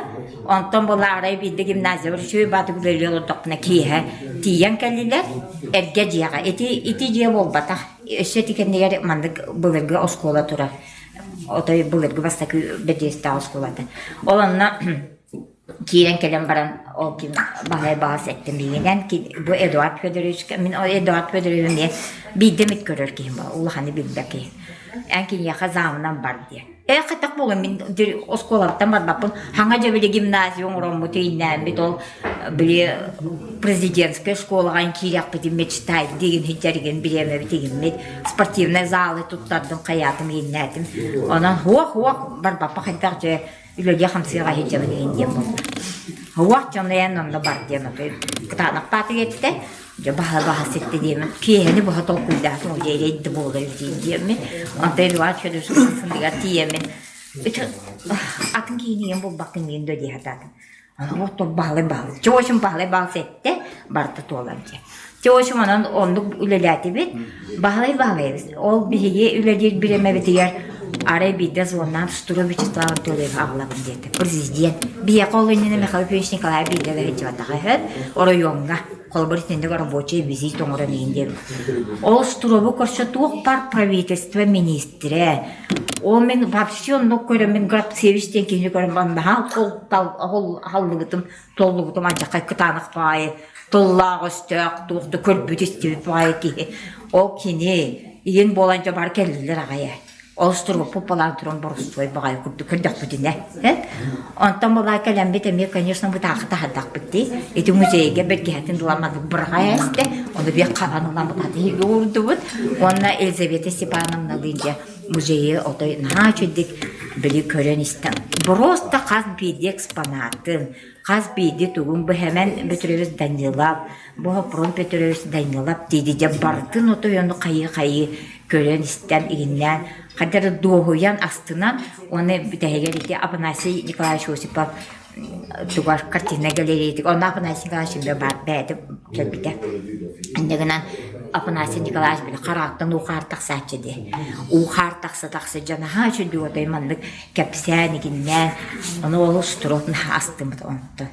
ondan bolla arayı bildi gimnaziya var şu batık veriyor dokna ki he tiyan kelliler ergeciyaga eti diye bol bata şetiken diğer mandık bulurgu o skola turar Otoy bulurgu bastakı bedeste o skolada olanla Kiren kelem baran o kim bahsettim bilinen ki bu Eduard Fedorovic min o Eduard Fedorovic diye bir demit görür ki Allah hani bildi ki enkin yaka zamandan var diye. Katak bugün min o skolada var bakın hangi böyle gimnaziyon romu teyinen bir tol böyle президентская школа kirak bir mectay degen hicarigen bileme bitegen med sportivne zalı tuttardım hayatım yennedim. Ondan huak var baba hatta Ilagi hamsira hijab diye bu. Hava canlayan onda var diye mi? Kıtana patı gitti. Bahsetti diye mi? Ki bu hatta okulda o yeri de böyle diye mi? Antel var şöyle sındıga diye mi? Atın ki niye bu bakın yinde diye hatta. Ama o to bağlı. Çoğuşum bağlı setti. Barta tolanca. Çoğuşum onu ülelati bit. Bağlı. O bir üleli bir emevetiyer. Araya bir de zonlar Sturovic Stavatolev ağladım dedi. Prezident. Bir koloninin Mikhail Peshnikov bir de hecvata hayat. Orayonga. Коллаборативного рабочего визит он ранее. Ол Стурову коршатух пар правительства министре. Он мен вообще но көрөмен граб севиштен кене көрөмен баха халлыгытым толлугутум анчакай кытанык бай. Толлагыстык тухты көрбүтүстү бай ки. Ол кини иен боланча бар келдилер агая. Олстуру популяртрон борстой багай курдuk bütüne. Ondan dolayı kalem bitemi конечно bu taqta hadak bitti. Eti müzeye belgetin dolamadı buraya işte. Onu bir kavanılan bu tadı yurdu. Ona Elizaveta Stepanovna deyince müzeye otoy naçedik bili kören istem. Просто qaz bidi eksponatın. Qaz bidi tuğun bu hemen Petrovich Danilov. Bu Pron Petrovich Danilov dedi bardın otoy onu kayı kören istem iğinden. Kadar doğuyan astından onu bir de geldi Afanasy Nikolaevich Osipov duvar kartina galeriydi. Ona Afanasy Nikolaevich var bedi tabii de. Ondan Апанасий Николаевич биле караттан ухартак сачыды. Ухартаксы таксы жанаха чүдү отой мандык кепсәни гиннән. Аны ол строп на астымыт онтон.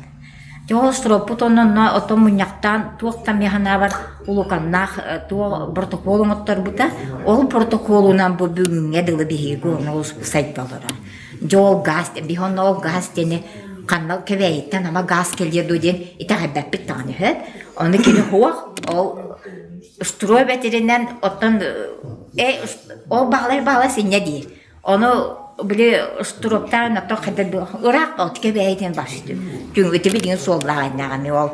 Жол строп бутоннан ото муньяктан туактан механа бар улуканнах ту протоколун оттар бута. Ол протоколунан бу бүгүнгө дылы бихиго ол сайт балара. Жол газ бихон ол газ тене канал кебейттен ама газ келди дуден итагаббат биттаны хет. Аны кини хуак ол строп этеринен оттан ол баглай синне ди. Оны биле строптан ато кадыр урак от кебейден башты. Çünkü öte bildiğin sollarına ol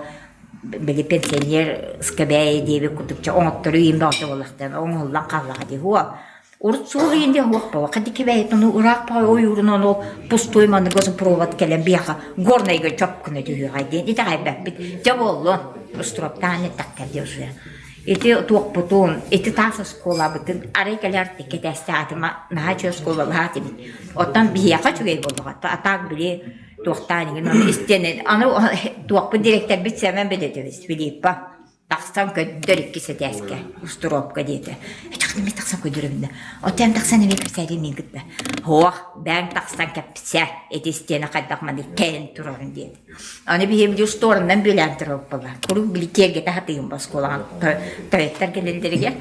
böyle pensioner skabey diye bir kutupça onotturuyum da olaktan onunla kalladı huwa urut suriyinde huwa pa kadi kebeytonu urak pa oyurun onu pustoymanı gözü provat kelen biha gornayga çapkını diyor haydi ita haybet jabollo stroptan takkar diyor. Iti tuak putun iti tasa sekolah betul arekalar tiket estatima nahaja sekolah hati otan biha kaçuge boldu hatta atak bile tuaqtaan ingin istenen anu tuaqpa direktör bitsemen bedediriz Filippa taqsan ködderik kiseteske usturopka diyete çaqni mi taqsan ködürümde o tem taqsan evi piseri min gitti ho ben taqsan kapse etistene qaddaqmani ken turun diyete ani bir hem ustorundan bilen turoppa kuru bilkege ta hatayım baskolan tayetler gelenderige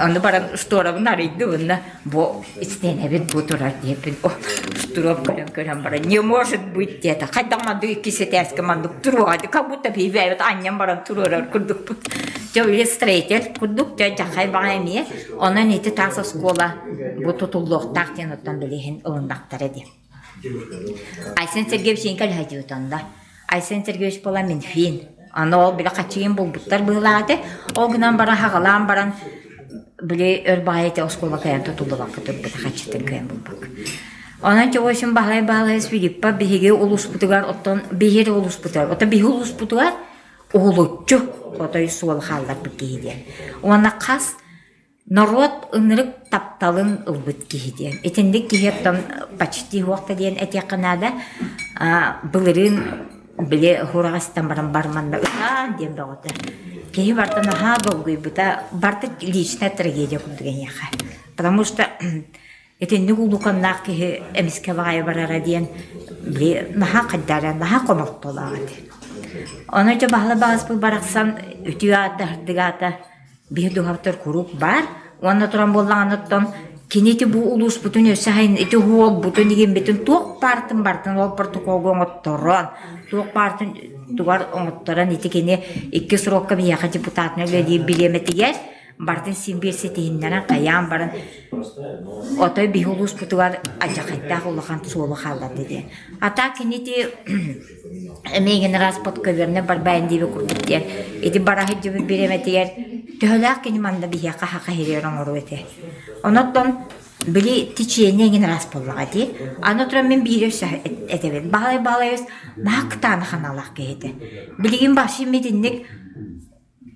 onu baran ustorun araydı onu bu istene bir bu turar diyepin o ustorop kören bara не может быть это qaddaqmandu kiseteske manduk turuadi как будто бивет annem baran turar kurduk Yo illustrator kurduk da jahay baami ona niti tasa skola bu tutulluq taqtin ottan bilihin ılındaqtar edi. Aysen Sergeyevich kal hajutanda. Aysen Sergeyevich bola min fin. Ana ol bile qaçıyım bulbutlar bığladı. O günan baran haqalan baran bile örbayete skola kayan tutulluq tutup qaçıtın kayan bulbak. Ona çoğuşun bahlay Filippa bihige ulus putugar ottan bihir ulus putugar. Ota bihir ulus putugar Улуччу отой суол халлар бикииден. Уана қас народ ынырык тапталын ылбыт кииден. Этендик киһеттан почти хуакта диен этеканада былырын биле хурагастан барманда диен догота. Киһи бартана ха долгуй бута барты личная трагедия кудген яха. Потому что этендик улуканнак киһи эмиске вагай барара диен биле наха каддара наха комоттолагат. Ona ca bahla bahas bu baraksan ütüyata hırtıgata bir duhaftar kuruk var. Ona turan bollanattan kineti bu ulus bütün ösahin eti huol bütün digin bütün tuğ partın ol protokolgon ottoran. Tuğ partın duvar ottoran eti kini iki sırokka bir yaka deputatına öyle bilemetiger. Bartın simbirsetihindana kayan baran otoy bir ulus putugar acakayta ulakan solu halda dedi. Ata kineti emegen raspot köverne barbayn diye kurduk diye. Eti barahit gibi bilemetiger. Töhölak kini manda bir yaka haka heriyorum orvete. Onottan bili tiçiyene egin raspollaga diye. Anotran men bir yösa etevet. Bağlayız naktan hanalak gehedi. Biligin başı medinlik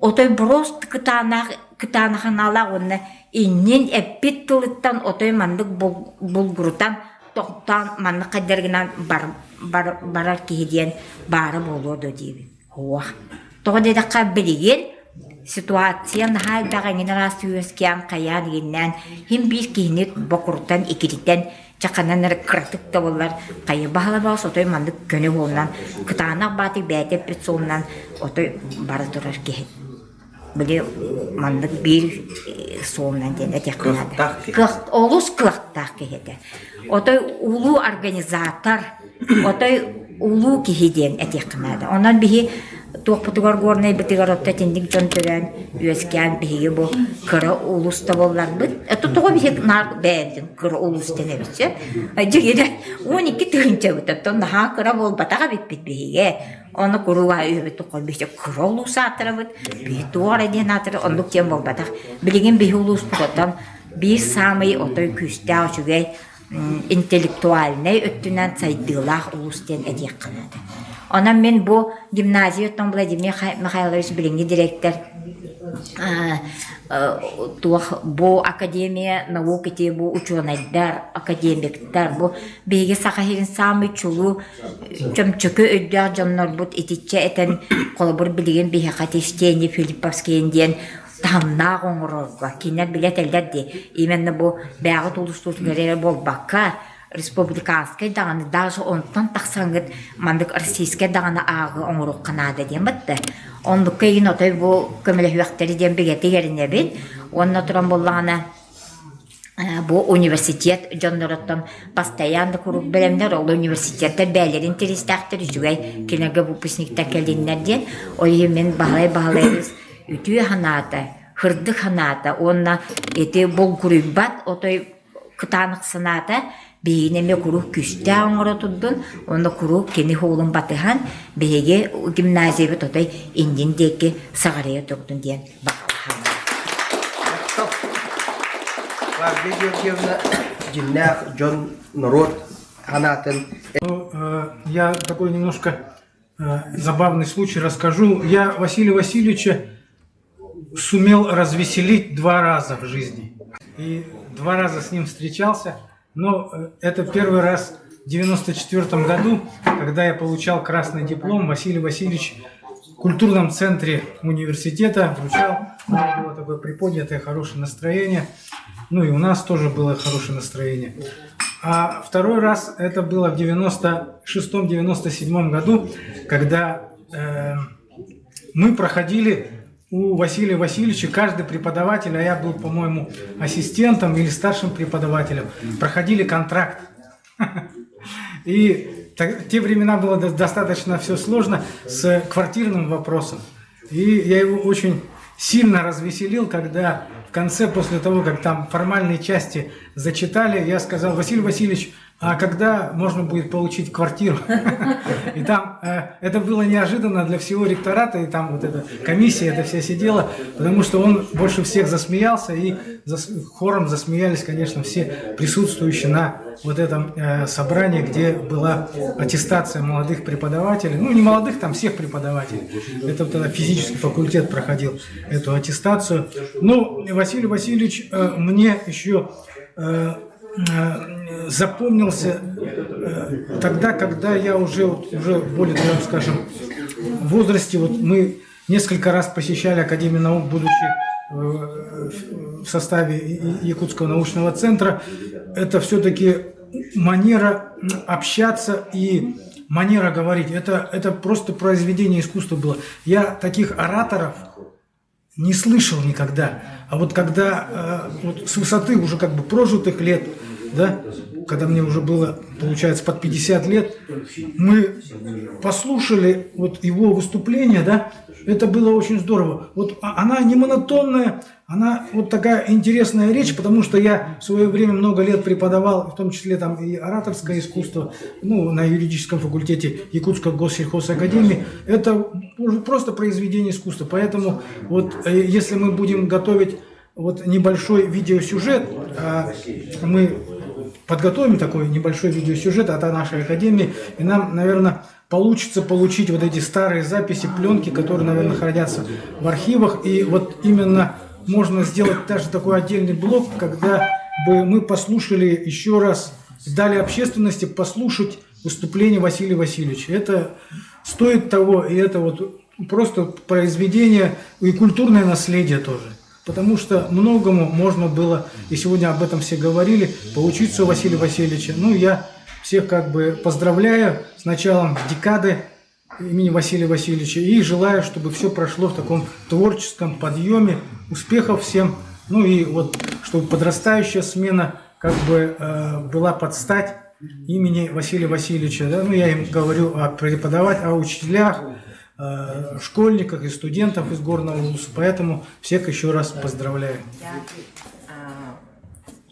otoy brost kıtanağın ala onu inin epit tılıttan otoy mandık bulgurutan toktan mandık kaderginan barar kihediyen barı boluyordu diye. Hoa. Toğa dedaka biligin situasiyan hal dağın rasiyosken kayan ginnen hem bir kihinet bokurutan ikiritten çakananlar kırtık tavallar kayı bağlamaz otoy mandık gönü olunan kıtanağ batı beyte pit soğunan otoy barı durar kihet. Beli mandık bir soğumdan dene tekrar. Olus kıhtak kihede. Otoy ulu organizatör, otoy ulu kihiden eteknada. Ondan bihi toqputugar gornay bitigar otta tindik jontören üesken bihi bu kıra ulus tabollar bit. Tutuğa bihi nar beğendin kıra ulus denebişe. Jigide 12 tığınca bit. Daha kıra bol bataga bit bihi. Onu kuruwa üyübü tuqol bihi kıra ulus atıra bit. Bihi tuğar edin atıra onduk diyen bol batak. Biligin bihi ulus putotan bir samay otoy küste açugay intellektualne öttünen saydılar ulus den ediyakanadı. Ona men bu gimnaziyadan Vladimir Mikhailovich birinci direktör bu akademiya navuk eti bu uçuanaylar akademikler bu bilgi sakahirin sami çulu çömçökü ödüyor canlar bu etitçe eten kolabor bilgin bir hakati işteyeni Filippovskiyen diyen тамна гоңорорга кинер билетелдерди именно бу бягы тулустус көрер болбакка республиканский даганы даже онтан таксаңыт мандык российский даганы агы оңорук канада дем батты ондук кейин отой бу көмөлө вактери дем бегети жерине бит онна туран боллана бу университет жоннороттон постоянно куруп белемдер ол университеттер бээлерин теристактер жүгөй кинеге выпускниктер келдиннерден ой мен баалайбыз үтүү ханата хырдык ханата онна эти бол курубат отой кытанык сыната бейнеме курук күстэ оңоротуддун онда курук кени хоолун батыхан беге гимназия тотой индин деки сагарыя токтун диен Я такой немножко забавный случай расскажу. Я Василия Васильевича сумел развеселить 2 раза в жизни. И 2 раза с ним встречался. Но это первый раз в 1994 году, когда я получал красный диплом. Василий Васильевич в культурном центре университета вручал. У него было такое приподнятое хорошее настроение. Ну и у нас тоже было хорошее настроение. А второй раз это было в 96-97 году, когда мы проходили у Василия Васильевича, каждый преподаватель, а я был, по-моему, ассистентом или старшим преподавателем, проходили контракт. И в те времена было достаточно все сложно с квартирным вопросом. И я его очень сильно развеселил, когда в конце, после того, как там формальные части зачитали, я сказал: Василий Васильевич, а когда можно будет получить квартиру? И там это было неожиданно для всего ректората, и там вот эта комиссия, это вся сидела, потому что он больше всех засмеялся, и хором засмеялись, конечно, все присутствующие на вот этом собрании, где была аттестация молодых преподавателей, ну не молодых, там всех преподавателей. Это тогда физический факультет проходил эту аттестацию. Ну, Василий Васильевич мне еще запомнился тогда, когда я уже более, скажем, в возрасте, вот мы несколько раз посещали Академию наук, будучи в составе Якутского научного центра. Это все-таки манера общаться и манера говорить. Это просто произведение искусства было. Я таких ораторов не слышал никогда. А вот когда вот с высоты уже как бы прожитых лет, да, когда мне уже было, получается, под 50 лет, мы послушали вот его выступление, да, это было очень здорово. Вот она не монотонная, она вот такая интересная речь, потому что я в свое время много лет преподавал, в том числе там и ораторское искусство, ну, на юридическом факультете Якутской госсельхозакадемии. Это просто произведение искусства. Поэтому вот если мы будем готовить вот небольшой видеосюжет, мы подготовим такой небольшой видеосюжет от нашей академии, и нам, наверное, получится получить вот эти старые записи, пленки, которые, наверное, хранятся в архивах. И вот именно можно сделать даже такой отдельный блок, когда бы мы послушали еще раз, дали общественности послушать выступление Василия Васильевича. Это стоит того, и это вот просто произведение и культурное наследие тоже. Потому что многому можно было, и сегодня об этом все говорили, поучиться у Василия Васильевича. Ну, я всех как бы поздравляю с началом декады имени Василия Васильевича и желаю, чтобы все прошло в таком творческом подъеме, успехов всем. Ну и вот, чтобы подрастающая смена как бы была под стать имени Василия Васильевича. Да? Ну, я им говорю о преподавателях, о учителях, школьниках и студентов из Горного вуза. Поэтому всех еще раз поздравляю.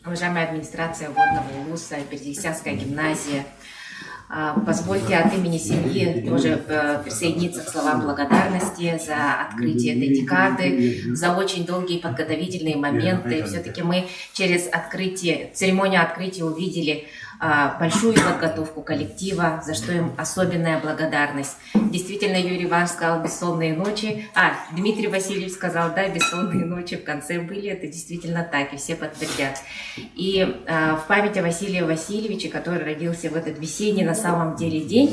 Уважаемая администрация Горного вуза, Бердиксянская гимназия, позвольте от имени семьи тоже присоединиться к словам благодарности за открытие этой декады, за очень долгие подготовительные моменты. Все-таки мы через церемонию открытия увидели большую подготовку коллектива, за что им особенная благодарность. Действительно, Юрий Иванович сказал бессонные ночи. Дмитрий Васильевич сказал, да, бессонные ночи в конце были. Это действительно так, и все подтвердят. И в память о Василии Васильевиче, который родился в этот весенний на самом деле день,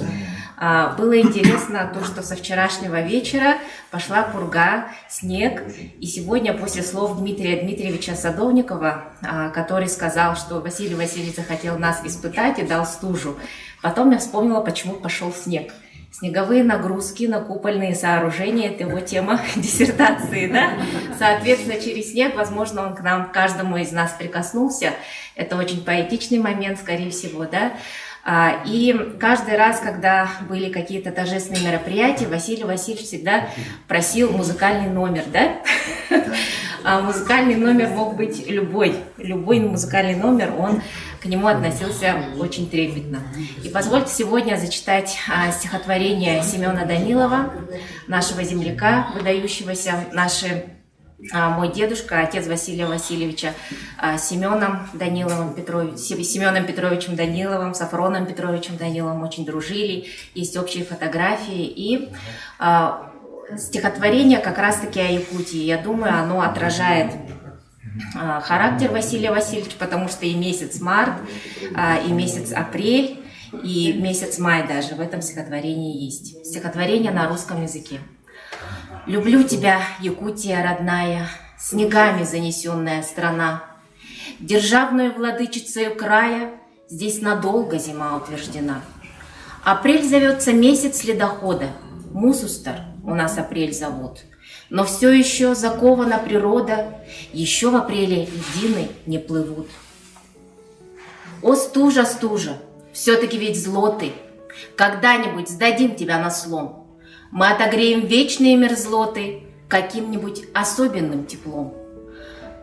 Было интересно то, что со вчерашнего вечера пошла пурга, снег, и сегодня после слов Дмитрия Дмитриевича Садовникова, который сказал, что Василий Васильевич захотел нас испытать и дал стужу, потом я вспомнила, почему пошел снег. Снеговые нагрузки на купольные сооружения – это его тема диссертации, да? Соответственно, через снег, возможно, он к нам, каждому из нас прикоснулся. Это очень поэтичный момент, скорее всего, да? И каждый раз, когда были какие-то торжественные мероприятия, Василий Васильевич всегда просил музыкальный номер, да? Музыкальный номер мог быть любой музыкальный номер, он к нему относился очень трепетно. И позвольте сегодня зачитать стихотворение Семена Данилова, нашего земляка, выдающегося, мой дедушка, отец Василия Васильевича, Семеном Петровичем Даниловым, Сафроном Петровичем Даниловым очень дружили, есть общие фотографии. И стихотворение как раз-таки о Якутии. Я думаю, оно отражает характер Василия Васильевича, потому что и месяц март, и месяц апрель, и месяц май даже в этом стихотворении есть. Стихотворение на русском языке. «Люблю тебя, Якутия родная, снегами занесенная страна. Державную владычицею края здесь надолго зима утверждена. Апрель зовется месяц ледохода, Мусустар у нас апрель зовут. Но все еще закована природа, еще в апреле льдины не плывут. О, стужа, стужа, все-таки ведь зло ты, когда-нибудь сдадим тебя на слом. Мы отогреем вечные мерзлоты каким-нибудь особенным теплом.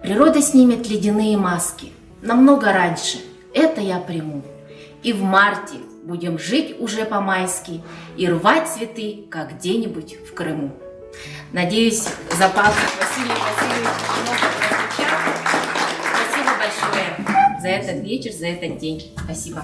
Природа снимет ледяные маски намного раньше, это я приму. И в марте будем жить уже по-майски и рвать цветы, как где-нибудь в Крыму. Надеюсь, запасов Василия Васильевича много прозвучало. Спасибо большое за этот вечер, за этот день. Спасибо.